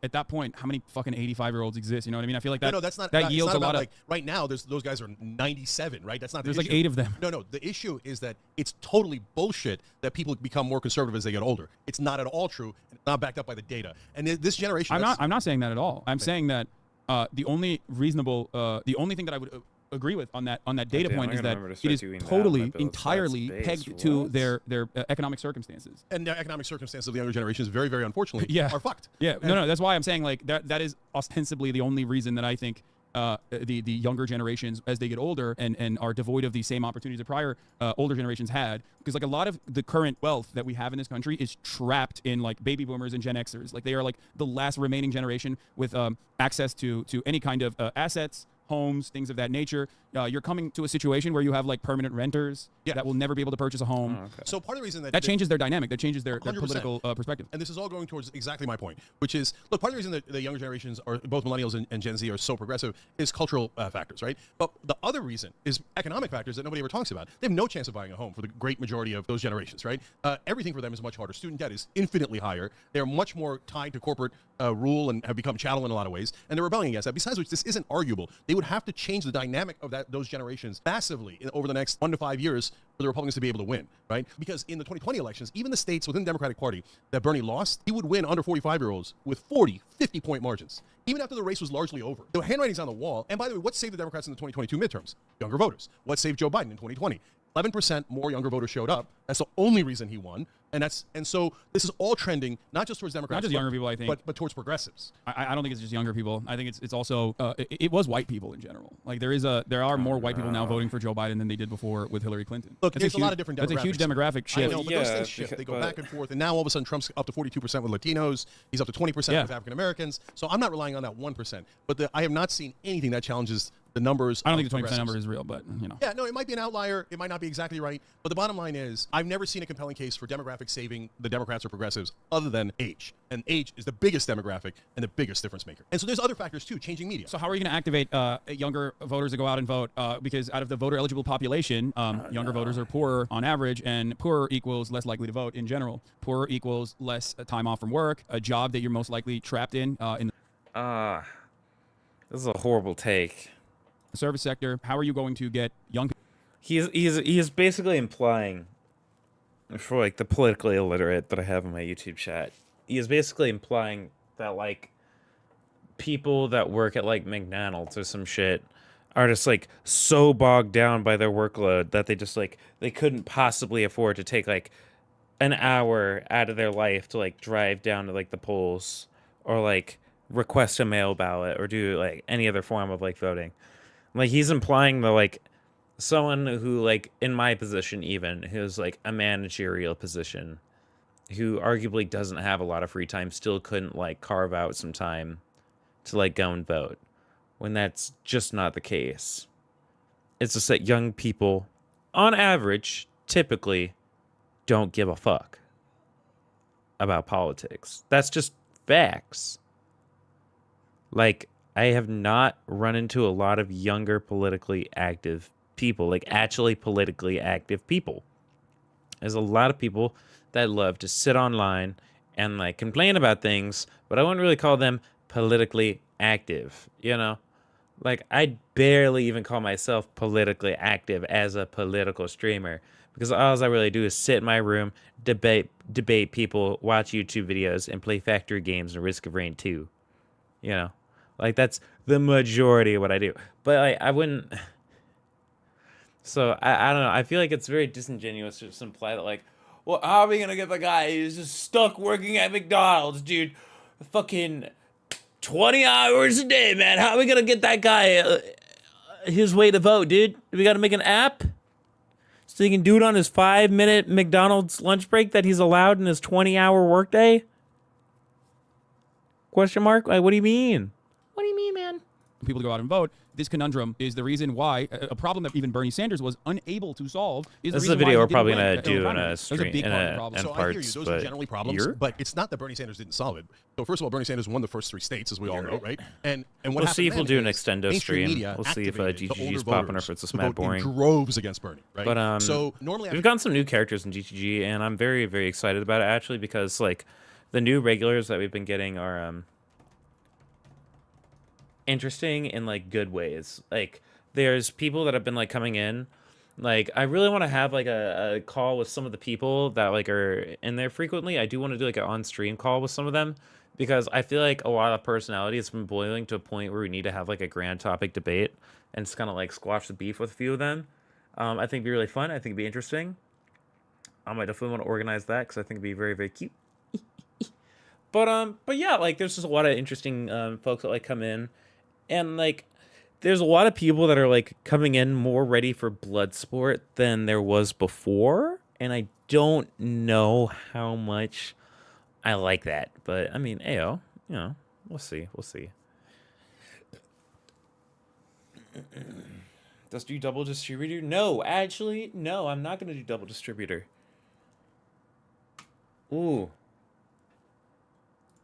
at that point, how many fucking 85-year-olds exist? You know what I mean? I feel like that, no, that's not, that it's yields not a lot about, of... like, right now, those guys are 97, right? That's not the There's issue. like 8 of them. No, the issue is that it's totally bullshit that people become more conservative as they get older. It's not at all true, and it's not backed up by the data. And this generation... I'm not saying that at all. I'm saying that the only thing that I would agree with on that data point is that it is totally, entirely pegged to their economic circumstances. And the economic circumstances of the younger generation is very, very unfortunately are fucked. Yeah, no, that's why I'm saying like that is ostensibly the only reason that I think the younger generations, as they get older and are devoid of the same opportunities that prior older generations had, because like a lot of the current wealth that we have in this country is trapped in like baby boomers and Gen Xers. Like they are like the last remaining generation with access to any kind of assets, homes, things of that nature. You're coming to a situation where you have like permanent renters that will never be able to purchase a home. So part of the reason that changes their dynamic, that changes their political perspective. And this is all going towards exactly my point, which is, look, part of the reason that the younger generations, or both millennials and Gen Z, are so progressive is cultural factors, right? But the other reason is economic factors that nobody ever talks about. They have no chance of buying a home for the great majority of those generations, right? Everything for them is much harder. Student debt is infinitely higher. They're much more tied to corporate rule and have become chattel in a lot of ways, and they're rebelling against that. Besides which, this isn't arguable. They would have to change the dynamic of those generations massively over the next 1 to 5 years for the Republicans to be able to win, right? Because in the 2020 elections, even the states within the Democratic Party that Bernie lost, he would win under 45-year-olds with 40, 50-point margins, even after the race was largely over. The handwriting's on the wall. And by the way, what saved the Democrats in the 2022 midterms? Younger voters. What saved Joe Biden in 2020? 11% more younger voters showed up. That's the only reason he won. And so this is all trending, not just towards Democrats, not just younger people, I think, but towards progressives. I don't think it's just younger people. I think it's also it was white people in general. Like there are more white people now voting for Joe Biden than they did before with Hillary Clinton. Look, there's a lot of different demographics. That's a huge demographic shift. I know, but those things shift. They go back and forth, and now all of a sudden Trump's up to 42% with Latinos. He's up to 20% with African Americans. So I'm not relying on that 1%. But I have not seen anything that challenges the numbers. I don't think the 20% number is real, but you know. Yeah, no, it might be an outlier. It might not be exactly right. But the bottom line is, I've never seen a compelling case for demographics saving the Democrats or progressives other than age. And age is the biggest demographic and the biggest difference maker. And so there's other factors too, changing media. So how are you going to activate younger voters to go out and vote? Because out of the voter eligible population, younger voters are poorer on average, and poorer equals less likely to vote in general. Poorer equals less time off from work, a job that you're most likely trapped in. This is a horrible take. The service sector. How are you going to get young people? He's basically implying, for like the politically illiterate that I have in my YouTube chat, he is basically implying that like people that work at like McDonald's or some shit are just like so bogged down by their workload that they couldn't possibly afford to take like an hour out of their life to like drive down to like the polls or like request a mail ballot or do like any other form of like voting. Like he's implying that like someone who like in my position even who's like a managerial position who arguably doesn't have a lot of free time still couldn't like carve out some time to like go and vote when that's just not the case. It's just that young people on average typically don't give a fuck about politics. That's just facts. Like, I have not run into a lot of younger politically active people, like actually politically active people. There's a lot of people that love to sit online and like complain about things, but I wouldn't really call them politically active, you know? Like, I barely even call myself politically active as a political streamer because all I really do is sit in my room, debate people, watch YouTube videos, and play factory games and Risk of Rain 2. You know? Like, that's the majority of what I do. But, like, I wouldn't... So, I don't know. I feel like it's very disingenuous to just imply that, like, well, how are we going to get the guy who's just stuck working at McDonald's, dude? Fucking 20 hours a day, man. How are we going to get that guy his way to vote, dude? We got to make an app so he can do it on his 5-minute McDonald's lunch break that he's allowed in his 20-hour workday? Question mark? Like, what do you mean? What do you mean, man? People to go out and vote. This conundrum is the reason why a problem that even Bernie Sanders was unable to solve. This is a video we're probably gonna do in a stream in So I hear you. parts, Those are generally problems, but it's not that Bernie Sanders didn't solve it. So first of all, Bernie Sanders won the first 3 states, as we all know, right? And what we'll see if we'll do an extendo mainstream stream. media We'll see if activated the GTG's older popping or voters if it's just to mad vote in boring. droves against Bernie, right? But so normally we've gotten some new characters in GTG, and I'm very, very excited about it actually because like the new regulars that we've been getting are interesting in like good ways. Like there's people that have been like coming in. Like I really want to have like a call with some of the people that like are in there frequently. I do want to do like an on-stream call with some of them because I feel like a lot of personality has been boiling to a point where we need to have like a grand topic debate and just kind of like squash the beef with a few of them. I think it'd be really fun. I think it'd be interesting. I might definitely want to organize that because I think it'd be very, very cute. But yeah, like there's just a lot of interesting folks that like come in. And, like, there's a lot of people that are, like, coming in more ready for Bloodsport than there was before. And I don't know how much I like that. But, I mean, ayo, you know, we'll see. We'll see. Does do double distributor? No, actually, no, I'm not going to do double distributor. Ooh.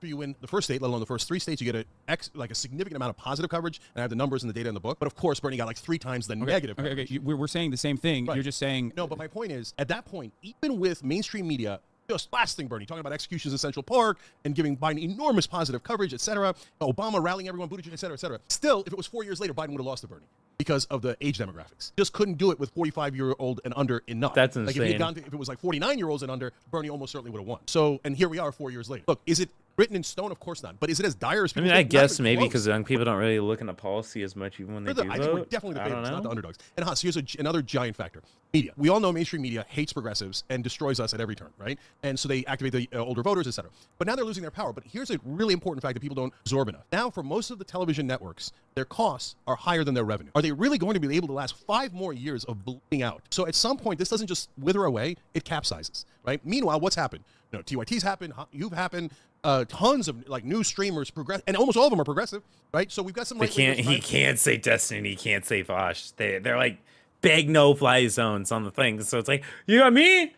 You win the first state, let alone the first 3 states, you get a significant amount of positive coverage, and I have the numbers and the data in the book. But of course, Bernie got like 3 times the negative coverage. Okay. We're saying the same thing. Right. You're just saying... No, but my point is, at that point, even with mainstream media just blasting Bernie, talking about executions in Central Park and giving Biden enormous positive coverage, etc., Obama rallying everyone, Buttigieg, etc., etc. Still, if it was 4 years later, Biden would have lost to Bernie because of the age demographics. Just couldn't do it with 45-year-old and under enough. That's Like insane. if it was like 49-year-olds and under, Bernie almost certainly would have won. So, and here we are 4 years later. Look, is it written in stone? Of course not. But is it as dire as I people mean, I think? Not guess even maybe close. because young people don't really look into policy as much even when they do I think we're vote. definitely the I don't favorites, not the know. underdogs. And Haas, here's another giant factor. Media. We all know mainstream media hates progressives and destroys us at every turn, right? And so they activate the older voters, etc. But now they're losing their power. But here's a really important fact that people don't absorb enough. Now, for most of the television networks, their costs are higher than their revenue. Are they really going to be able to last 5 more years of bleeding out? So at some point, this doesn't just wither away, it capsizes, right? Meanwhile, what's happened? You know, TYT's happened, you've happened, tons of like new streamers and almost all of them are progressive, right? So we've got some. He can't say Destiny. He can't say Vaush. They're like big no-fly zones on the thing. So it's like you got me,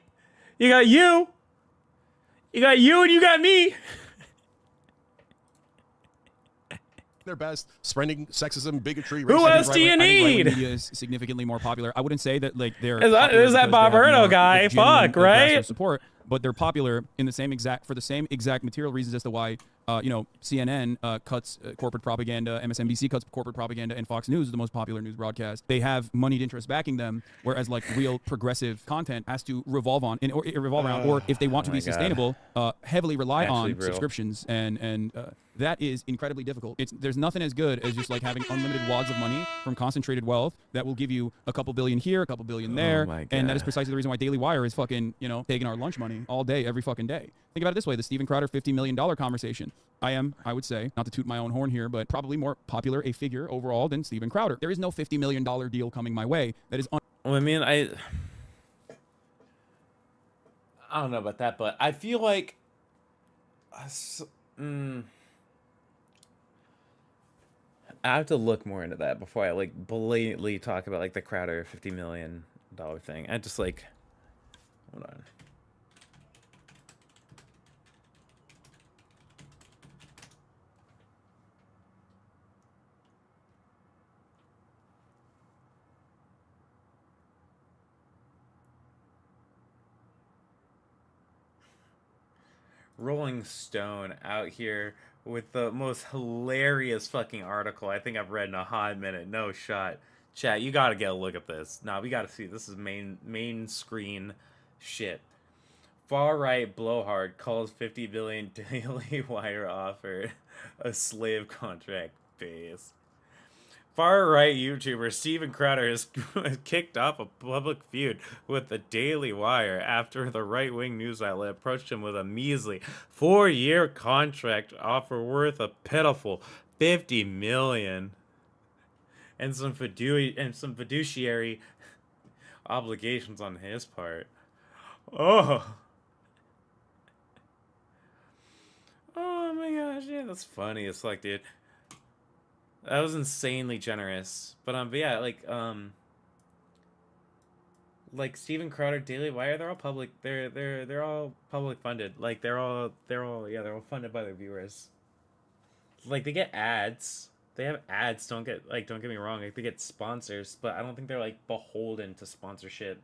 you got you, you got you, and you got me. Their best, spreading sexism, bigotry. Who racism. else do you I think right-wing need? media is significantly more popular. I wouldn't say that like they're. Is that Bob Erno guy? Fuck, right? Support, but they're popular in the same exact material reasons as to why CNN cuts corporate propaganda, MSNBC cuts corporate propaganda, and Fox News is the most popular news broadcast. They have moneyed interests backing them, whereas like real progressive content has to revolve around, or if they want to be sustainable, heavily rely on subscriptions and that is incredibly difficult. There's nothing as good as just like having unlimited wads of money from concentrated wealth that will give you a couple billion here, a couple billion there, my and that is God. precisely the reason why Daily Wire is fucking, you know, taking our lunch money all day, every fucking day. Think about it this way: the Steven Crowder $50 million conversation. I would say, not to toot my own horn here, but probably more popular a figure overall than Steven Crowder. There is no $50 million deal coming my way that is. Well, I mean, I don't know about that, but I feel like I have to look more into that before I like blatantly talk about like the Crowder $50 million thing. I just like, hold on. Rolling Stone out here with the most hilarious fucking article I think I've read in a hot minute. No shot. Chat, you gotta get a look at this. Nah, we gotta see. This is main screen shit. Far right blowhard calls 50 billion Daily Wire offer a slave contract base. Far right YouTuber Steven Crowder has kicked off a public feud with the Daily Wire after the right-wing news outlet approached him with a measly 4-year contract offer worth a pitiful $50 million and some fiduciary obligations on his part. Oh my gosh, yeah, that's funny. It's like, dude. That was insanely generous. But yeah, like Steven Crowder, Daily Wire, they're all public. They're all public funded. Like they're all funded by their viewers. Like they get ads. They have ads. Don't get me wrong. Like they get sponsors, but I don't think they're like beholden to sponsorship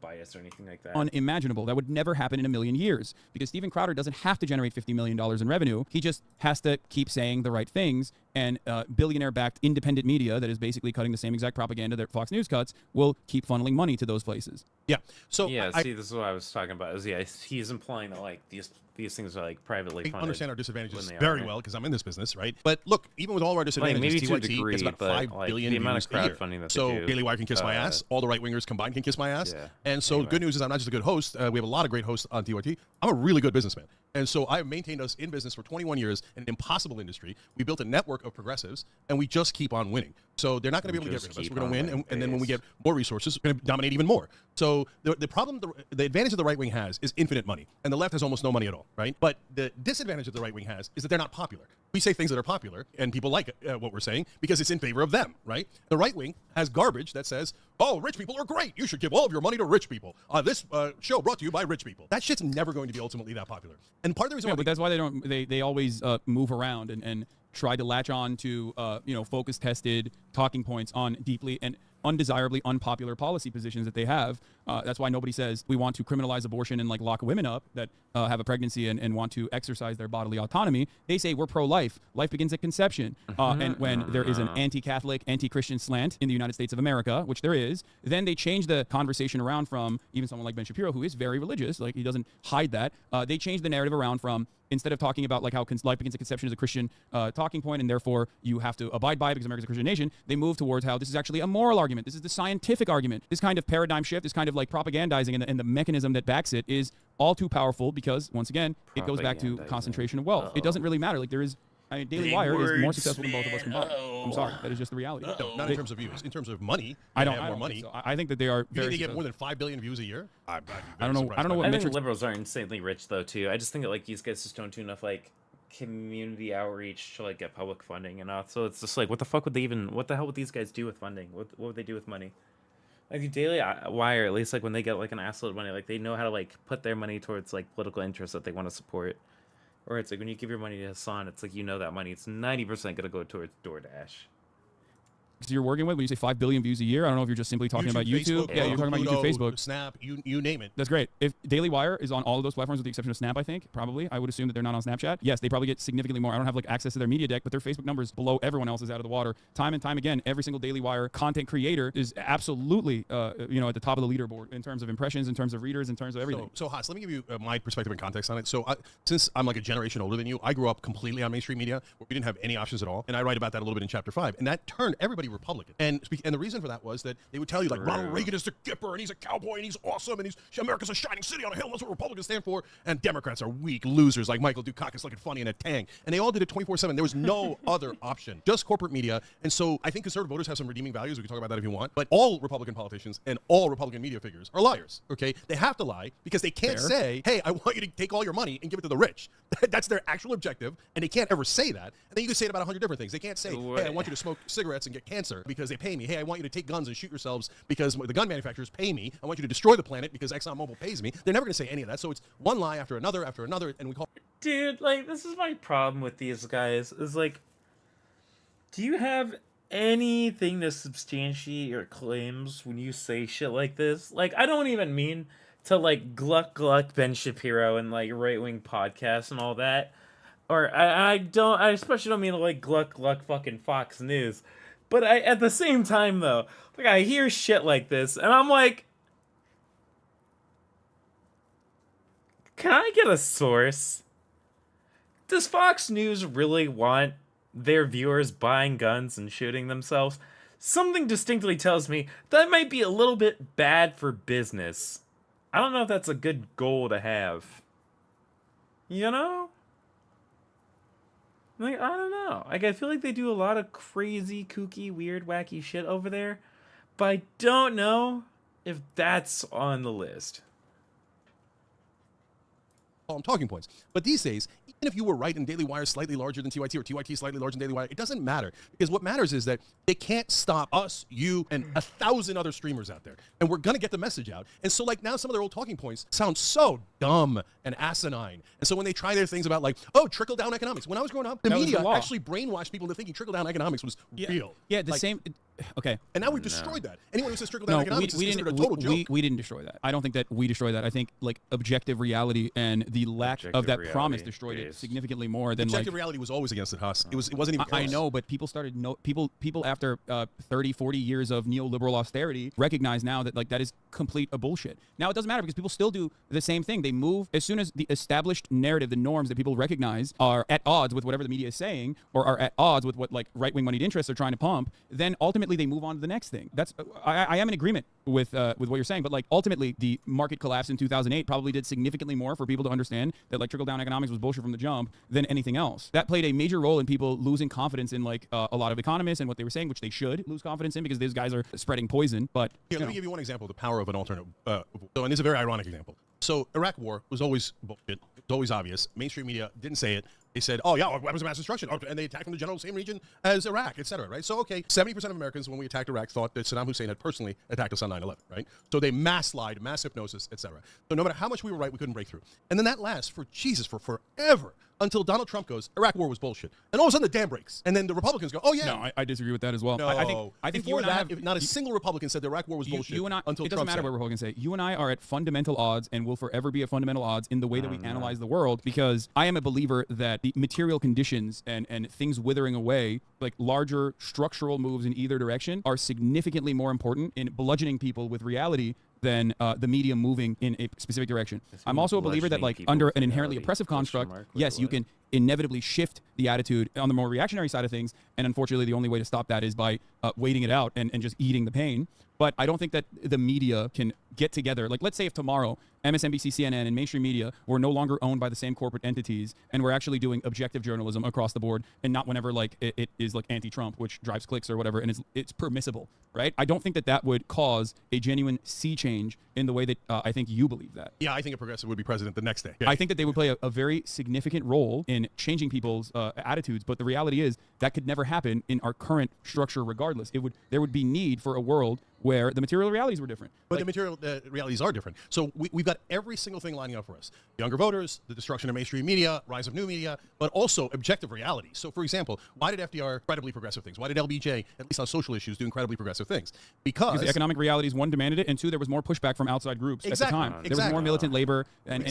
bias or anything like that. Unimaginable. That would never happen in a million years because Steven Crowder doesn't have to generate $50 million in revenue. He just has to keep saying the right things, and billionaire-backed independent media that is basically cutting the same exact propaganda that Fox News cuts will keep funneling money to those places. Yeah. So yeah, see, this is what I was talking about. He's implying that like these things are like privately funded. I understand our disadvantages very well because I'm in this business, right? But look, even with all of our disadvantages, maybe to a TYT degree, gets about 5 like, billion the amount views of a year. crowdfunding that So they do, Daily Wire can kiss my ass. All the right wingers combined can kiss my ass. Yeah. And so the good news is I'm not just a good host. We have a lot of great hosts on TYT. I'm a really good businessman. And so I have maintained us in business for 21 years in an impossible industry. We built a network of progressives, and we just keep on winning. So they're not going to be able to get rid of us. We're going to win, and then when we get more resources, we're going to dominate even more. So the problem, the advantage of the right wing has is infinite money, and the left has almost no money at all, right? But the disadvantage that the right wing has is that they're not popular. We say things that are popular, and people like what we're saying because it's in favor of them, right? The right wing has garbage that says, oh, rich people are great. You should give all of your money to rich people. This show brought to you by rich people. That shit's never going to be ultimately that popular. And part of the reason why but that's why they always move around and try to latch on to focus tested talking points on deeply and undesirably unpopular policy positions that they have. That's why nobody says we want to criminalize abortion and like lock women up that have a pregnancy and want to exercise their bodily autonomy. They say we're pro-life. Life begins at conception. And when there is an anti-Catholic, anti-Christian slant in the United States of America, which there is, then they change the conversation around from even someone like Ben Shapiro, who is very religious, like he doesn't hide that. They change the narrative around from instead of talking about like how life begins at conception is a Christian talking point and therefore you have to abide by it because America's a Christian nation, they move towards how this is actually a moral argument. This is the scientific argument. This kind of paradigm shift, this kind of like propagandizing and the mechanism that backs it is all too powerful because, once again, it goes back to concentration of wealth. It doesn't really matter. Like there is, Daily Wire is more successful than both of us combined. I'm sorry, that is just the reality. No, not in terms of views. In terms of money, I don't have more money. So. I think that they are. You think they get more than 5 billion views a year? I don't know. I don't know what I metrics. think liberals are insanely rich though too. I just think that like these guys just don't do enough like community outreach to like get public funding and all. So it's just like what the hell would these guys do with funding? What would they do with money? Like the Daily Wire, at least like when they get like an assload of money, like they know how to like put their money towards like political interests that they want to support. Or it's like when you give your money to Hassan, it's like that money it's 90% gonna go towards DoorDash. you're working with when you say 5 billion views a year. I don't know if you're just simply talking about YouTube. Facebook, Yeah, you're talking about YouTube, Pluto, Facebook. Snap, you name it. That's great. If Daily Wire is on all of those platforms with the exception of Snap, I think, probably. I would assume that they're not on Snapchat. Yes, they probably get significantly more. I don't have like access to their media deck, but their Facebook numbers blow everyone else's out of the water. Time and time again, every single Daily Wire content creator is absolutely, you know, at the top of the leaderboard in terms of impressions, in terms of readers, in terms of everything. So Haas, let me give you my perspective and context on it. So since I'm like a generation older than you, I grew up completely on mainstream media where we didn't have any options at all. And I write about that a little bit in chapter 5. And that turned everybody Republican. And the reason for that was that they would tell you like Ronald Reagan is the Gipper and he's a cowboy and he's awesome and he's America's a shining city on a hill. That's what Republicans stand for. And Democrats are weak losers like Michael Dukakis looking funny in a tang. And they all did it 24/7. There was no other option, just corporate media. And so I think conservative voters have some redeeming values. We can talk about that if you want. But all Republican politicians and all Republican media figures are liars. Okay, they have to lie because they can't say, "Hey, I want you to take all your money and give it to the rich." That's their actual objective, and they can't ever say that. And then you can say it about 100 different things. They can't say, "Hey, I want you to smoke cigarettes and get cancer because they pay me." "Hey, I want you to take guns and shoot yourselves because the gun manufacturers pay me." "I want you to destroy the planet because ExxonMobil pays me." They're never going to say any of that. So it's one lie after another, and we call. Dude, like, this is my problem with these guys. Is like, do you have anything to substantiate your claims when you say shit like this? Like, I don't even mean to like gluck Ben Shapiro and like right-wing podcasts and all that. Or I especially don't mean to like gluck fucking Fox News. But at the same time though, like I hear shit like this and I'm like, can I get a source? Does Fox News really want their viewers buying guns and shooting themselves? Something distinctly tells me that might be a little bit bad for business. I don't know if that's a good goal to have. You know? Like, I don't know. Like, I feel like they do a lot of crazy, kooky, weird, wacky shit over there. But I don't know if that's on the list. Talking points. But these days, even if you were right and Daily Wire is slightly larger than TYT or TYT is slightly larger than Daily Wire, it doesn't matter. Because what matters is that they can't stop us, you, and 1,000 other streamers out there. And we're going to get the message out. And so like now some of their old talking points sound so dumb and asinine. And so when they try their things about like, oh, trickle-down economics. When I was growing up, the media actually brainwashed people into thinking trickle-down economics was real. Yeah, the like, same... Okay. And now we've destroyed that. Anyone who says trickle-down economics is considered a total joke. We didn't destroy that. I don't think that we destroyed that. I think like objective reality and the lack of that promise destroyed it significantly more than objective reality was always against it, Huss. It wasn't even close. I know, but people started people after 30, 40 years of neoliberal austerity recognize now that like that is complete bullshit. Now it doesn't matter because people still do the same thing. They move as soon as the established narrative, the norms that people recognize are at odds with whatever the media is saying or are at odds with what like right-wing moneyed interests are trying to pump, then ultimately they move on to the next thing. That's I am in agreement with what you're saying, but like ultimately the market collapse in 2008 probably did significantly more for people to understand that like trickle-down economics was bullshit from the jump than anything else. That played a major role in people losing confidence in like a lot of economists and what they were saying, which they should lose confidence in because these guys are spreading poison. But let me give you one example of the power of an alternate. And it's a very ironic example. So Iraq War was always bullshit. It was always obvious. Mainstream media didn't say it. They said, oh, yeah, weapons of mass destruction. And they attacked from the general same region as Iraq, et cetera, right? So, okay, 70% of Americans, when we attacked Iraq, thought that Saddam Hussein had personally attacked us on 9/11, right? So they mass lied, mass hypnosis, et cetera. So no matter how much we were right, we couldn't break through. And then that lasts for forever. Until Donald Trump goes, Iraq War was bullshit. And all of a sudden the dam breaks. And then the Republicans go, oh, yeah. No, I disagree with that as well. No, I think before that, not a single Republican said the Iraq War was bullshit. You and I, until it doesn't matter what Republicans say. You and I are at fundamental odds and will forever be at fundamental odds in the way that we analyze the world because I am a believer that the material conditions and things withering away, like larger structural moves in either direction, are significantly more important in bludgeoning people with reality than the media moving in a specific direction. I'm also a believer that like under an inherently oppressive construct, yes, you can inevitably shift the attitude on the more reactionary side of things, and unfortunately the only way to stop that is by waiting it out and just eating the pain. But I don't think that the media can get together. Like, let's say if tomorrow MSNBC, CNN, and mainstream media were no longer owned by the same corporate entities and we're actually doing objective journalism across the board and not whenever like it is like anti-Trump, which drives clicks or whatever, and it's permissible, right? I don't think that would cause a genuine sea change in the way that I think you believe that. Yeah, I think a progressive would be president the next day. I think that they would play a very significant role in changing people's attitudes, but the reality is that could never happen in our current structure regardless. There would be need for a world where the material realities were different. But the material realities are different. So we've got every single thing lining up for us. Younger voters, the destruction of mainstream media, rise of new media, but also objective reality. So, for example, why did FDR incredibly progressive things? Why did LBJ, at least on social issues, do incredibly progressive things? Because the economic realities, one, demanded it, and two, there was more pushback from outside groups at the time. There was more militant labor, and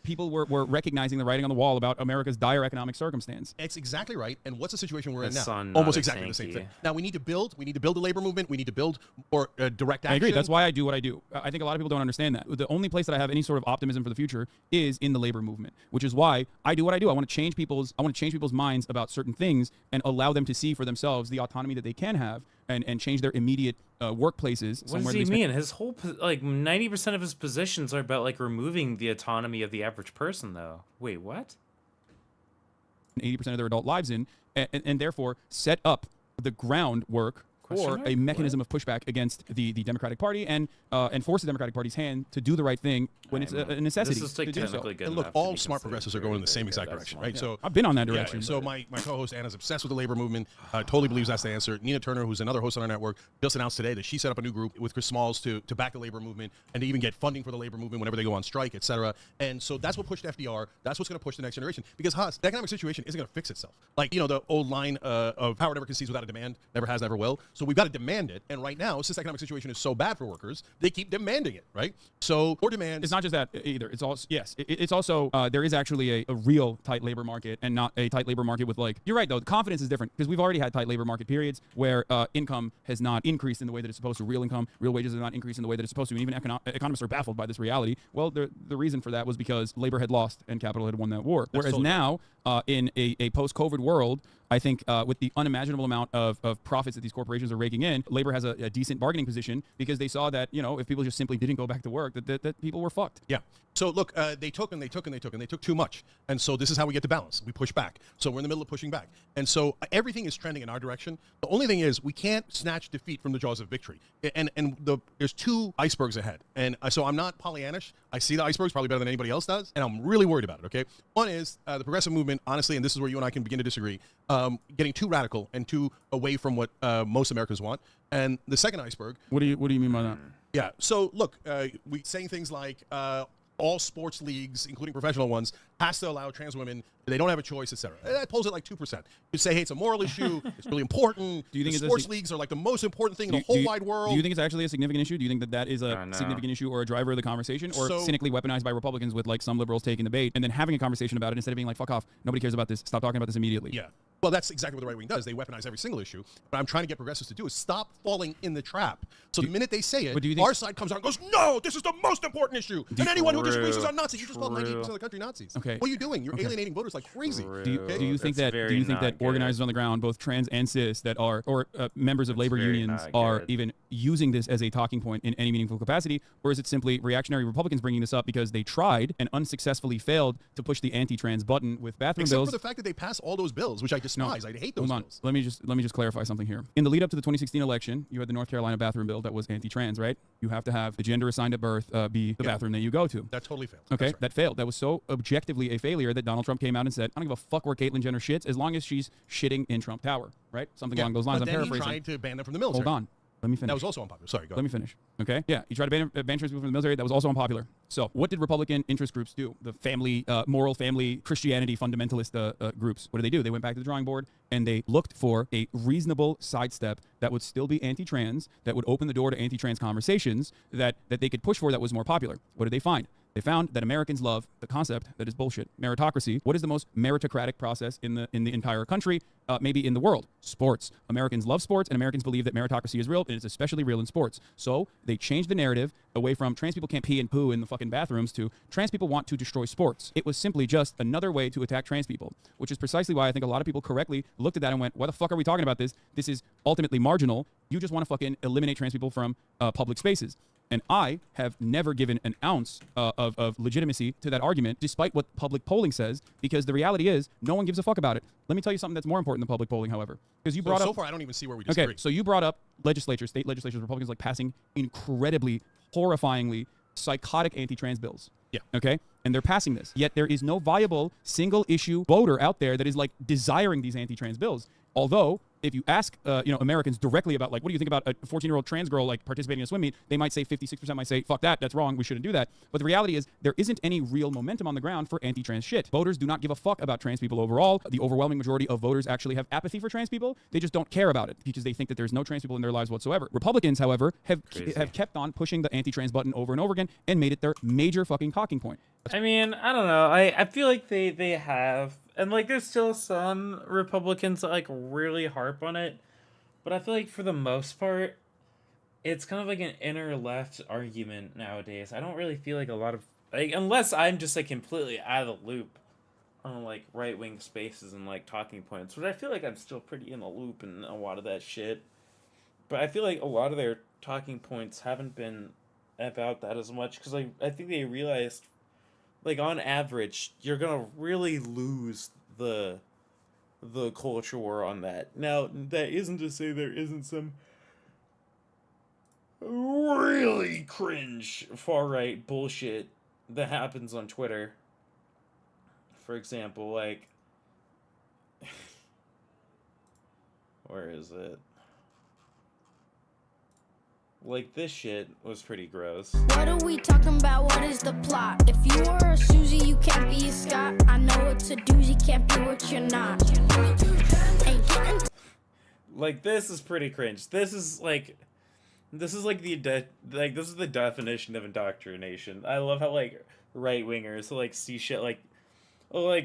people were recognizing the writing on the wall about America's dire economic circumstance. It's exactly right. And what's the situation we're in The now? sun, Almost not a exactly the same tanky. thing. Now we need to build the labor movement. We need to build more direct action. I agree. That's why I do what I do. I think a lot of people don't understand that. The only place that I have any sort of optimism for the future is in the labor movement, which is why I do what I do. I want to change people's minds about certain things and allow them to see for themselves the autonomy that they can have and change their immediate workplaces. What does he mean? His whole 90% of his positions are about like removing the autonomy of the average person, though. Wait, what? 80% of their adult lives in, and therefore set up the groundwork for a mechanism of pushback against the Democratic Party and force the Democratic Party's hand to do the right thing when it's a necessity. This is like to do so. technically good And look, enough to all be smart considered progressives are going in the same exact direction, right? Yeah. So I've been on that yeah, direction. so my co-host Anna's obsessed with the labor movement. Totally believes that's the answer. Nina Turner, who's another host on our network, just announced today that she set up a new group with Chris Smalls to back the labor movement and to even get funding for the labor movement whenever they go on strike, etc. And so that's what pushed FDR. That's what's going to push the next generation. Because Haas, the economic situation isn't going to fix itself. Like the old line of power never concedes without a demand, never has, never will. So we've got to demand it. And right now, since the economic situation is so bad for workers, they keep demanding it, right? So more demand. It's not just that either. It's also it's also there is actually a real tight labor market and not a tight labor market with you're right though. The confidence is different because we've already had tight labor market periods where income has not increased in the way that it's supposed to. Real income, real wages have not increased in the way that it's supposed to. And even economists are baffled by this reality. Well, the reason for that was because labor had lost and capital had won that war. Whereas totally now in a post-COVID world, I think with the unimaginable amount of profits that these corporations are raking in, labor has a decent bargaining position because they saw that, if people just simply didn't go back to work, that people were fucked. Yeah. So look, they took too much. And so this is how we get to balance. We push back. So we're in the middle of pushing back. And so everything is trending in our direction. The only thing is we can't snatch defeat from the jaws of victory. And there's two icebergs ahead. And so I'm not Pollyannish. I see the icebergs probably better than anybody else does. And I'm really worried about it, okay? One is the progressive movement, honestly, and this is where you and I can begin to disagree, getting too radical and too away from what most Americans want. And the second iceberg. What do you mean by that? Yeah. So look, we saying things like all sports leagues, including professional ones, has to allow trans women. They don't have a choice, etc. That polls at like 2%. You say, hey, it's a moral issue. It's really important. Do you think sports leagues are like the most important thing in the whole wide world? Do you think it's actually a significant issue? Do you think that is a significant issue or a driver of the conversation, or cynically weaponized by Republicans with some liberals taking the bait and then having a conversation about it instead of being like, fuck off, nobody cares about this, stop talking about this immediately? Yeah. Well, that's exactly what the right wing does. They weaponize every single issue. What I'm trying to get progressives to do is stop falling in the trap. So the minute they say it, our side comes out and goes, no, this is the most important issue. And anyone who disagrees is on Nazis. You just called 98% of the country Nazis. Okay. What are you doing? You're alienating voters like crazy. Do you think that organizers on the ground, both trans and cis, that are members of labor unions are even using this as a talking point in any meaningful capacity, or is it simply reactionary Republicans bringing this up because they tried and unsuccessfully failed to push the anti-trans button with bathroom Except bills? for the fact that they pass all those bills, which I despise. I hate those Hold on. bills. Let me just clarify something here. In the lead up to the 2016 election, you had the North Carolina bathroom bill that was anti-trans, right? You have to have the gender assigned at birth be the bathroom that you go to. That totally failed. Okay, that failed. That was so objectively a failure that Donald Trump came out and said, I don't give a fuck where Caitlyn Jenner shits as long as she's shitting in Trump Tower, right? Something along those lines. But I'm then he paraphrasing. tried to ban them from the military. Hold on. Let me finish. That was also unpopular. Sorry, go ahead. Let me finish. Okay? Yeah, he tried to ban trans people from the military. That was also unpopular. So what did Republican interest groups do? The family, moral family, Christianity fundamentalist groups. What did they do? They went back to the drawing board and they looked for a reasonable sidestep that would still be anti-trans, that would open the door to anti-trans conversations that they could push for that was more popular. What did they find? They found that Americans love the concept that is bullshit. Meritocracy. What is the most meritocratic process in the entire country? Maybe in the world? Sports. Americans love sports, and Americans believe that meritocracy is real, and it's especially real in sports. So they changed the narrative away from trans people can't pee and poo in the fucking bathrooms to trans people want to destroy sports. It was simply just another way to attack trans people, which is precisely why I think a lot of people correctly looked at that and went, why the fuck are we talking about this? This is ultimately marginal. You just want to fucking eliminate trans people from public spaces. And I have never given an ounce of legitimacy to that argument, despite what public polling says, because the reality is no one gives a fuck about it. Let me tell you something that's more important than public polling, however. Because you brought up... So far, I don't even see where we disagree. Okay, so you brought up state legislatures, Republicans passing incredibly, horrifyingly, psychotic anti-trans bills. Yeah. Okay? And they're passing this. Yet there is no viable single issue voter out there that is like desiring these anti-trans bills. Although, if you ask, Americans directly about like, what do you think about a 14-year-old trans girl like participating in a swim meet? They might say 56% might say, fuck that, that's wrong, we shouldn't do that. But the reality is there isn't any real momentum on the ground for anti-trans shit. Voters do not give a fuck about trans people overall. The overwhelming majority of voters actually have apathy for trans people. They just don't care about it because they think that there's no trans people in their lives whatsoever. Republicans, however, have kept on pushing the anti-trans button over and over again and made it their major fucking talking point. I mean, I don't know. I feel like they have, and like there's still some Republicans that like really harp on it, but I feel like for the most part, it's kind of like an inner left argument nowadays. I don't really feel like a lot of, like, unless I'm just like completely out of the loop on like right wing spaces and like talking points, but I feel like I'm still pretty in the loop in a lot of that shit. But I feel like a lot of their talking points haven't been about that as much because like I think they realized, like, on average, you're gonna really lose the culture war on that. Now, that isn't to say there isn't some really cringe far-right bullshit that happens on Twitter. For example, like, where is it? Like, this shit was pretty gross. What are we talking about? What is the plot? If you are a Susie, you can't be a Scott. I know it's a doozy, can't be what you're not. Like, this is pretty cringe. This is like this is the definition of indoctrination. I love how like right wingers like see shit like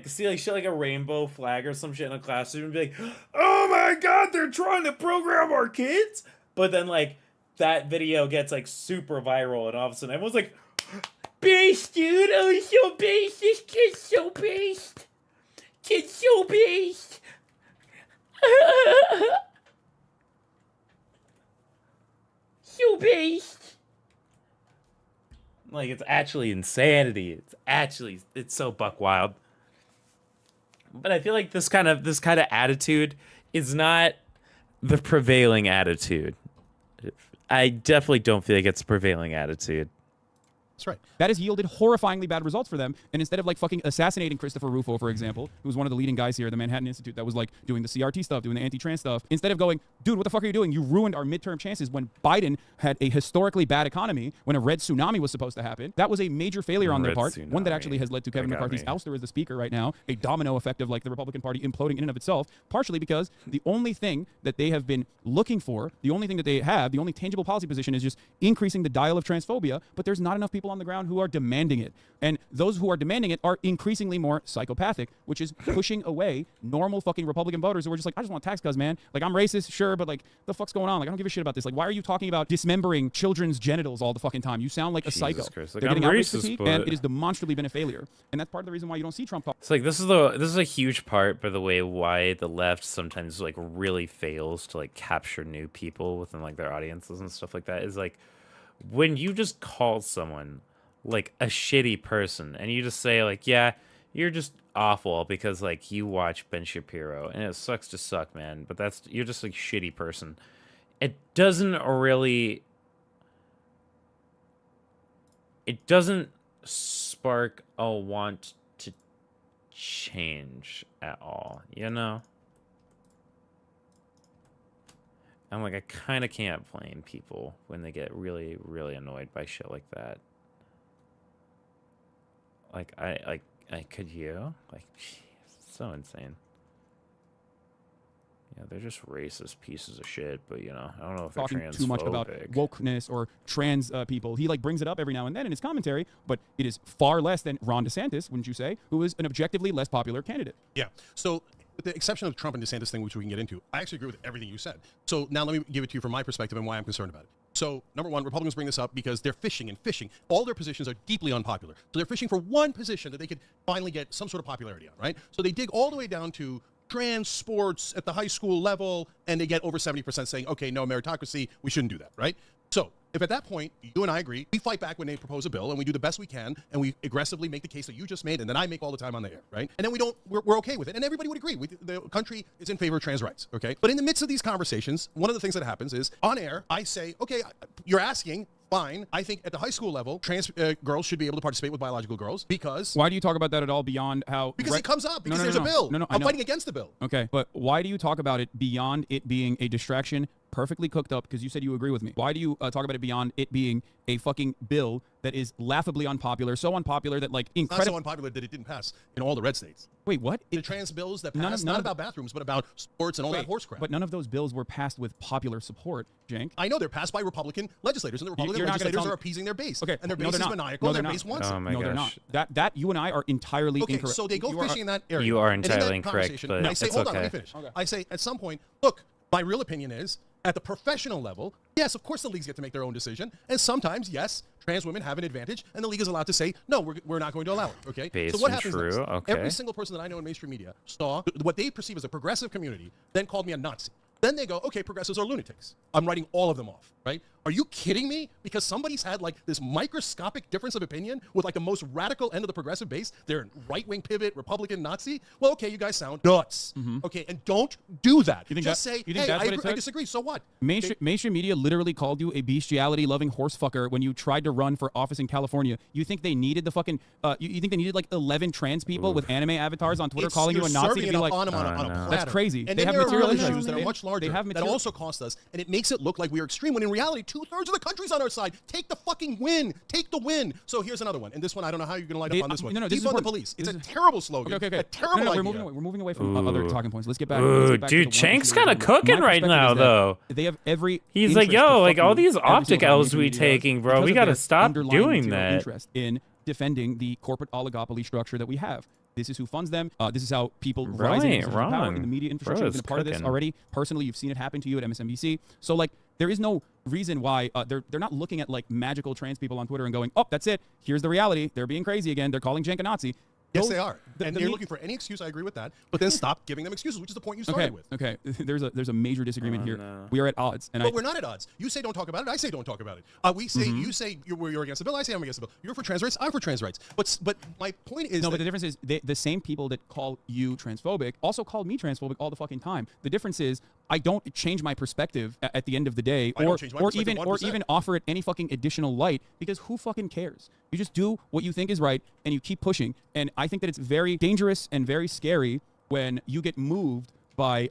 shit like a rainbow flag or some shit in a classroom and be like, oh my god, they're trying to program our kids. But then like that video gets like super viral and all of a sudden everyone's like, based, dude, oh so based, this kid's so based. Kid's so based. So based. Like, it's actually insanity. It's so buck wild. But I feel like this kind of attitude is not the prevailing attitude. I definitely don't feel like it's a prevailing attitude. That's right. That has yielded horrifyingly bad results for them. And instead of like fucking assassinating Christopher Rufo, for example, who's one of the leading guys here at the Manhattan Institute that was like doing the CRT stuff, doing the anti-trans stuff, instead of going, dude, what the fuck are you doing? You ruined our midterm chances when Biden had a historically bad economy, when a red tsunami was supposed to happen. That was a major failure on their part. One that actually has led to Kevin McCarthy's ouster as the speaker right now, a domino effect of like the Republican Party imploding in and of itself, partially because the only thing that they have been looking for, the only thing that they have, the only tangible policy position is just increasing the dial of transphobia, but there's not enough people on the ground who are demanding it. And those who are demanding it are increasingly more psychopathic, which is pushing away normal fucking Republican voters who are just like, I just want tax cuts, man. Like, I'm racist, sure, but like, the fuck's going on? Like, I don't give a shit about this. Like, why are you talking about dismembering children's genitals all the fucking time? You sound like a psycho. Christ. Like, They're I'm getting outrage racist, fatigue, but and it has demonstrably been a failure. And that's part of the reason why you don't see Trump talk. It's like this is a huge part, by the way, why the left sometimes like really fails to like capture new people within like their audiences and stuff like that. Is like when you just call someone like a shitty person and you just say like, yeah, you're just awful because like you watch Ben Shapiro and it sucks to suck, man, but you're just like shitty person. It doesn't spark a want to change at all, you know? And like I kind of can't blame people when they get really, really annoyed by shit like that. Like I could you? Like, geez, it's so insane. Yeah, they're just racist pieces of shit, but you know, I don't know if they're talking transphobic. too much about wokeness or trans people. He like brings it up every now and then in his commentary, but it is far less than Ron DeSantis, wouldn't you say, who is an objectively less popular candidate. Yeah. So with the exception of the Trump and DeSantis thing, which we can get into, I actually agree with everything you said. So now let me give it to you from my perspective and why I'm concerned about it. So, number one, Republicans bring this up because they're fishing and fishing. All their positions are deeply unpopular. So they're fishing for one position that they could finally get some sort of popularity on, right? So they dig all the way down to trans sports at the high school level, and they get over 70% saying, okay, no, meritocracy, we shouldn't do that, right? So if at that point, you and I agree, we fight back when they propose a bill, and we do the best we can, and we aggressively make the case that you just made, and then I make all the time on the air, right? And then we're okay with it, and everybody would agree. The country is in favor of trans rights, okay? But in the midst of these conversations, one of the things that happens is, on air, I say, okay, you're asking fine. I think at the high school level, trans girls should be able to participate with biological girls because... Why do you talk about that at all beyond how... Because it comes up, because there's a bill. No, I'm fighting against the bill. Okay, but why do you talk about it beyond it being a distraction, perfectly cooked up, because you said you agree with me? Why do you talk about it beyond it being a fucking bill that is laughably unpopular, so unpopular that, like, It's not so unpopular that it didn't pass in all the red states. Wait, what? The trans bills that passed, not about bathrooms, but about sports and all that horse crap. But none of those bills were passed with popular support, Jank. I know they're passed by Republican legislators, and the Republican legislators are appeasing their base. Okay, and their no, base they're is not. maniacal, No, and their they're base not. wants it. my No, they're gosh. not. That you and I are entirely Okay, incorrect. so they go fishing in that area. You are And in entirely that incorrect, conversation, but I say, it's hold on, okay. let me finish. I say, at some point, look, my real opinion is, at the professional level, yes, of course the leagues get to make their own decision, and sometimes, yes, trans women have an advantage, and the league is allowed to say, no, we're not going to allow it, okay? Based so what and happens true, next? okay. Every single person that I know in mainstream media saw what they perceive as a progressive community, then called me a Nazi. Then they go, okay, progressives are lunatics. I'm writing all of them off, right? Are you kidding me? Because somebody's had like this microscopic difference of opinion with like the most radical end of the progressive base. They're right-wing pivot, Republican, Nazi. Well, okay, you guys sound nuts. Okay, and don't do that. You think Just that- say, you think hey, that's what it I took? disagree. So what? Mainstream media literally called you a bestiality-loving horse fucker when you tried to run for office in California. You think they needed the fucking? You think they needed like 11 trans people with anime avatars on Twitter calling you a Nazi to be like? on a platter. That's crazy. And They then have there are material real issues. issues that are much larger. They have that material. also cost us, and it makes it look like we are extreme. When in reality, 2/3 of the country's on our side. Take the fucking win. Take the win. So here's another one, and this one I don't know how you're going to light up on this one. No, this is Defund the important. police. It's This a is- terrible slogan. Okay. A terrible no, idea. we're moving away from other talking points. Let's get back. Ooh, to dude, the one Chank's issue kind we're of talking about. cooking My right perspective now, is that though. They have every. He's like, interest to yo, like all fucking these every optic single L's time we media does taking, bro. because We of got to their stop underlying doing zero that. interest in defending the corporate oligopoly structure that we have. This is who funds them. This is how people rise in Right, positions of power in the wrong. media infrastructure. Bro, You've been a part of this cooking. already. Personally, you've seen it happen to you at MSNBC. So like, there is no reason why they're not looking at like magical trans people on Twitter and going, oh, that's it. Here's the reality. They're being crazy again. They're calling Jank a Nazi. Yes, Those- they are. And the they're me- looking for any excuse. I agree with that. But then stop giving them excuses, which is the point you started with. Okay. There's a major disagreement here. We are at odds, and But we're not at odds. You say don't talk about it. I say don't talk about it. We say you say you're against the bill. I say I'm against the bill. You're for trans rights. I'm for trans rights. But my point is but the difference is the same people that call you transphobic also call me transphobic all the fucking time. The difference is I don't change my perspective at the end of the day, I don't change my perspective 1%. even offer it any fucking additional light, because who fucking cares? You just do what you think is right and you keep pushing. And I think that it's very dangerous and very scary when you get moved by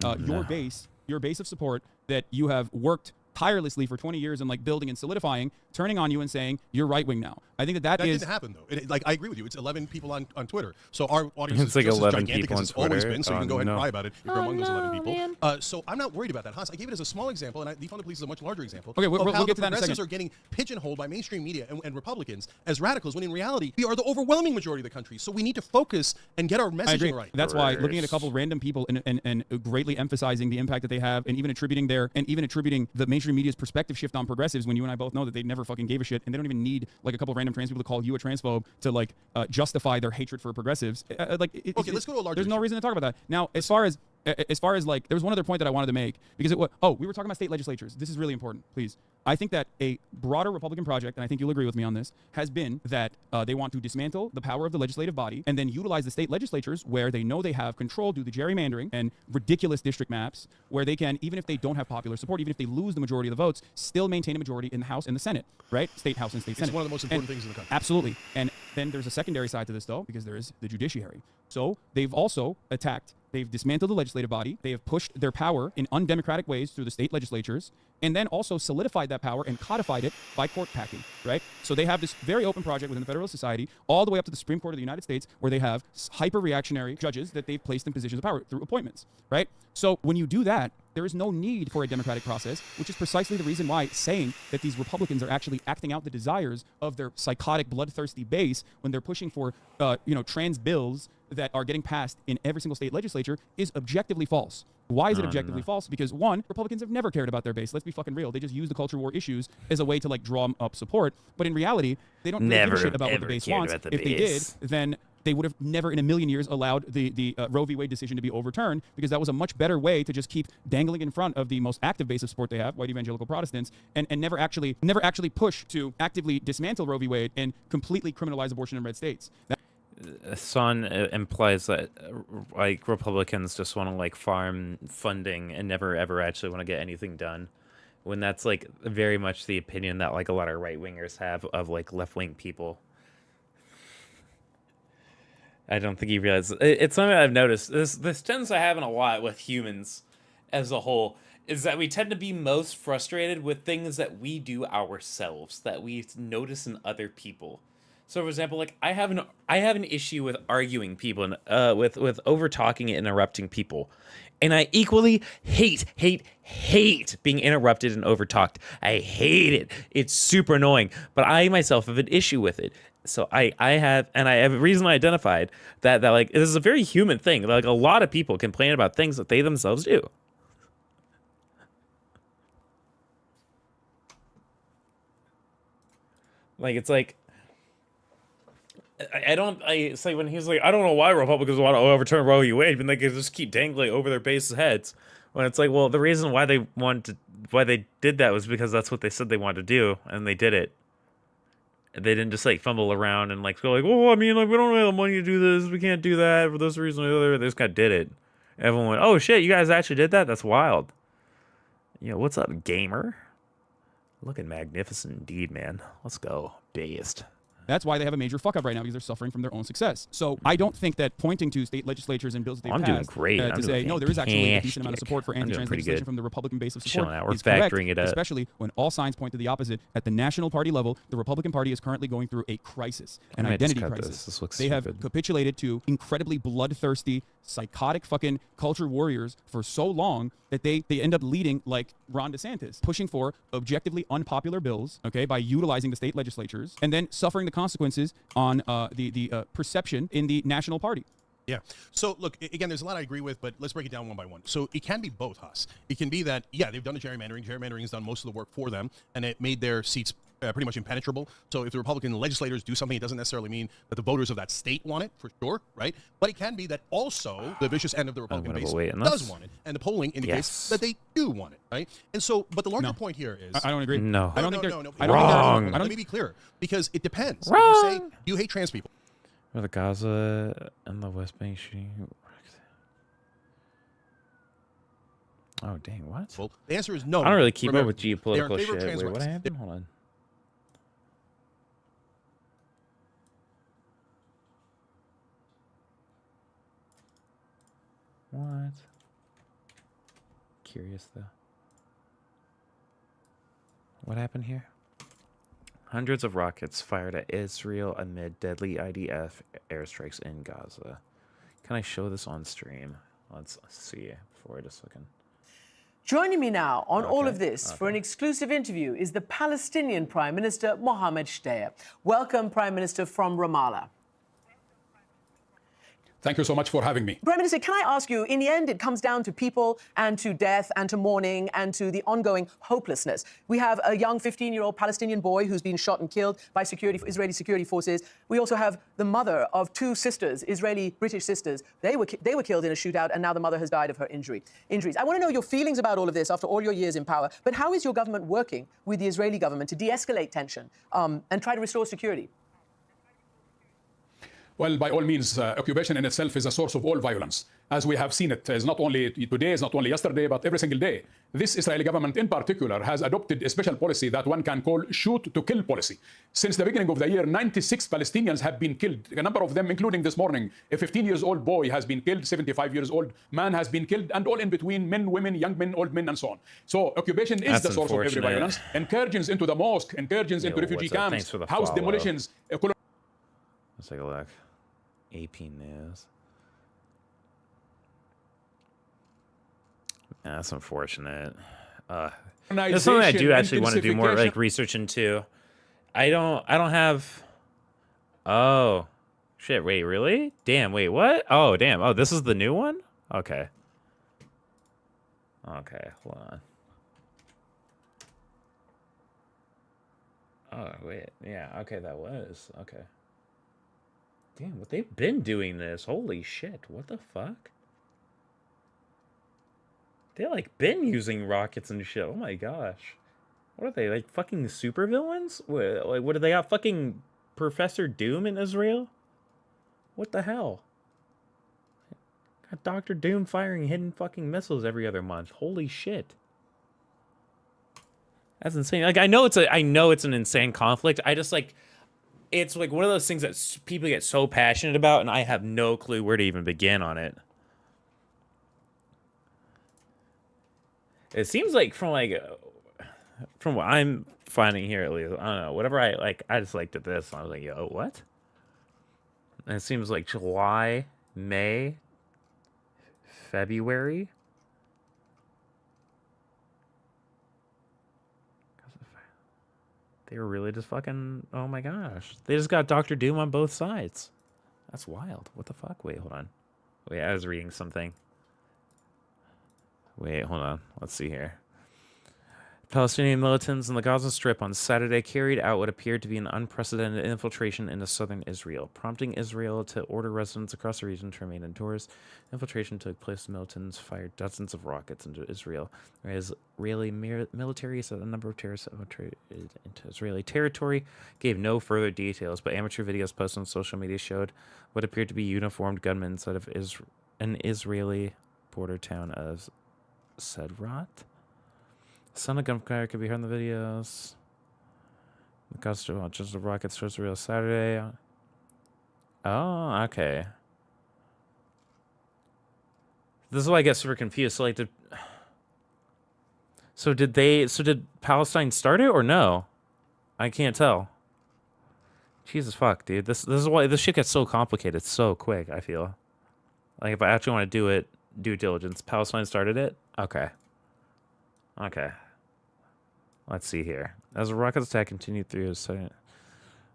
your base of support that you have worked tirelessly for 20 years and like building and solidifying, turning on you and saying you're right wing now. I think that is didn't happen though. Like I agree with you. It's 11 people on Twitter. So our audience It's is like just 11 as gigantic people as on it's always Twitter. been. So you can Oh, go ahead and no. cry about it if you're among those 11 people. man. So I'm not worried about that, Hans. I gave it as a small example, and Defund the Police is a much larger example. Okay, of we'll how get the to that in a progressives second. are getting pigeonholed by mainstream media and Republicans as radicals, when in reality we are the overwhelming majority of the country. So we need to focus and get our I agree. messaging right. That's why looking at a couple random people and greatly emphasizing the impact that they have, and even attributing the mainstream media's perspective shift on progressives, when you and I both know that they never fucking gave a shit, and they don't even need like a couple of random trans people to call you a transphobe to like justify their hatred for progressives. Okay, let's go to a larger There's no issue. reason to talk about that. Now, as far as like, there was one other point that I wanted to make, because we were talking about state legislatures. This is really important, please. I think that a broader Republican project, and I think you'll agree with me on this, has been that they want to dismantle the power of the legislative body and then utilize the state legislatures where they know they have control due to gerrymandering and ridiculous district maps, where they can, even if they don't have popular support, even if they lose the majority of the votes, still maintain a majority in the House and the Senate, right? State House and state Senate. It's one of the most important things in the country. Absolutely. And then there's a secondary side to this, though, because there is the judiciary. So they've also they've dismantled the legislative body. They have pushed their power in undemocratic ways through the state legislatures, and then also solidified that power and codified it by court packing, right? So they have this very open project within the Federalist Society, all the way up to the Supreme Court of the United States, where they have hyper-reactionary judges that they've placed in positions of power through appointments, right? So when you do that, there is no need for a democratic process, which is precisely the reason why saying that these Republicans are actually acting out the desires of their psychotic, bloodthirsty base when they're pushing for, trans bills that are getting passed in every single state legislature is objectively false. Why is it objectively false? Because one, Republicans have never cared about their base. Let's be fucking real. They just use the culture war issues as a way to like draw up support. But in reality, they don't really give a shit about what the base wants. If they did, then they would have never in a million years allowed the Roe v. Wade decision to be overturned, because that was a much better way to just keep dangling in front of the most active base of support they have, white evangelical Protestants, and never actually push to actively dismantle Roe v. Wade and completely criminalize abortion in red states. Son implies that like Republicans just want to like farm funding and never ever actually want to get anything done. when that's like very much the opinion that like a lot of right wingers have of like left wing people. I don't think you realize it's something I've noticed. This tends to happen a lot with humans as a whole, is that we tend to be most frustrated with things that we do ourselves, that we notice in other people. So, for example, like I have an issue with arguing people and with over talking and interrupting people, and I equally hate being interrupted and over talked. I hate it. It's super annoying. But I myself have an issue with it. So I have a reason identified that like this is a very human thing. Like a lot of people complain about things that they themselves do. Like it's like it's like when he's like, I don't know why Republicans want to overturn Roe v. Wade, but they can just keep dangling over their bases' heads. When it's like, well, the reason why they did that was because that's what they said they wanted to do, and they did it. They didn't just like fumble around and like go like, well, I mean, like we don't have the money to do this, we can't do that for this reason or the other. They just kind of did it. Everyone went, oh shit, you guys actually did that? That's wild. Yo, what's up, gamer? Looking magnificent indeed, man. Let's go, based. That's why they have a major fuck up right now, because they're suffering from their own success. So I don't think that pointing to state legislatures and bills that they've I'm passed doing great. To say, no, there is actually a decent amount of support for anti-trans legislation from the Republican base of support. Chilling out. We're is correct, factoring it up. especially when all signs point to the opposite. At the national party level, the Republican Party is currently going through a crisis, an identity crisis. This looks they have stupid. capitulated to incredibly bloodthirsty, psychotic fucking culture warriors for so long that they end up leading like Ron DeSantis, pushing for objectively unpopular bills, okay, by utilizing the state legislatures, and then suffering the consequences on the perception in the national party. Yeah. So look, again, there's a lot I agree with, but let's break it down one by one. So it can be both, Huss. It can be that, yeah, they've done the gerrymandering. Gerrymandering has done most of the work for them, and it made their seats pretty much impenetrable. So if the Republican legislators do something, it doesn't necessarily mean that the voters of that state want it, for sure, right? But it can be that also the vicious end of the Republican base does want it, and the polling indicates that they do want it, right? And so, but the larger point here is... I don't agree. No. I don't think no. Wrong. Let me be clear, because it depends. Wrong. If you say, do you hate trans people? Or the Gaza and the West Bank shooting. Oh, dang, what? Well, the answer is no. I don't really keep Remember, up with geopolitical they are in favor of shit. trans Wait, what rights. happened? Hold on. What? Curious, though. What happened here? Hundreds of rockets fired at Israel amid deadly IDF airstrikes in Gaza. Can I show this on stream? Let's see before I just looking. Joining me now on all of this for an exclusive interview is the Palestinian Prime Minister Mohammed Shtayyeh. Welcome, Prime Minister, from Ramallah. Thank you so much for having me. Prime Minister, can I ask you, in the end, it comes down to people and to death and to mourning and to the ongoing hopelessness. We have a young 15-year-old Palestinian boy who's been shot and killed by Israeli security forces. We also have the mother of two sisters, Israeli-British sisters. They were killed in a shootout, and now the mother has died of her injuries. I want to know your feelings about all of this after all your years in power, but how is your government working with the Israeli government to de-escalate tension and try to restore security? Well, by all means, occupation in itself is a source of all violence. As we have seen it, is not only today, is not only yesterday, but every single day. This Israeli government in particular has adopted a special policy that one can call shoot to kill policy. Since the beginning of the year, 96 Palestinians have been killed. A number of them, including this morning, a 15-year-old boy has been killed, 75-year-old man has been killed, and all in between, men, women, young men, old men, and so on. So occupation is the source of every violence. Incursions into the mosque, incursions into refugee camps, house demolitions. Let's take a look. AP News. That's unfortunate. It's something I do actually want to do more like research into. I don't have. Oh, shit! Wait, really? Damn! Wait, what? Oh, damn! Oh, this is the new one. Okay. Okay, hold on. Oh wait, yeah. Okay, that was okay. Damn, what they've been doing this. Holy shit, what the fuck? They like been using rockets and shit. Oh my gosh. What are they, like fucking supervillains? What do they got, fucking Professor Doom in Israel? What the hell? Got Dr. Doom firing hidden fucking missiles every other month. Holy shit. That's insane. Like I know it's an insane conflict. I just like it's like one of those things that people get so passionate about, and I have no clue where to even begin on it. It seems like from what I'm finding here at least, I don't know. Whatever I just looked at this. And I was like, yo, what? And it seems like July, May, February. They were really just fucking, oh my gosh. They just got Doctor Doom on both sides. That's wild. What the fuck? Wait, hold on. Wait, I was reading something. Wait, hold on. Let's see here. Palestinian militants in the Gaza Strip on Saturday carried out what appeared to be an unprecedented infiltration into southern Israel, prompting Israel to order residents across the region to remain indoors. Infiltration took place. Militants fired dozens of rockets into Israel. Israeli military said a number of terrorists infiltrated into Israeli territory. Gave no further details, but amateur videos posted on social media showed what appeared to be uniformed gunmen inside of an Israeli border town of Sedrat. Sound of gunfire could be heard in the videos. The gust of just the rockets towards Israel Saturday. Oh, okay. This is why I get super confused. So, like, did Palestine start it or no? I can't tell. Jesus fuck, dude. This is why this shit gets so complicated so quick. I feel like if I actually want to do it, due diligence. Palestine started it. Okay. Okay. Let's see here. As the rocket attack continued through his second,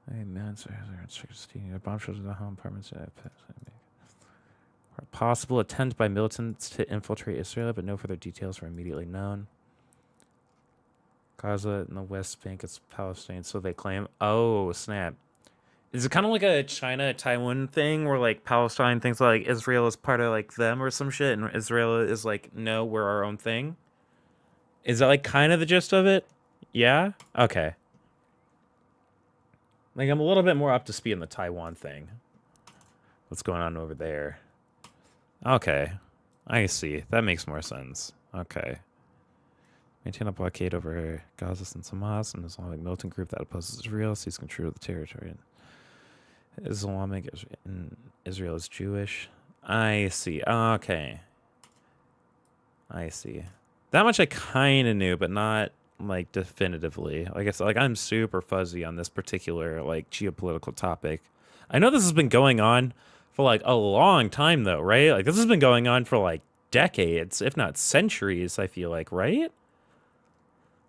bomb shelters in the home apartments. Possible attempt by militants to infiltrate Israel, but no further details were immediately known. Gaza in the West Bank is Palestine, so they claim. Oh, snap. Is it kind of like a China-Taiwan thing where, like, Palestine thinks, like, Israel is part of, like, them or some shit, and Israel is like, no, we're our own thing? Is that, like, kind of the gist of it? Yeah? Okay. Like, I'm a little bit more up to speed on the Taiwan thing. What's going on over there? Okay. I see. That makes more sense. Okay. Maintain a blockade over Gaza since Hamas, an Islamic militant group that opposes Israel, seeks control of the territory. Islamic in Israel is Jewish. I see. Okay. I see. That much I kind of knew, but not, like, definitively. Like I said, like, I'm super fuzzy on this particular, like, geopolitical topic. I know this has been going on for, like, a long time, though, right? Like, this has been going on for, like, decades, if not centuries, I feel like, right?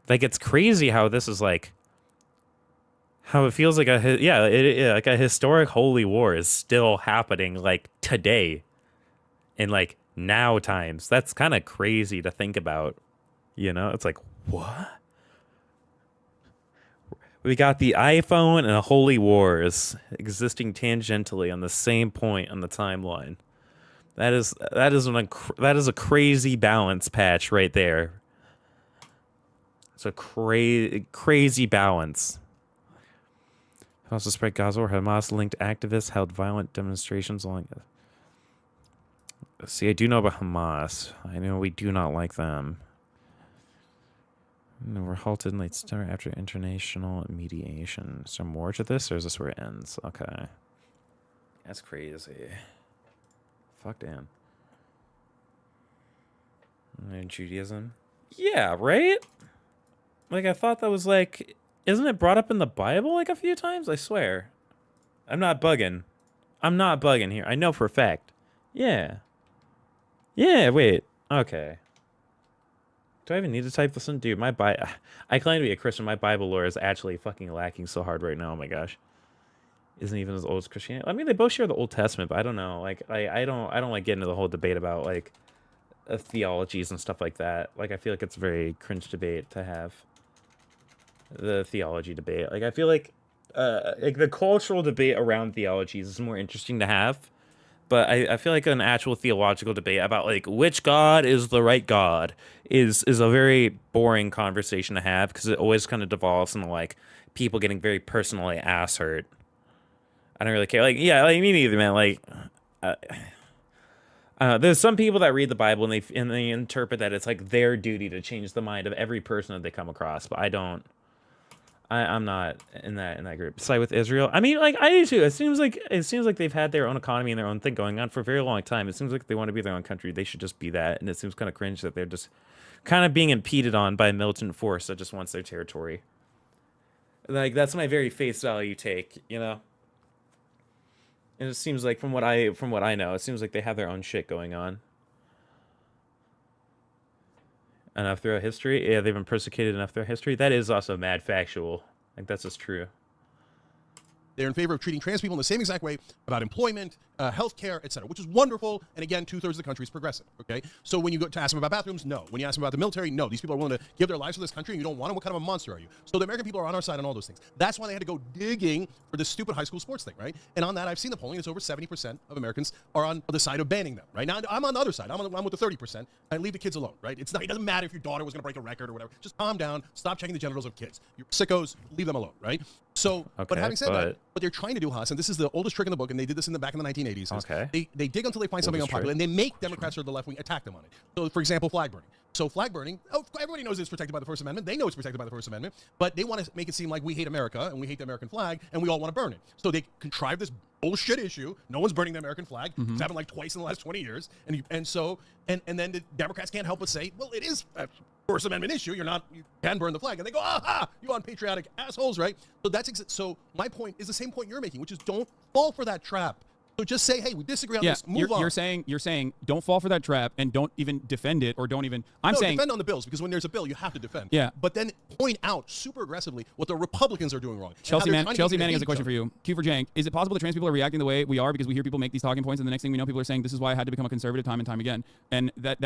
Like, it's crazy how this is, like, how it feels like like a historic holy war is still happening, like, today. In, like, now times. That's kind of crazy to think about. You know? It's like, what? We got the iPhone and a holy wars existing tangentially on the same point on the timeline. That is a crazy balance patch right there. It's a crazy balance. Also spread Gaza where Hamas-linked activists held violent demonstrations along. See, I do know about Hamas. I know we do not like them. No, we're halted in late summer after international mediation. Is there more to this, or is this where it ends? Okay. That's crazy. Fuck damn. And Judaism? Yeah, right? Like, I thought that was like... Isn't it brought up in the Bible, like, a few times? I swear. I'm not bugging. I'm not bugging here. I know for a fact. Yeah. Yeah, wait. Okay. Do I even need to type this in? Dude, I claim to be a Christian. My Bible lore is actually fucking lacking so hard right now. Oh my gosh. Isn't even as old as Christianity. I mean, they both share the Old Testament, but I don't know. Like, I don't like getting into the whole debate about, like, theologies and stuff like that. Like, I feel like it's a very cringe debate to have. The theology debate. Like, I feel like the cultural debate around theologies is more interesting to have. But I feel like an actual theological debate about, like, which God is the right God is a very boring conversation to have, because it always kind of devolves into, like, people getting very personally ass hurt. I don't really care. Like, yeah, like, me neither, man. Like, There's some people that read the Bible and they interpret that it's like their duty to change the mind of every person that they come across, but I don't. I'm not in that group. Side with Israel. I mean, like I do too. It seems like they've had their own economy and their own thing going on for a very long time. It seems like they want to be their own country. They should just be that. And it seems kind of cringe that they're just kind of being impeded on by a militant force that just wants their territory. Like that's my very face value take, you know. And it seems like from what I know, it seems like they have their own shit going on. Enough throughout history. Yeah, they've been persecuted enough throughout history. That is also mad factual. Like that's just true. They're in favor of treating trans people in the same exact way about employment, healthcare, etc., which is wonderful. And again, 2/3 of the country is progressive. Okay, so when you go to ask them about bathrooms, no. When you ask them about the military, no. These people are willing to give their lives for this country, and you don't want them. What kind of a monster are you? So the American people are on our side on all those things. That's why they had to go digging for this stupid high school sports thing, right? And on that, I've seen the polling. It's over 70% of Americans are on the side of banning them. Right now, I'm on the other side. I'm with the 30%. I leave the kids alone. Right? It doesn't matter if your daughter was going to break a record or whatever. Just calm down. Stop checking the genitals of kids. You're sickos. Leave them alone. Right? So, but having said that, what they're trying to do, Haas, and this is the oldest trick in the book, and they did this back in the 1980s. Okay. They dig until they find something unpopular, and they make Democrats or the left wing attack them on it. So, for example, flag burning. So flag burning, everybody knows it's protected by the First Amendment. They know it's protected by the First Amendment, but they want to make it seem like we hate America and we hate the American flag and we all want to burn it. So they contrive this bullshit issue. No one's burning the American flag. It's happened like twice in the last 20 years. And then the Democrats can't help but say, well, it is a First Amendment issue. You can burn the flag. And they go, aha, you unpatriotic assholes, right? So so my point is the same point you're making, which is don't fall for that trap. So just say, hey, we disagree on this. Move on. You're saying don't fall for that trap and don't even defend it or don't even. I'm saying defend on the bills because when there's a bill, you have to defend. Yeah. But then point out super aggressively what the Republicans are doing wrong. Chelsea Manning has a question for you. Q for Jank. Is it possible that trans people are reacting the way we are because we hear people make these talking points and the next thing we know people are saying this is why I had to become a conservative time and time again, and that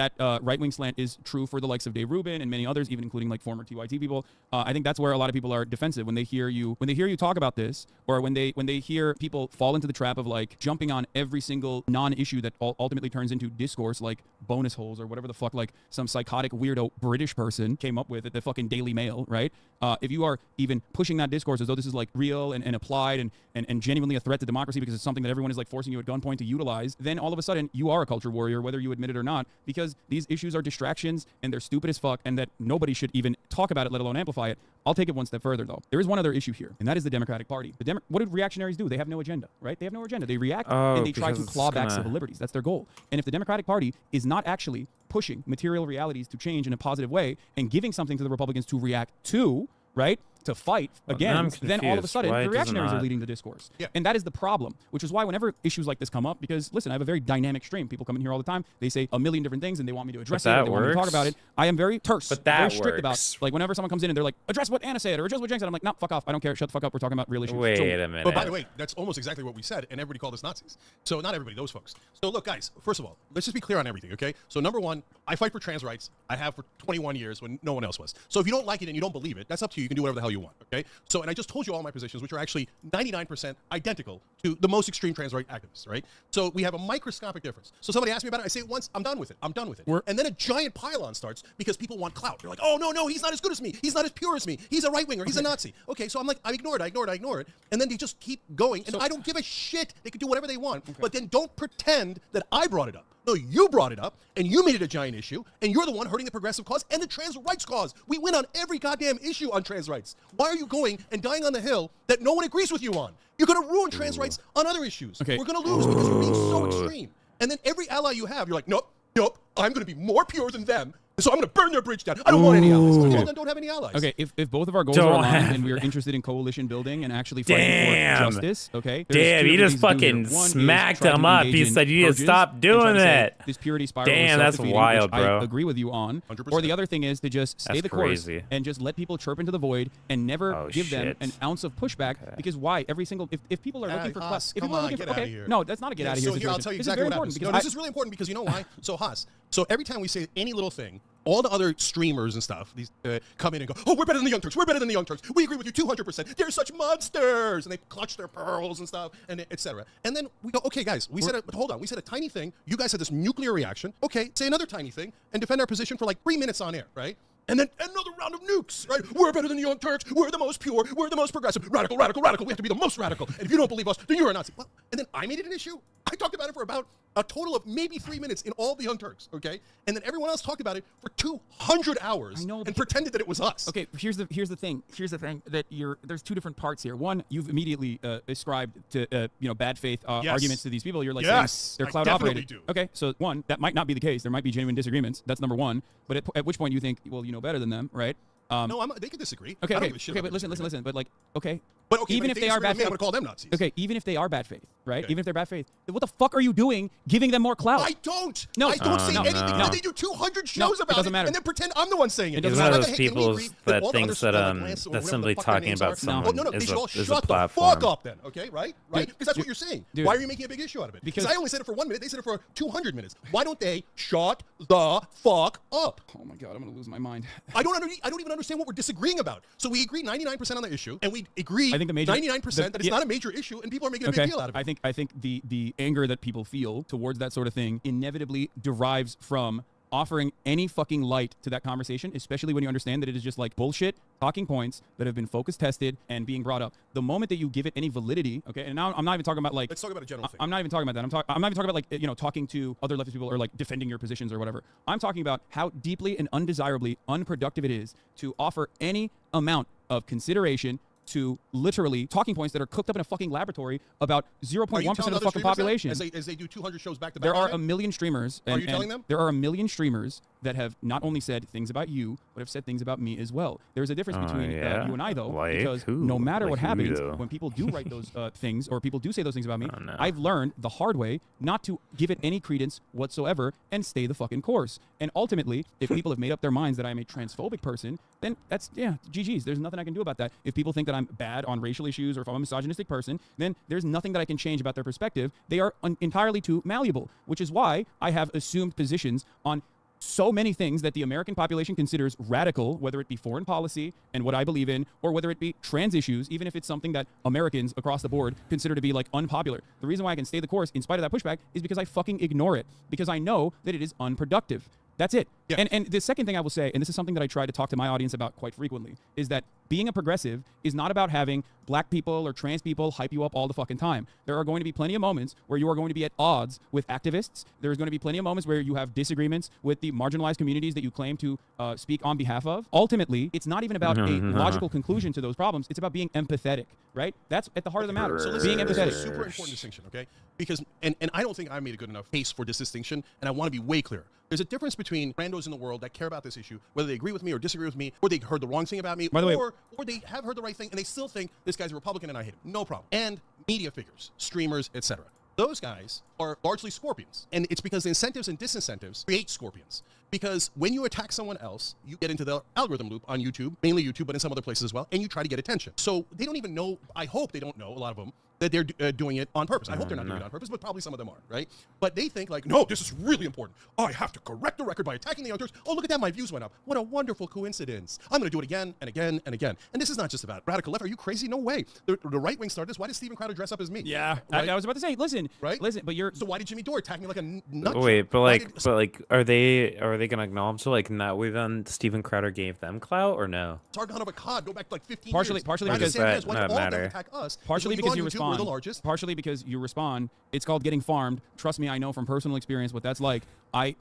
right-wing slant is true for the likes of Dave Rubin and many others, even including like former TYT people. I think that's where a lot of people are defensive when they hear you talk about this, or when they hear people fall into the trap of like jumping on every single non-issue that ultimately turns into discourse like bonus holes or whatever the fuck like some psychotic weirdo British person came up with at the fucking Daily Mail, right? If you are even pushing that discourse as though this is like real and applied and genuinely a threat to democracy because it's something that everyone is like forcing you at gunpoint to utilize, then all of a sudden you are a culture warrior, whether you admit it or not, because these issues are distractions and they're stupid as fuck and that nobody should even talk about it, let alone amplify it. I'll take it one step further though. There is one other issue here, and that is the Democratic Party. What did reactionaries do? They have no agenda, right? They have no agenda. They react and they try to claw back civil liberties. That's their goal. And if the Democratic Party is not actually pushing material realities to change in a positive way and giving something to the Republicans to react to, right? To fight against, then all of a sudden the reactionaries are leading the discourse. Yeah. And that is the problem, which is why whenever issues like this come up, because listen, I have a very dynamic stream. People come in here all the time. They say a million different things and they want me to address it. They want me to talk about it. I am very terse, very strict about, like whenever someone comes in and they're like, address what Anna said or address what Jen said, I'm like, no, fuck off. I don't care. Shut the fuck up. We're talking about real issues. Wait a minute. But by the way, that's almost exactly what we said, and everybody called us Nazis. So not everybody, those folks. So look, guys, first of all, let's just be clear on everything, okay? So number one, I fight for trans rights. I have for 21 years when no one else was. So if you don't like it and you don't believe it, that's up to you. You can do whatever the hell you want, okay? So, and I just told you all my positions, which are actually 99% identical to the most extreme trans right activists, right? So we have a microscopic difference. So somebody asked me about it, I say it once, I'm done with it. I'm done with it. And then a giant pylon starts because people want clout. They're like, oh, no, he's not as good as me. He's not as pure as me. He's a right-winger. He's a Nazi. Okay, so I'm like, I ignore it. And then they just keep going. And I don't give a shit. They can do whatever they want. Okay. But then don't pretend that I brought it up. No, you brought it up, and you made it a giant issue, and you're the one hurting the progressive cause and the trans rights cause. We win on every goddamn issue on trans rights. Why are you going and dying on the hill that no one agrees with you on? You're going to ruin trans rights on other issues. Okay. We're going to lose because you're being so extreme. And then every ally you have, you're like, nope, I'm going to be more pure than them. So I'm going to burn their bridge down. I don't want any allies. Okay. Well, then don't have any allies. Okay, if both of our goals are aligned and we are interested in coalition building and actually fighting for justice, okay? Damn, he just fucking smacked him up. He said you need to stop doing that. This purity spiral. Damn, that's wild, bro. I agree with you on. 100%. Or the other thing is to just stay the course and just let people chirp into the void and never give them an ounce of pushback. Because why? Every single if people are looking for Haas, if people are looking for okay, no, that's not a get out of here. So here I'll tell you exactly what happens. No, this is really important because you know why? So Haas. So every time we say any little thing, all the other streamers and stuff, these come in and go, oh, we're better than the Young Turks. We're better than the Young Turks. We agree with you 200%. They're such monsters. And they clutch their pearls and stuff, and etc. And then we go, okay, guys, we said a tiny thing. You guys had this nuclear reaction. Okay, say another tiny thing and defend our position for like 3 minutes on air, right? And then another round of nukes, right? We're better than the Young Turks. We're the most pure. We're the most progressive. Radical. We have to be the most radical. And if you don't believe us, then you're a Nazi. Well, and then I made it an issue. I talked about it for about a total of maybe 3 minutes in all the Young Turks, okay? And then everyone else talked about it for 200 hours and pretended that it was us. Okay, here's the thing. Here's the thing that there's two different parts here. One, you've immediately ascribed to bad faith arguments to these people. You're like saying they're cloud operated. Do. Okay, so one, that might not be the case. There might be genuine disagreements. That's number one. But at which point you think, well, you know better than them, right? No, they can disagree. Okay, I don't give a shit but listen. But like, okay. But okay, even if they are bad faith, I'm gonna call them Nazis. Okay, even if they are bad faith, right? Okay. Even if they're bad faith, then what the fuck are you doing giving them more clout? I don't. No, I don't say anything. No. They do 200 shows about it doesn't matter. and then pretend I'm the one saying it. He's one of those people that thinks that simply talking about someone they should all is a shut the platform. fuck up then, okay? Right? Because that's what you're saying. Dude. Why are you making a big issue out of it? Because I only said it for 1 minute. They said it for 200 minutes. Why don't they shut the fuck up? Oh my god, I'm gonna lose my mind. I don't even understand what we're disagreeing about. So we agree 99% on the issue, and we agree 99% that it's not a major issue, and people are making a big deal out of it. I think the anger that people feel towards that sort of thing inevitably derives from offering any fucking light to that conversation, especially when you understand that it is just like bullshit talking points that have been focus tested and being brought up. The moment that you give it any validity, okay, and now I'm not even talking about like, let's talk about a general thing. I'm not even talking about that. I'm not even talking about like, talking to other leftist people or like defending your positions or whatever. I'm talking about how deeply and undesirably unproductive it is to offer any amount of consideration to literally talking points that are cooked up in a fucking laboratory about 0.1% of the fucking population. As they do 200 shows back to back. There are a million streamers. Are you telling them? There are a million streamers that have not only said things about you, but have said things about me as well. There's a difference between you and I, though, because no matter what happens, when people do write those things or people do say those things about me, I've learned the hard way not to give it any credence whatsoever and stay the fucking course. And ultimately, if people have made up their minds that I'm a transphobic person, then that's, GG's. There's nothing I can do about that. If people think that I'm bad on racial issues or if I'm a misogynistic person, then there's nothing that I can change about their perspective. They are entirely too malleable, which is why I have assumed positions on so many things that the American population considers radical, whether it be foreign policy and what I believe in, or whether it be trans issues, even if it's something that Americans across the board consider to be like unpopular. The reason why I can stay the course in spite of that pushback is because I fucking ignore it, because I know that it is unproductive. That's it. Yeah. And the second thing I will say, and this is something that I try to talk to my audience about quite frequently, is that being a progressive is not about having black people or trans people hype you up all the fucking time. There are going to be plenty of moments where you are going to be at odds with activists. There's going to be plenty of moments where you have disagreements with the marginalized communities that you claim to speak on behalf of. Ultimately, it's not even about a logical conclusion to those problems. It's about being empathetic, right? That's at the heart of the matter. So being this empathetic. is a super important distinction, okay? Because, and I don't think I made a good enough case for this distinction, and I want to be way clear. There's a difference between randos in the world that care about this issue, whether they agree with me or disagree with me, or they heard the wrong thing about me, By the way, or they have heard the right thing and they still think this guy's a Republican and I hate him. No problem. And media figures, streamers, etc. Those guys are largely scorpions. And it's because the incentives and disincentives create scorpions. Because when you attack someone else, you get into the algorithm loop on YouTube, mainly YouTube, but in some other places as well, and you try to get attention. So they don't even know, I hope they don't know, a lot of them, that they're doing it on purpose. I hope they're not doing it on purpose, but probably some of them are, right? But they think like, no, this is really important. I have to correct the record by attacking the Young Turks. Oh, look at that, my views went up. What a wonderful coincidence. I'm going to do it again and again and again. And this is not just about radical left. Are you crazy? No way. The right wing started this. Why did Steven Crowder dress up as me? Yeah, right? I was about to say, listen, but you're. So why did Jimmy Dore attack me like a nut? Wait, but are they gonna acknowledge like that we then Steven Crowder gave them clout or no? Sargon of Akkad, go back to like 15 Partially years. because that not matter. Partially so because you YouTube, respond. we're the largest. Partially because you respond. It's called getting farmed. Trust me, I know from personal experience what that's like. I,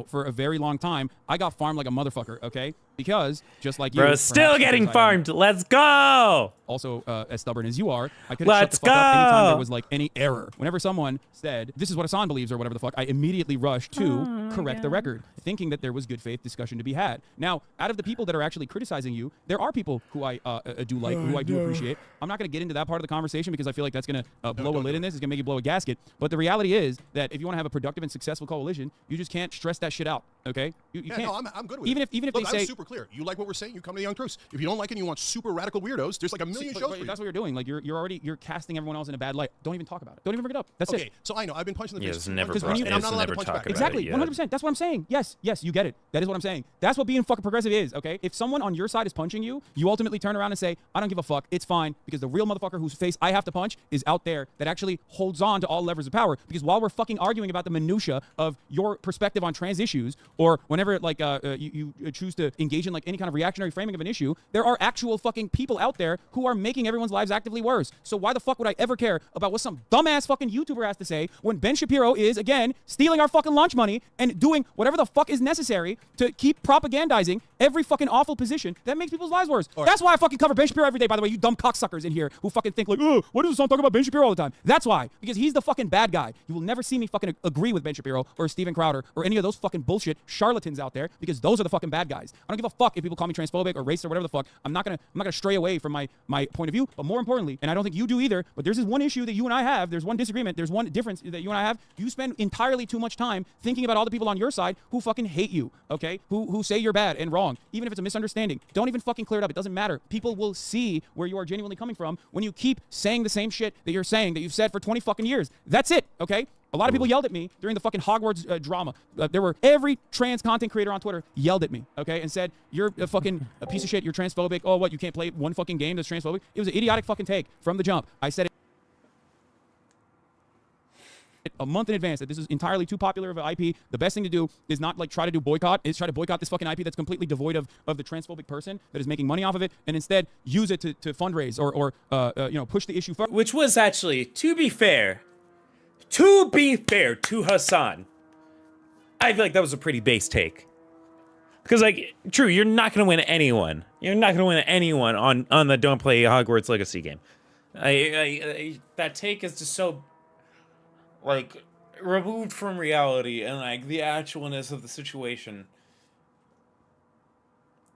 for a very long time, I got farmed like a motherfucker, okay? Because, just like you... Bro, still getting farmed. Let's go! Also, as stubborn as you are, I could have shut the fuck up anytime there was, like, any error. Whenever someone said, this is what Hassan believes or whatever the fuck, I immediately rushed to correct the record, thinking that there was good faith discussion to be had. Now, out of the people that are actually criticizing you, there are people who I do like, who I do appreciate. I'm not going to get into that part of the conversation because I feel like that's going to blow a lid in this. It's going to make you blow a gasket. But the reality is that if you want to have a productive and successful coalition, you just can't stress that shit out, okay? You can't. No, I'm good with even it. Even if Look, they say... I'm super clear. You like what we're saying, you come to the Young Turks. If you don't like it and you want super radical weirdos, there's like a million shows for you. That's what you're doing. Like, you're casting everyone else in a bad light. Don't even talk about it. Don't even bring it up. That's it. Okay, so I know. I've been punched in the face. Never and I'm not allowed to punch back. Exactly, 100%. That's what I'm saying. Yes, you get it. That is what I'm saying. That's what being fucking progressive is, okay? If someone on your side is punching you, you ultimately turn around and say, I don't give a fuck. It's fine, because the real motherfucker whose face I have to punch is out there that actually holds on to all levers of power. Because while we're fucking arguing about the minutia of your perspective on trans issues, or whenever like you choose to engage in like any kind of reactionary framing of an issue, there are actual fucking people out there who are making everyone's lives actively worse. So why the fuck would I ever care about what some dumbass fucking YouTuber has to say when Ben Shapiro is, again, stealing our fucking lunch money and doing whatever the fuck is necessary to keep propagandizing every fucking awful position that makes people's lives worse? That's why I fucking cover Ben Shapiro every day, by the way, you dumb cocksuckers in here who fucking think like, oh, what does this song talk about Ben Shapiro all the time? That's why, because he's the fucking bad guy. You will never see me fucking agree with Ben Shapiro or Steven Crowder or any of those fucking bullshit charlatans out there, because those are the fucking bad guys. I don't give a fuck if people call me transphobic or racist or whatever the fuck. I'm not gonna stray away from my point of view. But more importantly, and I don't think you do either, but there's this one issue that you and I have. There's one disagreement. There's one difference that you and I have. You spend entirely too much time thinking about all the people on your side who fucking hate you, okay? Who say you're bad and wrong, even if it's a misunderstanding. Don't even fucking clear it up. It doesn't matter. People will see where you are genuinely coming from when you keep saying the same shit that you're saying that you've said for 20 fucking years. That's it, okay? A lot of people yelled at me during the fucking Hogwarts drama. Every trans content creator on Twitter yelled at me, okay, and said, you're a fucking a piece of shit, you're transphobic. Oh, what, you can't play one fucking game that's transphobic? It was an idiotic fucking take from the jump. I said it a month in advance that this is entirely too popular of an IP. The best thing to do is not like try to do boycott, is try to boycott this fucking IP that's completely devoid of the transphobic person that is making money off of it, and instead use it to fundraise or you know, push the issue forward. Which was actually, to be fair to Hassan, I feel like that was a pretty base take. Because, like, true, you're not going to win anyone. You're not going to win anyone on the Don't Play Hogwarts Legacy game. That take is just so, like, removed from reality and, like, the actualness of the situation.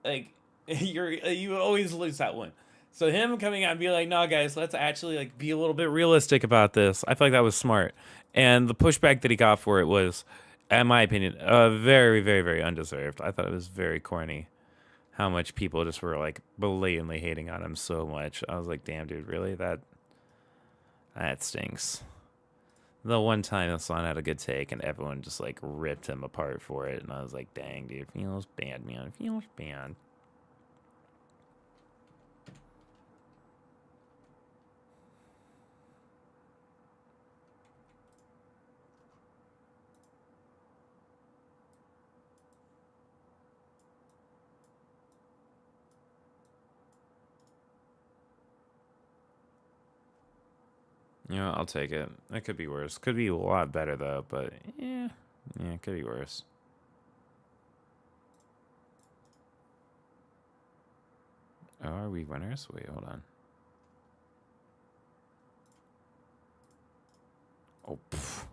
Like, you always lose that one. So him coming out and being like, no, guys, let's actually, like, be a little bit realistic about this. I feel like that was smart. And the pushback that he got for it was, in my opinion, very, very, very undeserved. I thought it was very corny how much people just were, like, blatantly hating on him so much. I was like, damn, dude, really? That stinks. The one time Hassan had a good take and everyone just, like, ripped him apart for it. And I was like, dang, dude, it feels bad, man. It feels bad. You know, I'll take it. It could be worse. Could be a lot better, though, but yeah, it could be worse. Oh, are we winners? Wait, hold on. Oh, pff.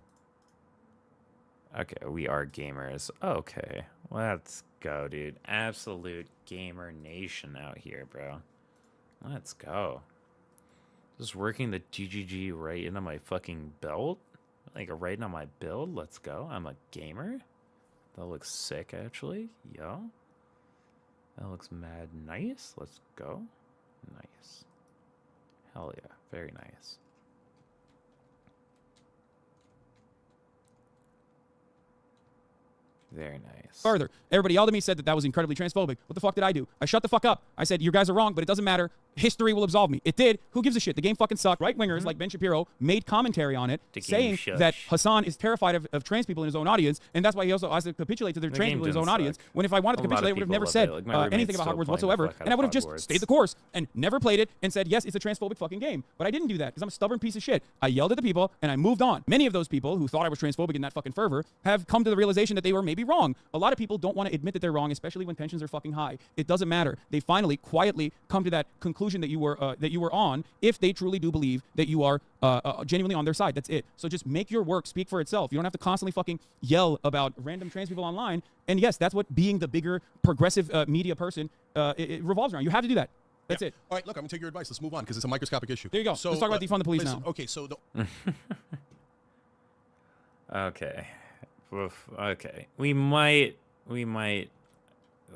Okay, we are gamers. Okay, let's go, dude. Absolute gamer nation out here, bro. Let's go. Just working the GGG right into my fucking belt? Like, right into my build? Let's go. I'm a gamer. That looks sick, actually. Yo. That looks mad nice. Let's go. Nice. Hell yeah. Very nice. Very nice. Further, everybody yelled at me, said that was incredibly transphobic. What the fuck did I do? I shut the fuck up. I said, you guys are wrong, but it doesn't matter. History will absolve me. It did. Who gives a shit? The game fucking sucked. Right-wingers like Ben Shapiro made commentary on it, saying that Hassan is terrified of trans people in his own audience, and that's why he also has to capitulate to their trans people in his own audience. When if I wanted to capitulate, I would have never said anything about Hogwarts whatsoever, and I would have just stayed the course and never played it and said, yes, it's a transphobic fucking game. But I didn't do that because I'm a stubborn piece of shit. I yelled at the people, and I moved on. Many of those people who thought I was transphobic in that fucking fervor have come to the realization that they were maybe wrong. A lot of people don't want to admit that they're wrong, especially when tensions are fucking high. It doesn't matter. They finally, quietly come to that conclusion that you were on, if they truly do believe that you are genuinely on their side. That's it. So just make your work speak for itself. You don't have to constantly fucking yell about random trans people online. And yes, that's what being the bigger progressive media person it revolves around. You have to do that. That's it. All right, look, I'm gonna take your advice. Let's move on because it's a microscopic issue. There you go. So, let's talk about defund the police now. Okay, so okay. Oof. Okay. We might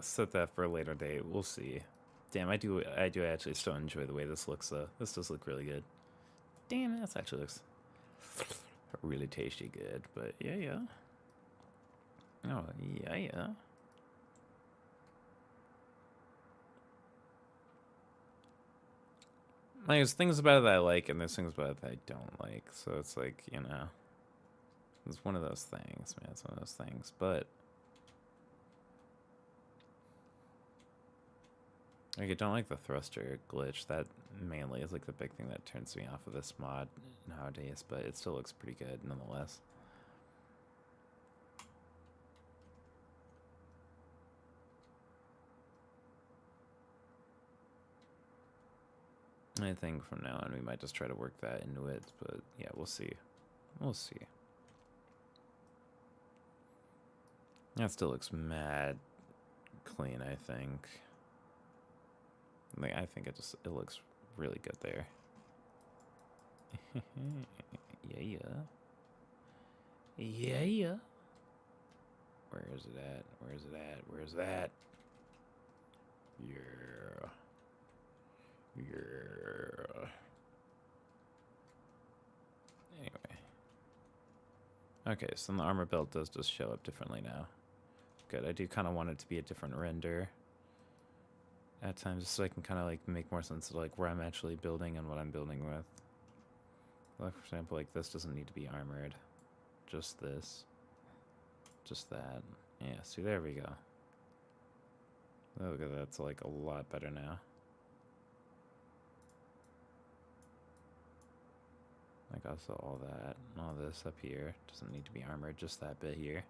set that for a later date. We'll see. Damn, I do actually still enjoy the way this looks, though. This does look really good. Damn, this actually looks really tasty good. But yeah. Oh, yeah. Like, there's things about it that I like, and there's things about it that I don't like. So it's like, you know. It's one of those things, man. It's one of those things. But like, I don't like the thruster glitch. That mainly is like the big thing that turns me off of this mod nowadays. But it still looks pretty good nonetheless. I think from now on we might just try to work that into it, but yeah, we'll see. We'll see. That still looks mad clean, I think. Like, I think it looks really good there. Yeah. Yeah. Where is it at? Where is it at? Where is that? Yeah. Yeah. Anyway. Okay, so the armor belt does just show up differently now. Good. I do kind of want it to be a different render at times, just so I can kind of like make more sense of like where I'm actually building and what I'm building with. Like, for example, like this doesn't need to be armored. Just this. Just that. Yeah, see, there we go. Look at that, that's like a lot better now. Like also all that and all this up here doesn't need to be armored, just that bit here.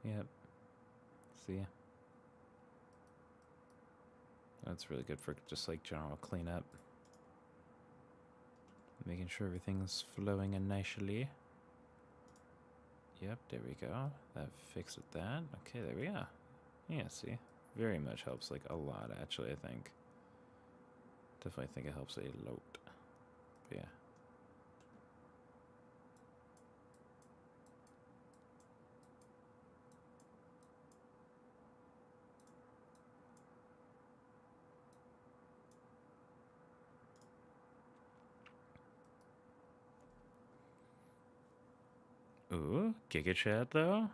Yep. See? That's really good for just like general cleanup. Making sure everything's flowing in nicely. Yep, there we go. That fixed that. Okay, there we go. Yeah, see? Very much helps like a lot actually, I think. Definitely think it helps a lot. But yeah. Ooh, Giga Chat though?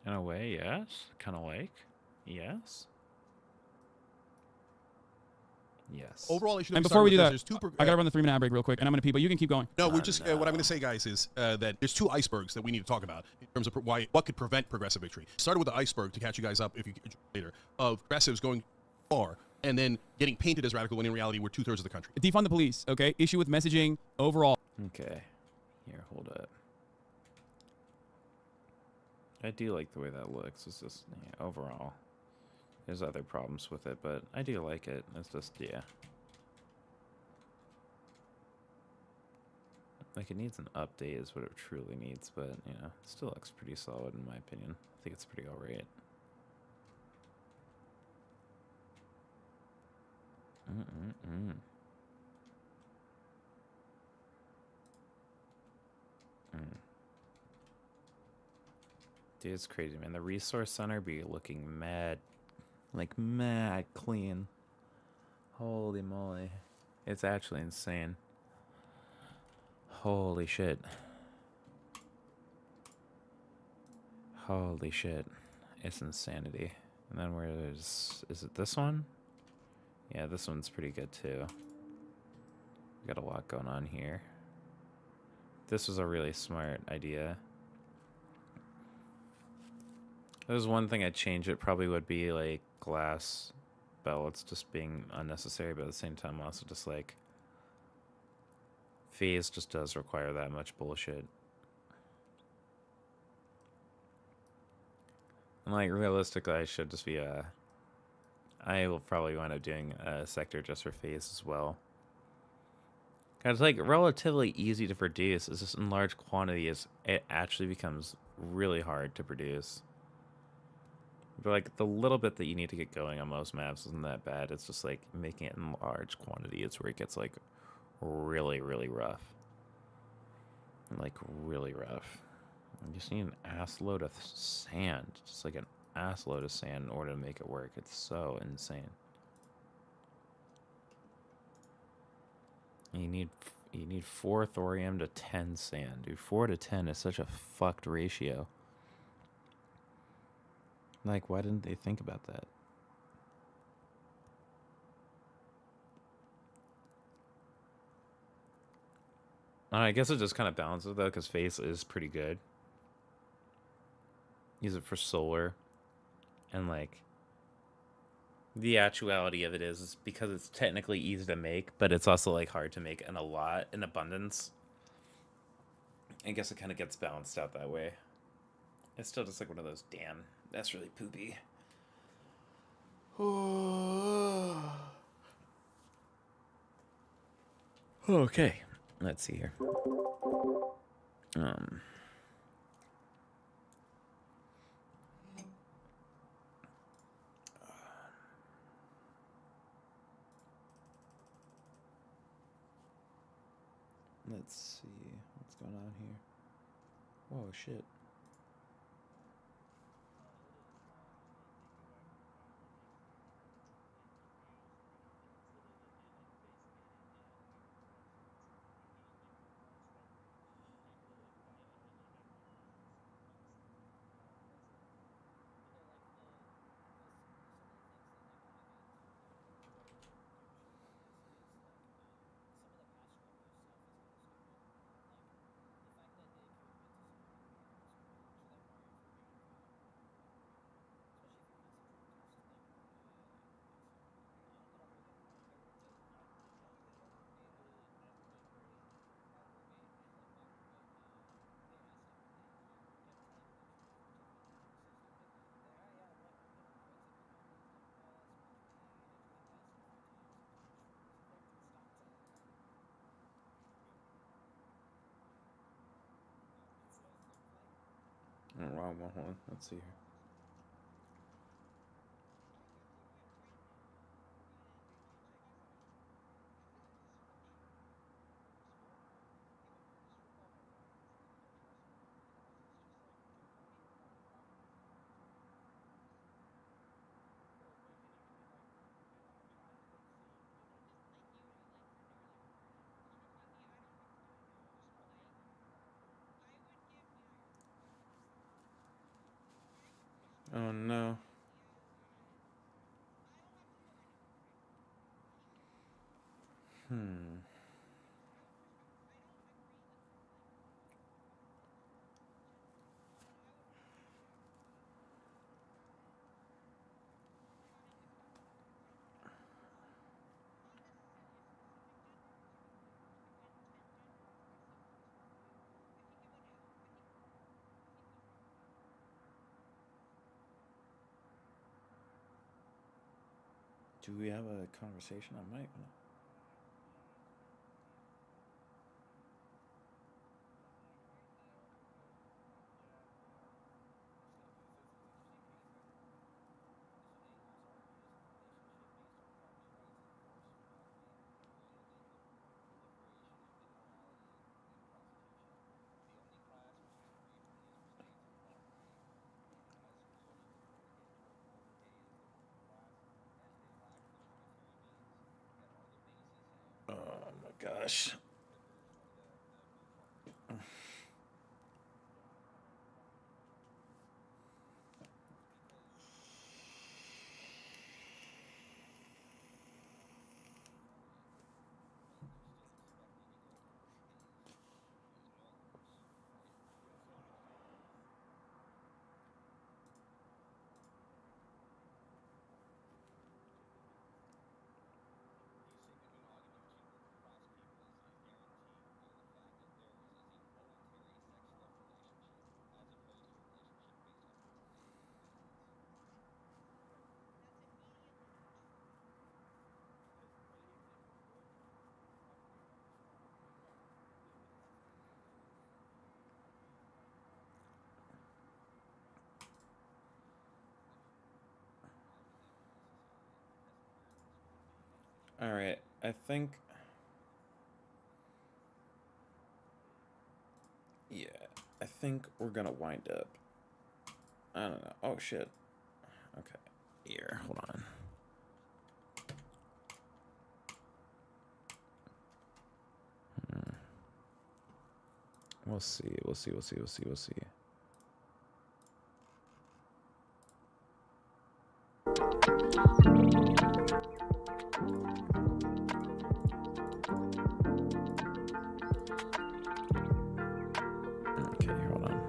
In a way, yes. Kind of like. Yes. Yes. Overall, And before we do that, there's two I gotta run the 3-minute ad break real quick, and I'm gonna pee, but you can keep going. No, we're just what I'm going to say, guys, is that there's two icebergs that we need to talk about in terms of what could prevent progressive victory. Started with the iceberg to catch you guys up if you later of progressives going far and then getting painted as radical when in reality we're 2/3 of the country. Defund the police, okay? Issue with messaging overall. Okay. Here, hold up. I do like the way that looks. It's just, yeah, overall. There's other problems with it, but I do like it. It's just, yeah. Like, it needs an update is what it truly needs, but, you know, it still looks pretty solid in my opinion. I think it's pretty alright. Dude, it's crazy, man. The resource center be looking mad, like mad clean. Holy moly. It's actually insane. Holy shit. Holy shit. It's insanity. And then is it this one? Yeah, this one's pretty good too. Got a lot going on here. This was a really smart idea. There's one thing I'd change. It probably would be like glass belts just being unnecessary, but at the same time also just like phase just does require that much bullshit. And like realistically, I should just be I will probably wind up doing a sector just for phase as well. It's like relatively easy to produce. It's just in large quantities, it actually becomes really hard to produce. But like the little bit that you need to get going on most maps isn't that bad. It's just like making it in large quantity. It's where it gets like really, really rough. Like really rough. You just need an ass load of sand. Just like an ass load of sand in order to make it work. It's so insane. You need 4 thorium to 10 sand. Dude, 4 to 10 is such a fucked ratio. Like, why didn't they think about that? I guess it just kind of balances though, because face is pretty good. Use it for solar, and like the actuality of it is because it's technically easy to make, but it's also like hard to make in a lot in abundance. I guess it kind of gets balanced out that way. It's still just like one of those, damn, that's really poopy. Okay, let's see here. Let's see what's going on here. Whoa, shit. Oh, wow, hold on. Let's see here. Oh no. Do we have a conversation? I might wanna... Oh my gosh. All right, I think... Yeah, I think we're gonna wind up... I don't know. Oh, shit. Okay, here, hold on. We'll see, we'll see, we'll see, we'll see, we'll see. Okay, hold on.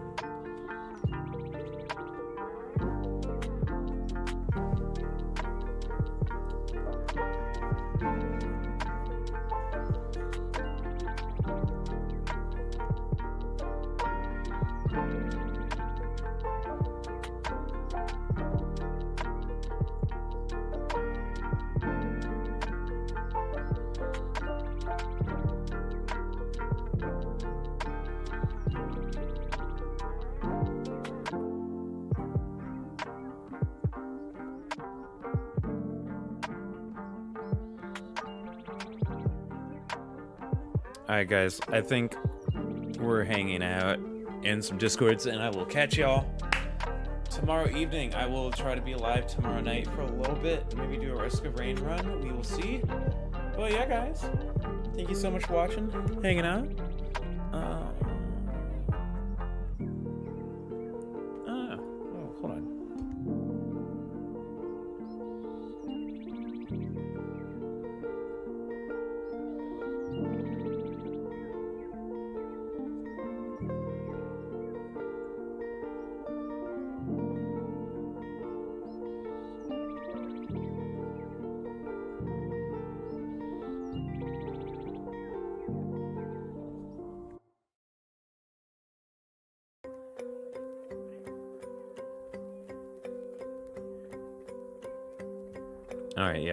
Alright guys, I think we're hanging out in some Discords, and I will catch y'all tomorrow evening. I will try to be live tomorrow night for a little bit, maybe do a Risk of Rain run, we will see. But yeah guys, thank you so much for watching, hanging out. Hold on. All right, yeah.